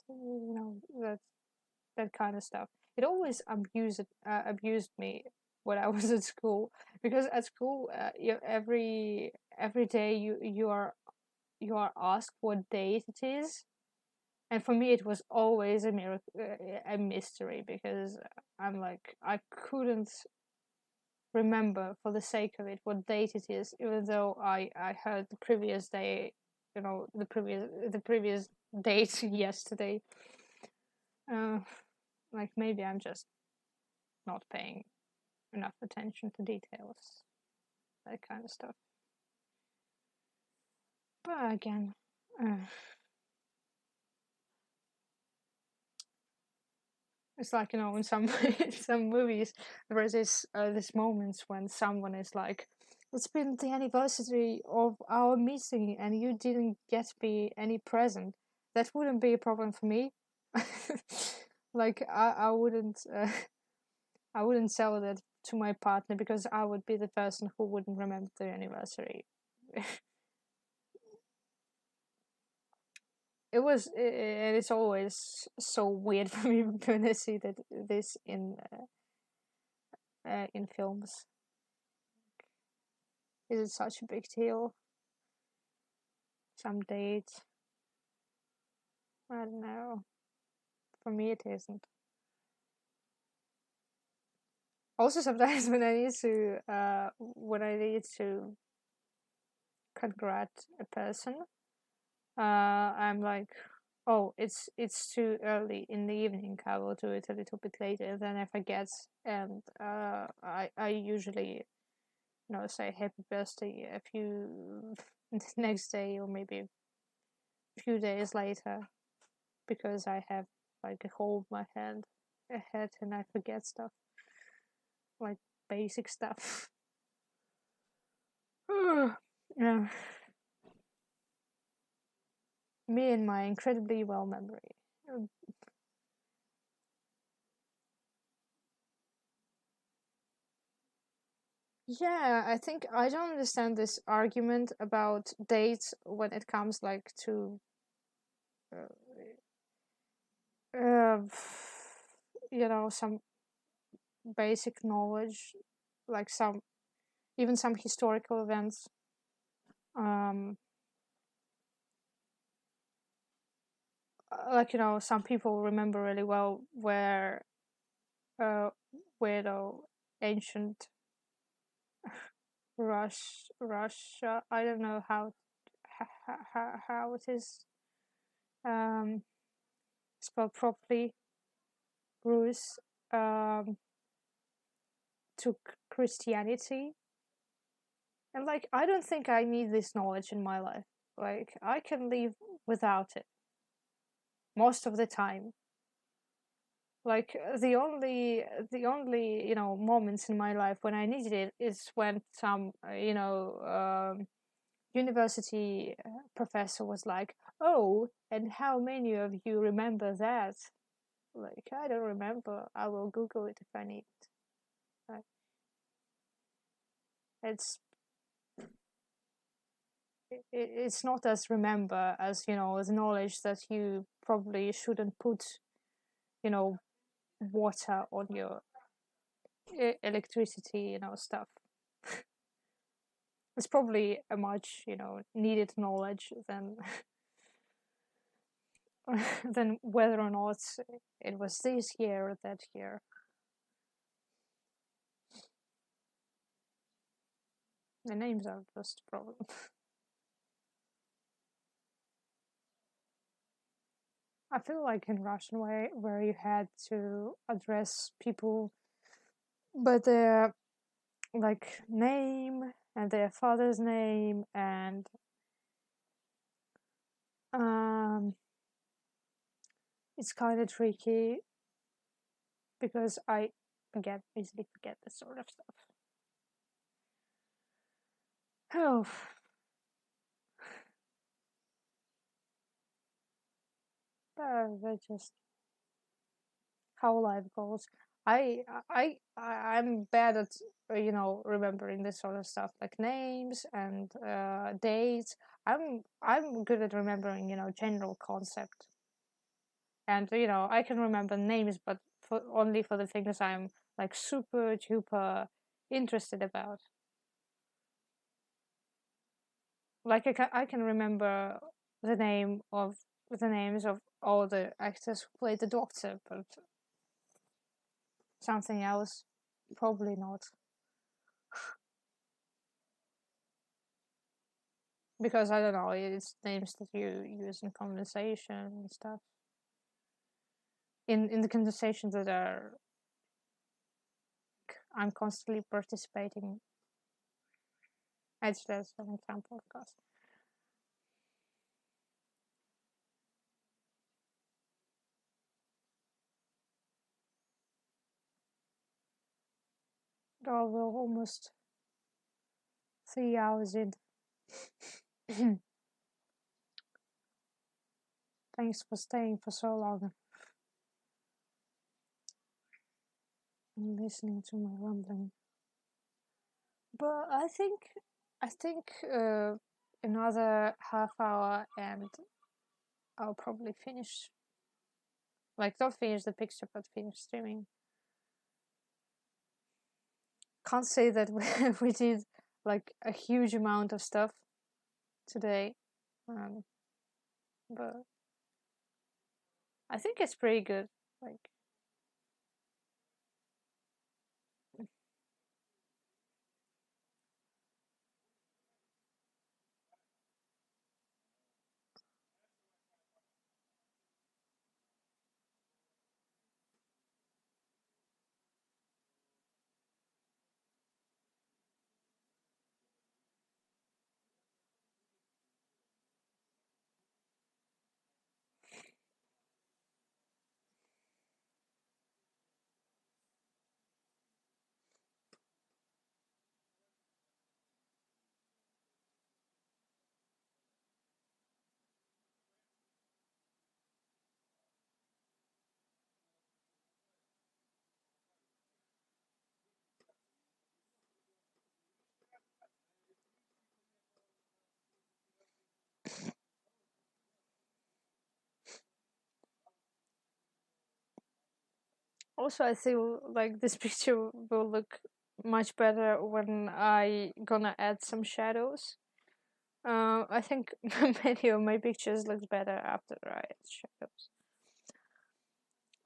Speaker 1: that kind of stuff. It always abused me when I was at school, because at school, every day you are asked what date it is, and for me it was always a miracle, a mystery, because I'm like, I couldn't remember for the sake of it what date it is, even though I heard the previous day, the previous date yesterday. uh, like, maybe I'm just not paying enough attention to details, that kind of stuff. But again, it's like, in some in some movies there is this moments when someone is like, it's been the anniversary of our meeting and you didn't get me any present. That wouldn't be a problem for me. Like, I wouldn't sell that to my partner, because I would be the person who wouldn't remember the anniversary. And it's always so weird for me when I see that this in films. Is it such a big deal? Some dates, I don't know. For me, it isn't. Also, sometimes when I need to congrat a person, I'm like, oh, it's too early in the evening. I will do it a little bit later. Then I forget, and I usually say happy birthday a few the next day, or maybe a few days later, because I have like a hole in my head and I forget stuff, like basic stuff. Yeah. Me and my incredibly well memory. Yeah, I think I don't understand this argument about dates when it comes like to uh, uh, some basic knowledge, like some historical events. Um, like, some people remember really well uh, where the ancient Russia. I don't know how it is um, spelled properly. Rus um, took Christianity, and like, I don't think I need this knowledge in my life. Like, I can live without it most of the time. Like, the only moments in my life when I needed it is when some university professor was like, "Oh, and how many of you remember that?" Like, I don't remember. I will Google it if I need it. Like, it's it's not as remember as as knowledge that you probably shouldn't put you know water on your electricity stuff. It's probably a much needed knowledge than than whether or not it was this year or that year. The names are just a problem. I feel like in Russian way, where you had to address people by their like name and their father's name, and um it's kind of tricky because I easily forget this sort of stuff. Oh, That's just how life goes. I'm bad at remembering this sort of stuff like names and dates. I'm good at remembering general concept, and I can remember names, but only for the things I'm like super duper interested about. Like I can remember the names of all the actors who played the Doctor, but something else probably not, because I don't know, it's names that you use in conversation and stuff. In the conversations that are I'm constantly participating. It's just an example, of course. Oh, we're almost 3 hours in. Thanks for staying for so long and listening to my rambling. But I think another half hour and I'll probably finish. Like, not finish the picture, but finish streaming. Can't say that we did like a huge amount of stuff today, um, but I think it's pretty good. Like, also, I feel like this picture will look much better when I gonna add some shadows. I think many of my pictures look better after I add shadows.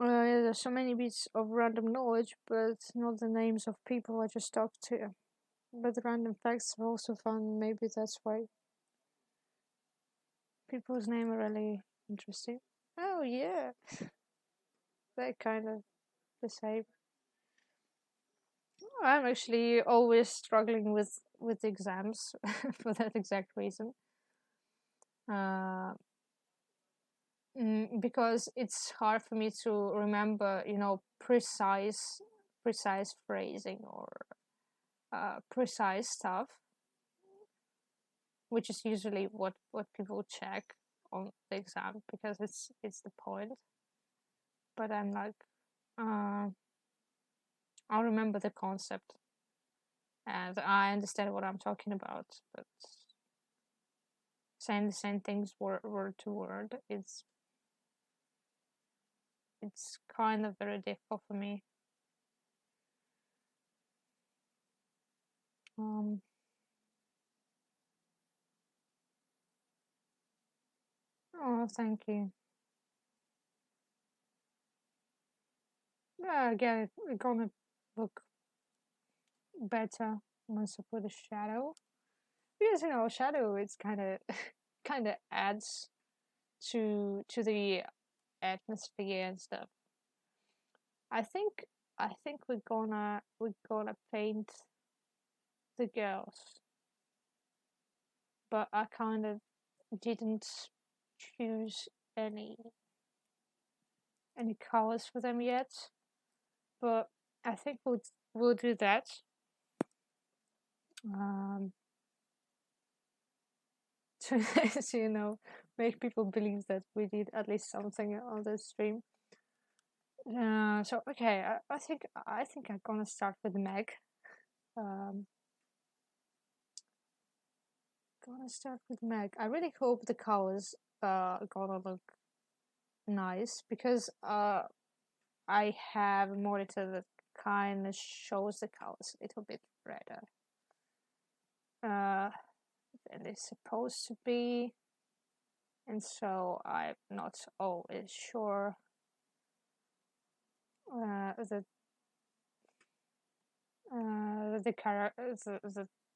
Speaker 1: Yeah, there's so many bits of random knowledge, but not the names of people I just talked to. But the random facts are also fun. Maybe that's why people's name are really interesting. Oh yeah, they're kind of the same. I'm actually always struggling with exams for that exact reason. Uh, because it's hard for me to remember, precise phrasing or precise stuff, which is usually what people check on the exam because it's the point. But I'm like, uh, I'll remember the concept and I understand what I'm talking about, but saying the same things word to word, it's kind of very difficult for me. Um, oh, thank you. Yeah, again, it's gonna look better once I put a shadow, because shadow it's kind of kind of adds to the atmosphere and stuff. I think we're gonna paint the girls, but I kind of didn't choose any any colors for them yet. But I think we'll do that. Um, to, to make people believe that we did at least something on the stream. So okay, I think I'm gonna start with Meg. Um, gonna start with Meg. I really hope the cows gonna look nice because I have a monitor that kind of shows the cows a little bit redder than they're supposed to be, and so I'm not always sure that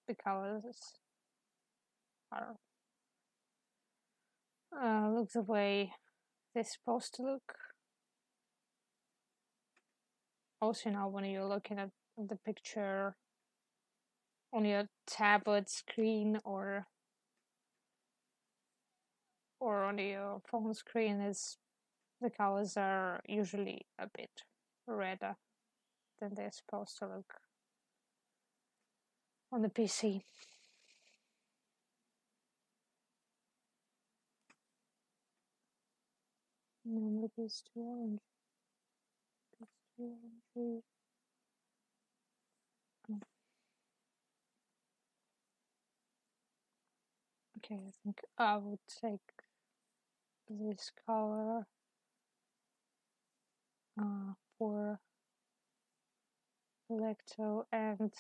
Speaker 1: the colors are look the way they're supposed to look. Also, now when you're looking at the picture on your tablet screen or on your phone screen, is the colors are usually a bit redder than they're supposed to look on the PC. No, maybe it's too orange. It's too orangey. Oh. Okay, I think I would take this color for Lecto and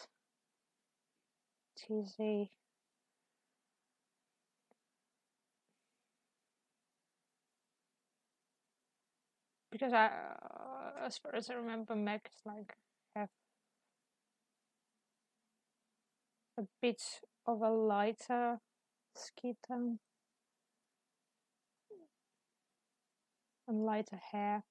Speaker 1: TZ. Because as far as I remember, mechs like have a bit of a lighter skin tone and lighter hair.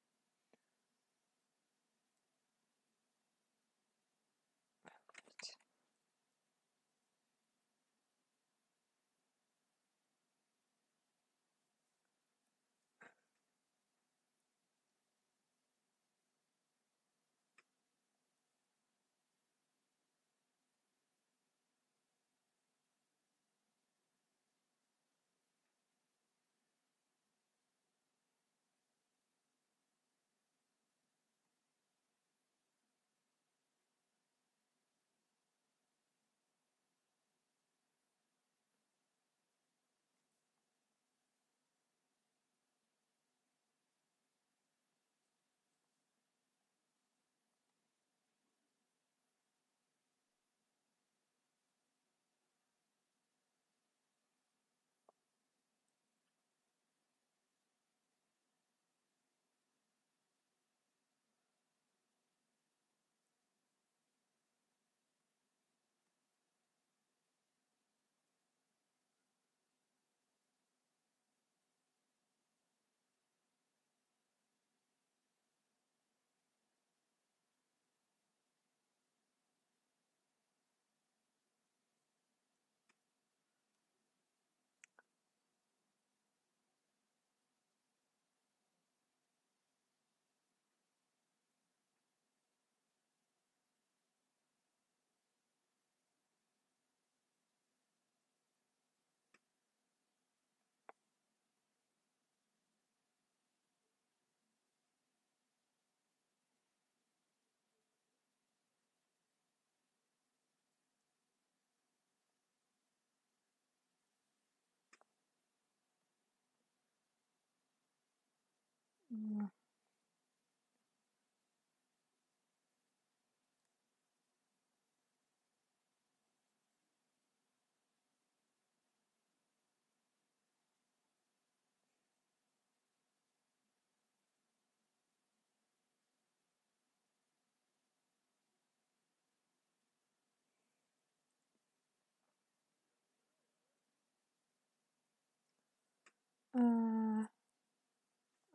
Speaker 1: Mm.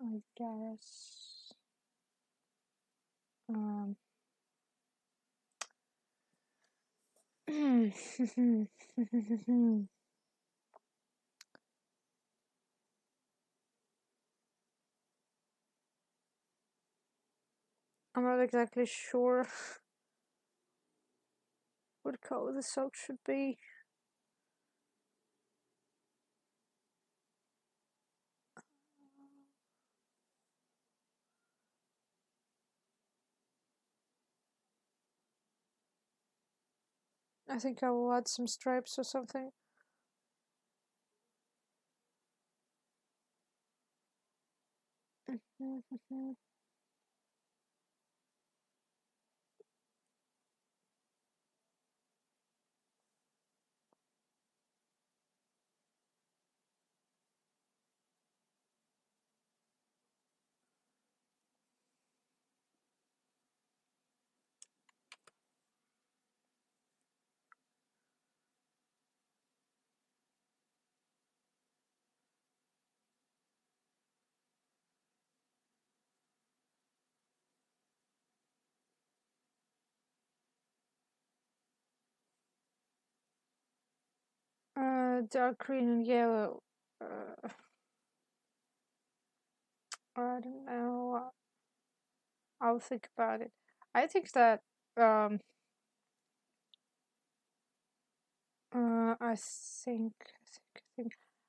Speaker 1: I guess. I'm not exactly sure what color the sock should be. I think I will add some stripes or something. Dark green and yellow. I don't know. I'll think about it. I think that um I think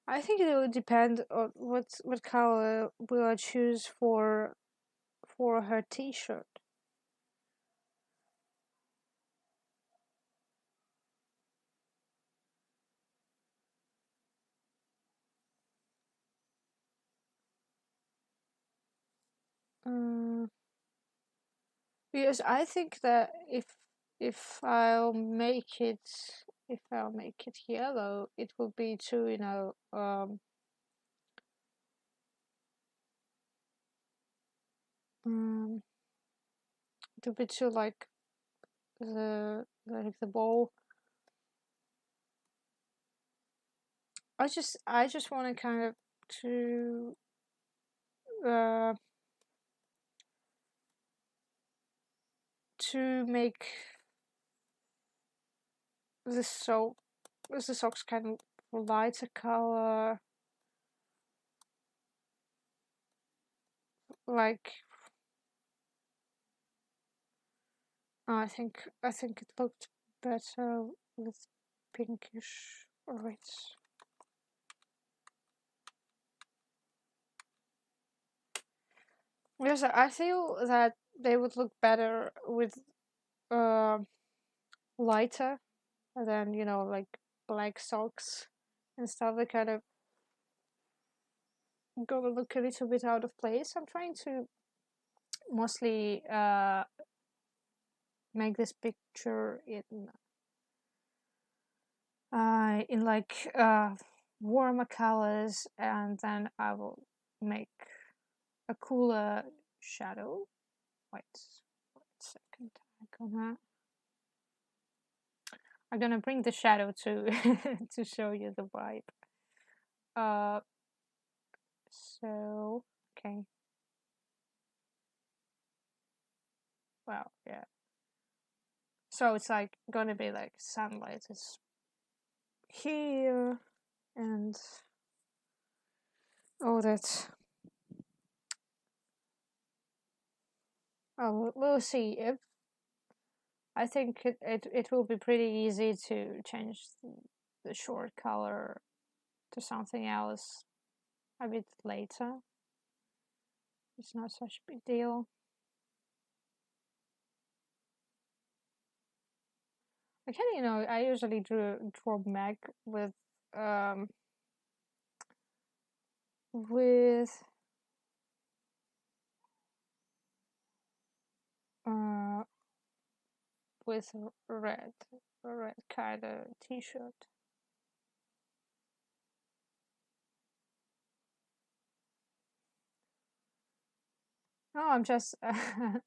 Speaker 1: I think it will depend on what color will I choose for her T-shirt. Uh, because I think that if I'll make it if I'll make it yellow, it will be too um it will be too like the ball. I just want to kind of to uh to make the sock the socks kind of lighter color, like I think it looked better with pinkish red. Yes, I feel that they would look better with uh, lighter than like black socks and stuff. They kind of gonna look a little bit out of place. I'm trying to mostly make this picture in like warmer colors, and then I will make a cooler shadow. Wait a second. I'm gonna bring the shadow to to show you the vibe. Uh, so okay. Well, yeah. So it's like gonna be like sunlight is here and all that. Oh, we'll see. If I think it will be pretty easy to change the short color to something else a bit later. It's not such a big deal. I can, I usually draw Meg um with uh with red kind of t-shirt. No, I'm just I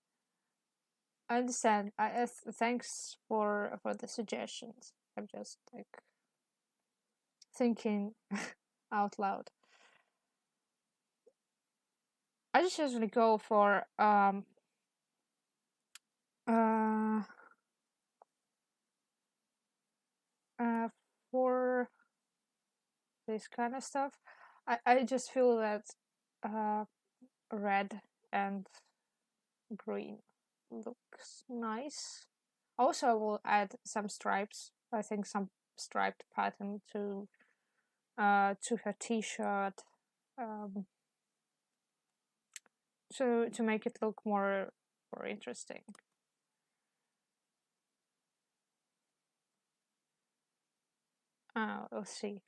Speaker 1: understand. Thanks for the suggestions. I'm just like thinking out loud. I just usually go for uh uh for this kind of stuff. I just feel that uh red and green looks nice. Also, I will add some stripes. I think some striped pattern to her t-shirt, um, to make it look more interesting. We'll see.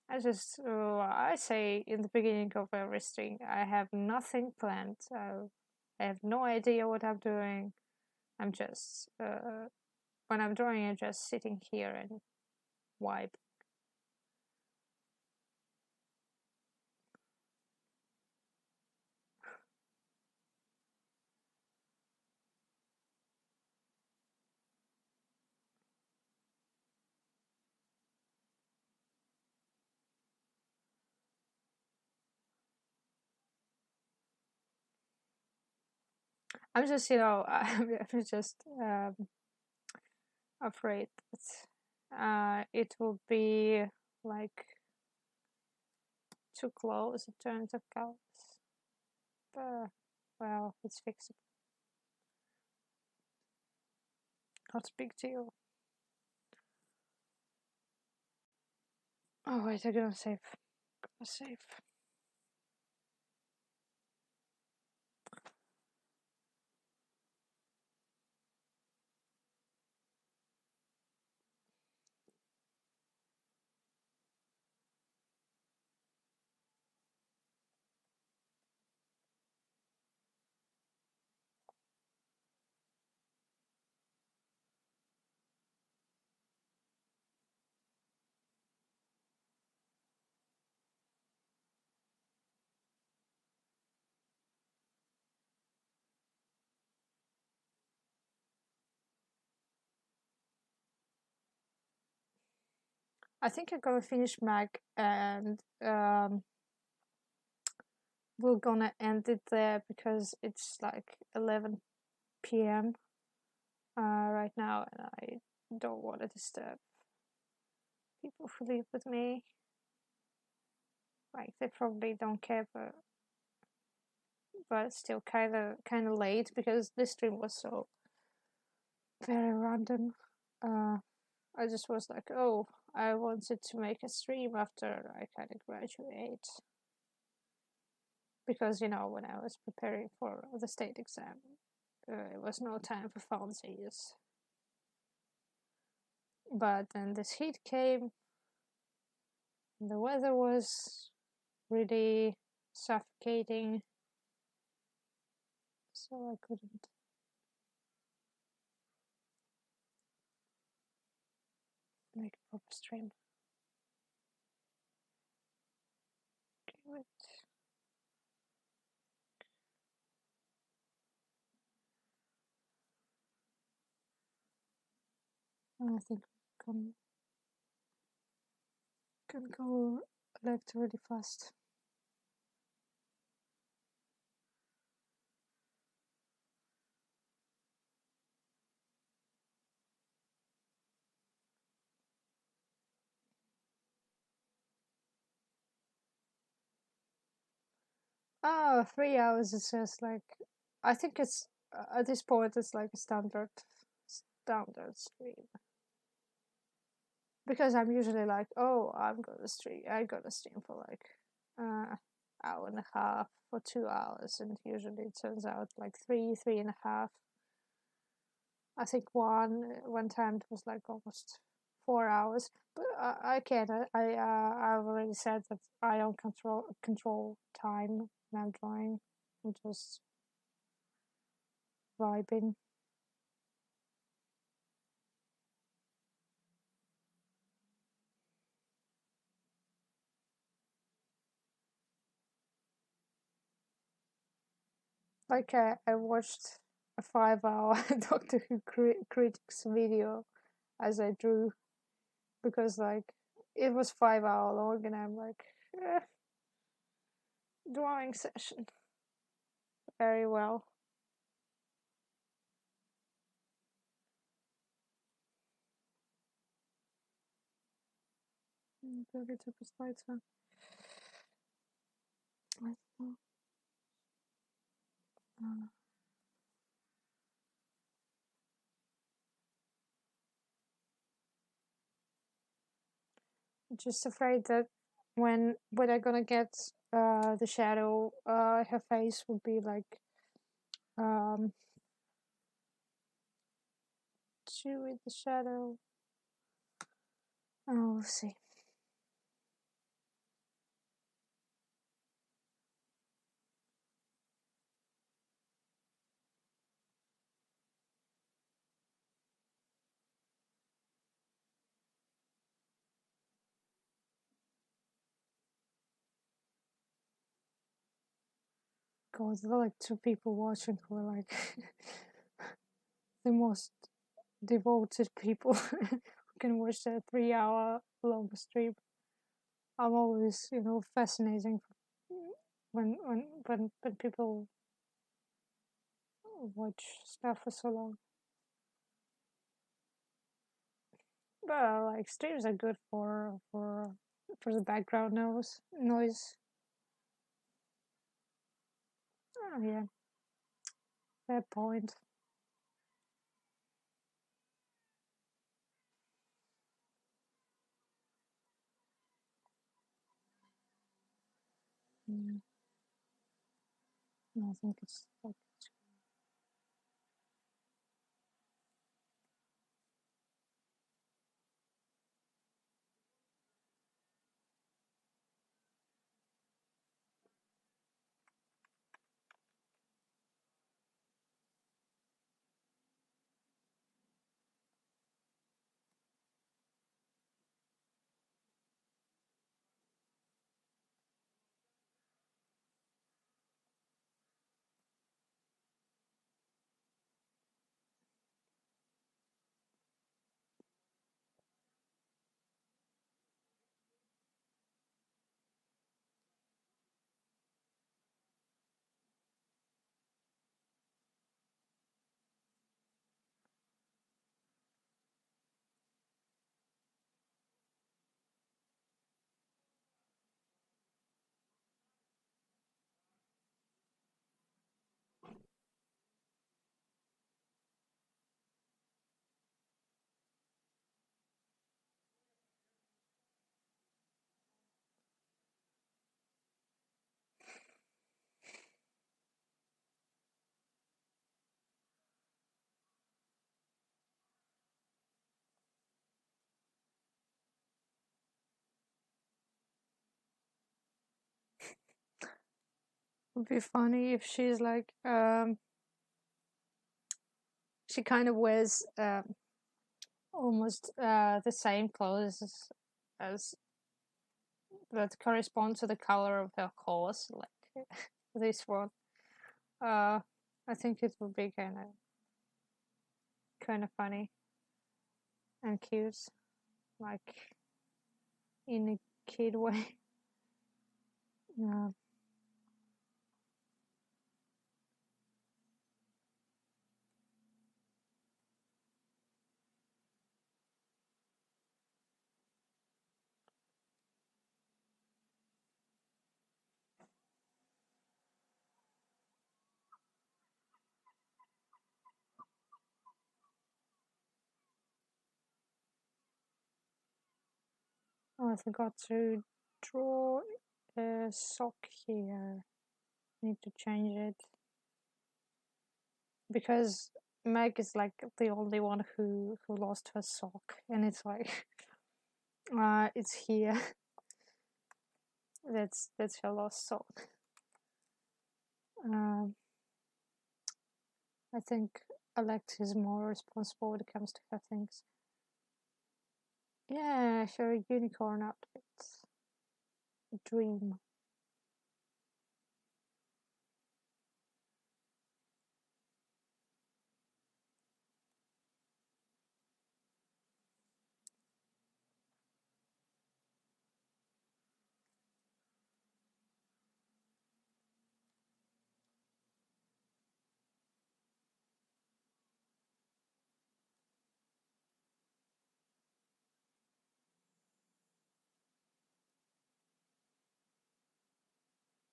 Speaker 1: I say in the beginning of every stream, I have nothing planned. I have no idea what I'm doing. I'm just, when I'm drawing, I'm just sitting here and vibe. I'm just, I'm just afraid that it will be like too close in terms of colors. But, well, it's fixable. Not a big deal. Oh wait, I'm gonna save. Save. I think I'm gonna finish Mag and we're gonna end it there because it's like 11 p.m. Right now, and I don't want to disturb people who live with me. Like they probably don't care, but still kind of late because this stream was so very random. I just was like, oh, I wanted to make a stream after I kind of graduate because when I was preparing for the state exam, it was no time for fancies. But then this heat came, and the weather was really suffocating, so I couldn't make a proper stream. Okay, wait. I think we can go left really fast. Oh, 3 hours is just like, I think it's at this point it's like a standard stream because I'm usually like, oh, I gotta stream for like hour and a half or 2 hours, and usually it turns out like three and a half. I think one time it was like almost 4 hours, but I can't. I've already said that I don't control time when I'm drawing. I'm just vibing. Like I watched a 5 hour Doctor Who critics video as I drew because like it was 5 hour long, and I'm like, drawing session very well. Maybe took a slides one. I don't know. Just afraid that when I'm gonna get the shadow, her face would be like um two with the shadow. Oh, we'll see. God, there are like 2 people watching who are like the most devoted people who can watch a 3 hour long stream. I'm always, fascinating when people watch stuff for so long. But like streams are good for the background noise. Oh yeah, fair point. Mm, I think it's like would be funny if she's like she kind of wears almost the same clothes as that correspond to the color of her horse, like this one. Uh, I think it would be kind of funny and cute, like in a kid way. Yeah. Oh, I forgot to draw a sock here. Need to change it because Meg is like the only one who lost her sock, and it's like it's here. That's her lost sock. Um, I think Alex is more responsible when it comes to her things. Yeah, her unicorn outfits. Dream.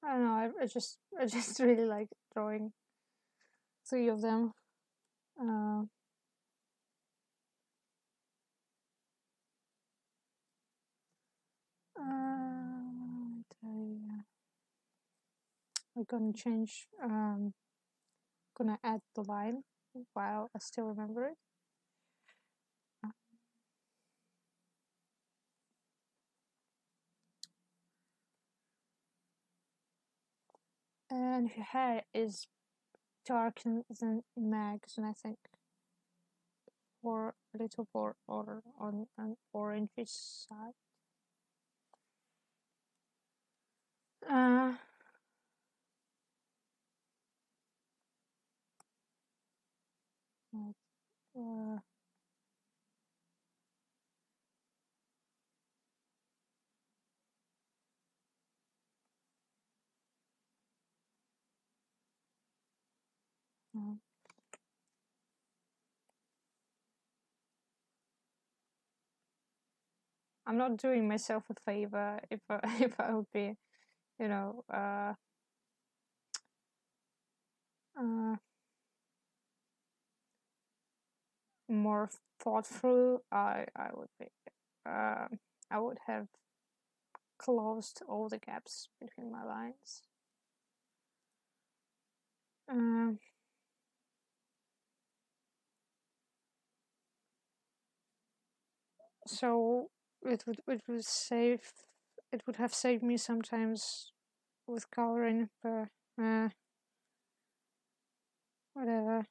Speaker 1: I don't know. I just really like drawing 3 of them. Uh, I'm gonna change. Gonna add the line while I still remember it. and her hair is darker than Meg's, and I think or a little more or on an orange side. Uh, uh, uh, I'm not doing myself a favor if if I would be, you know, uh, more thoughtful. I would be, uh, I would have closed all the gaps between my lines. Um, so it would have saved me sometimes with coloring, but whatever.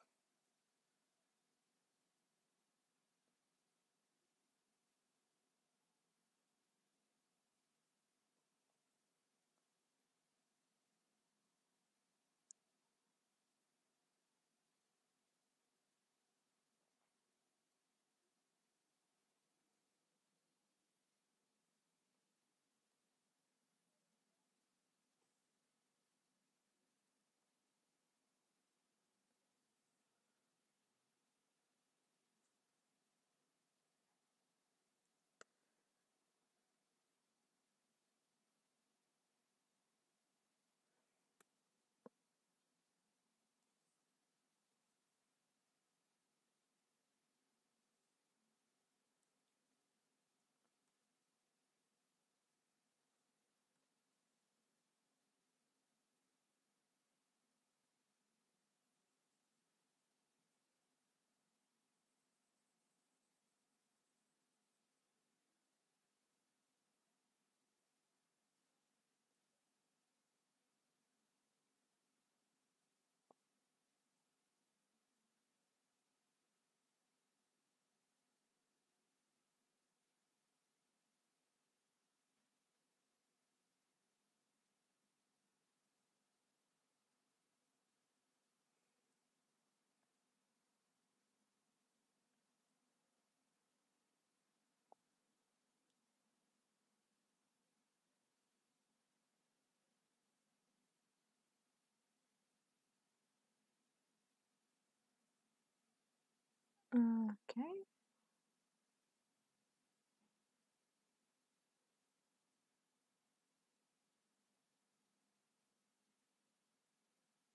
Speaker 1: Okay.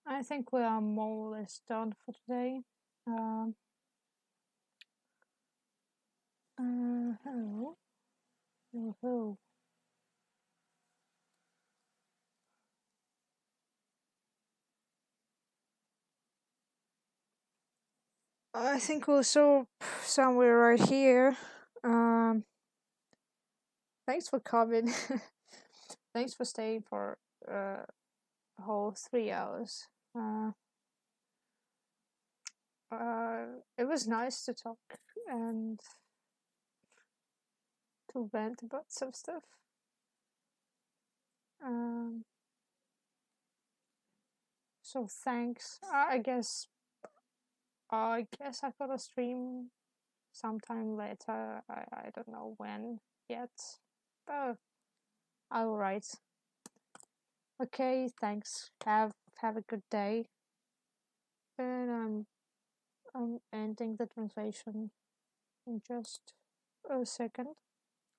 Speaker 1: I think we are more or less done for today. Um, hello. Hello. I think we'll stop somewhere right here. Um, thanks for coming. Thanks for staying for a whole 3 hours. Uh, it was nice to talk and to vent about some stuff. Um, so thanks. I guess I got a stream sometime later. I don't know when yet. But I'll write. Okay, thanks. Have a good day. And I'm ending the translation in just a second.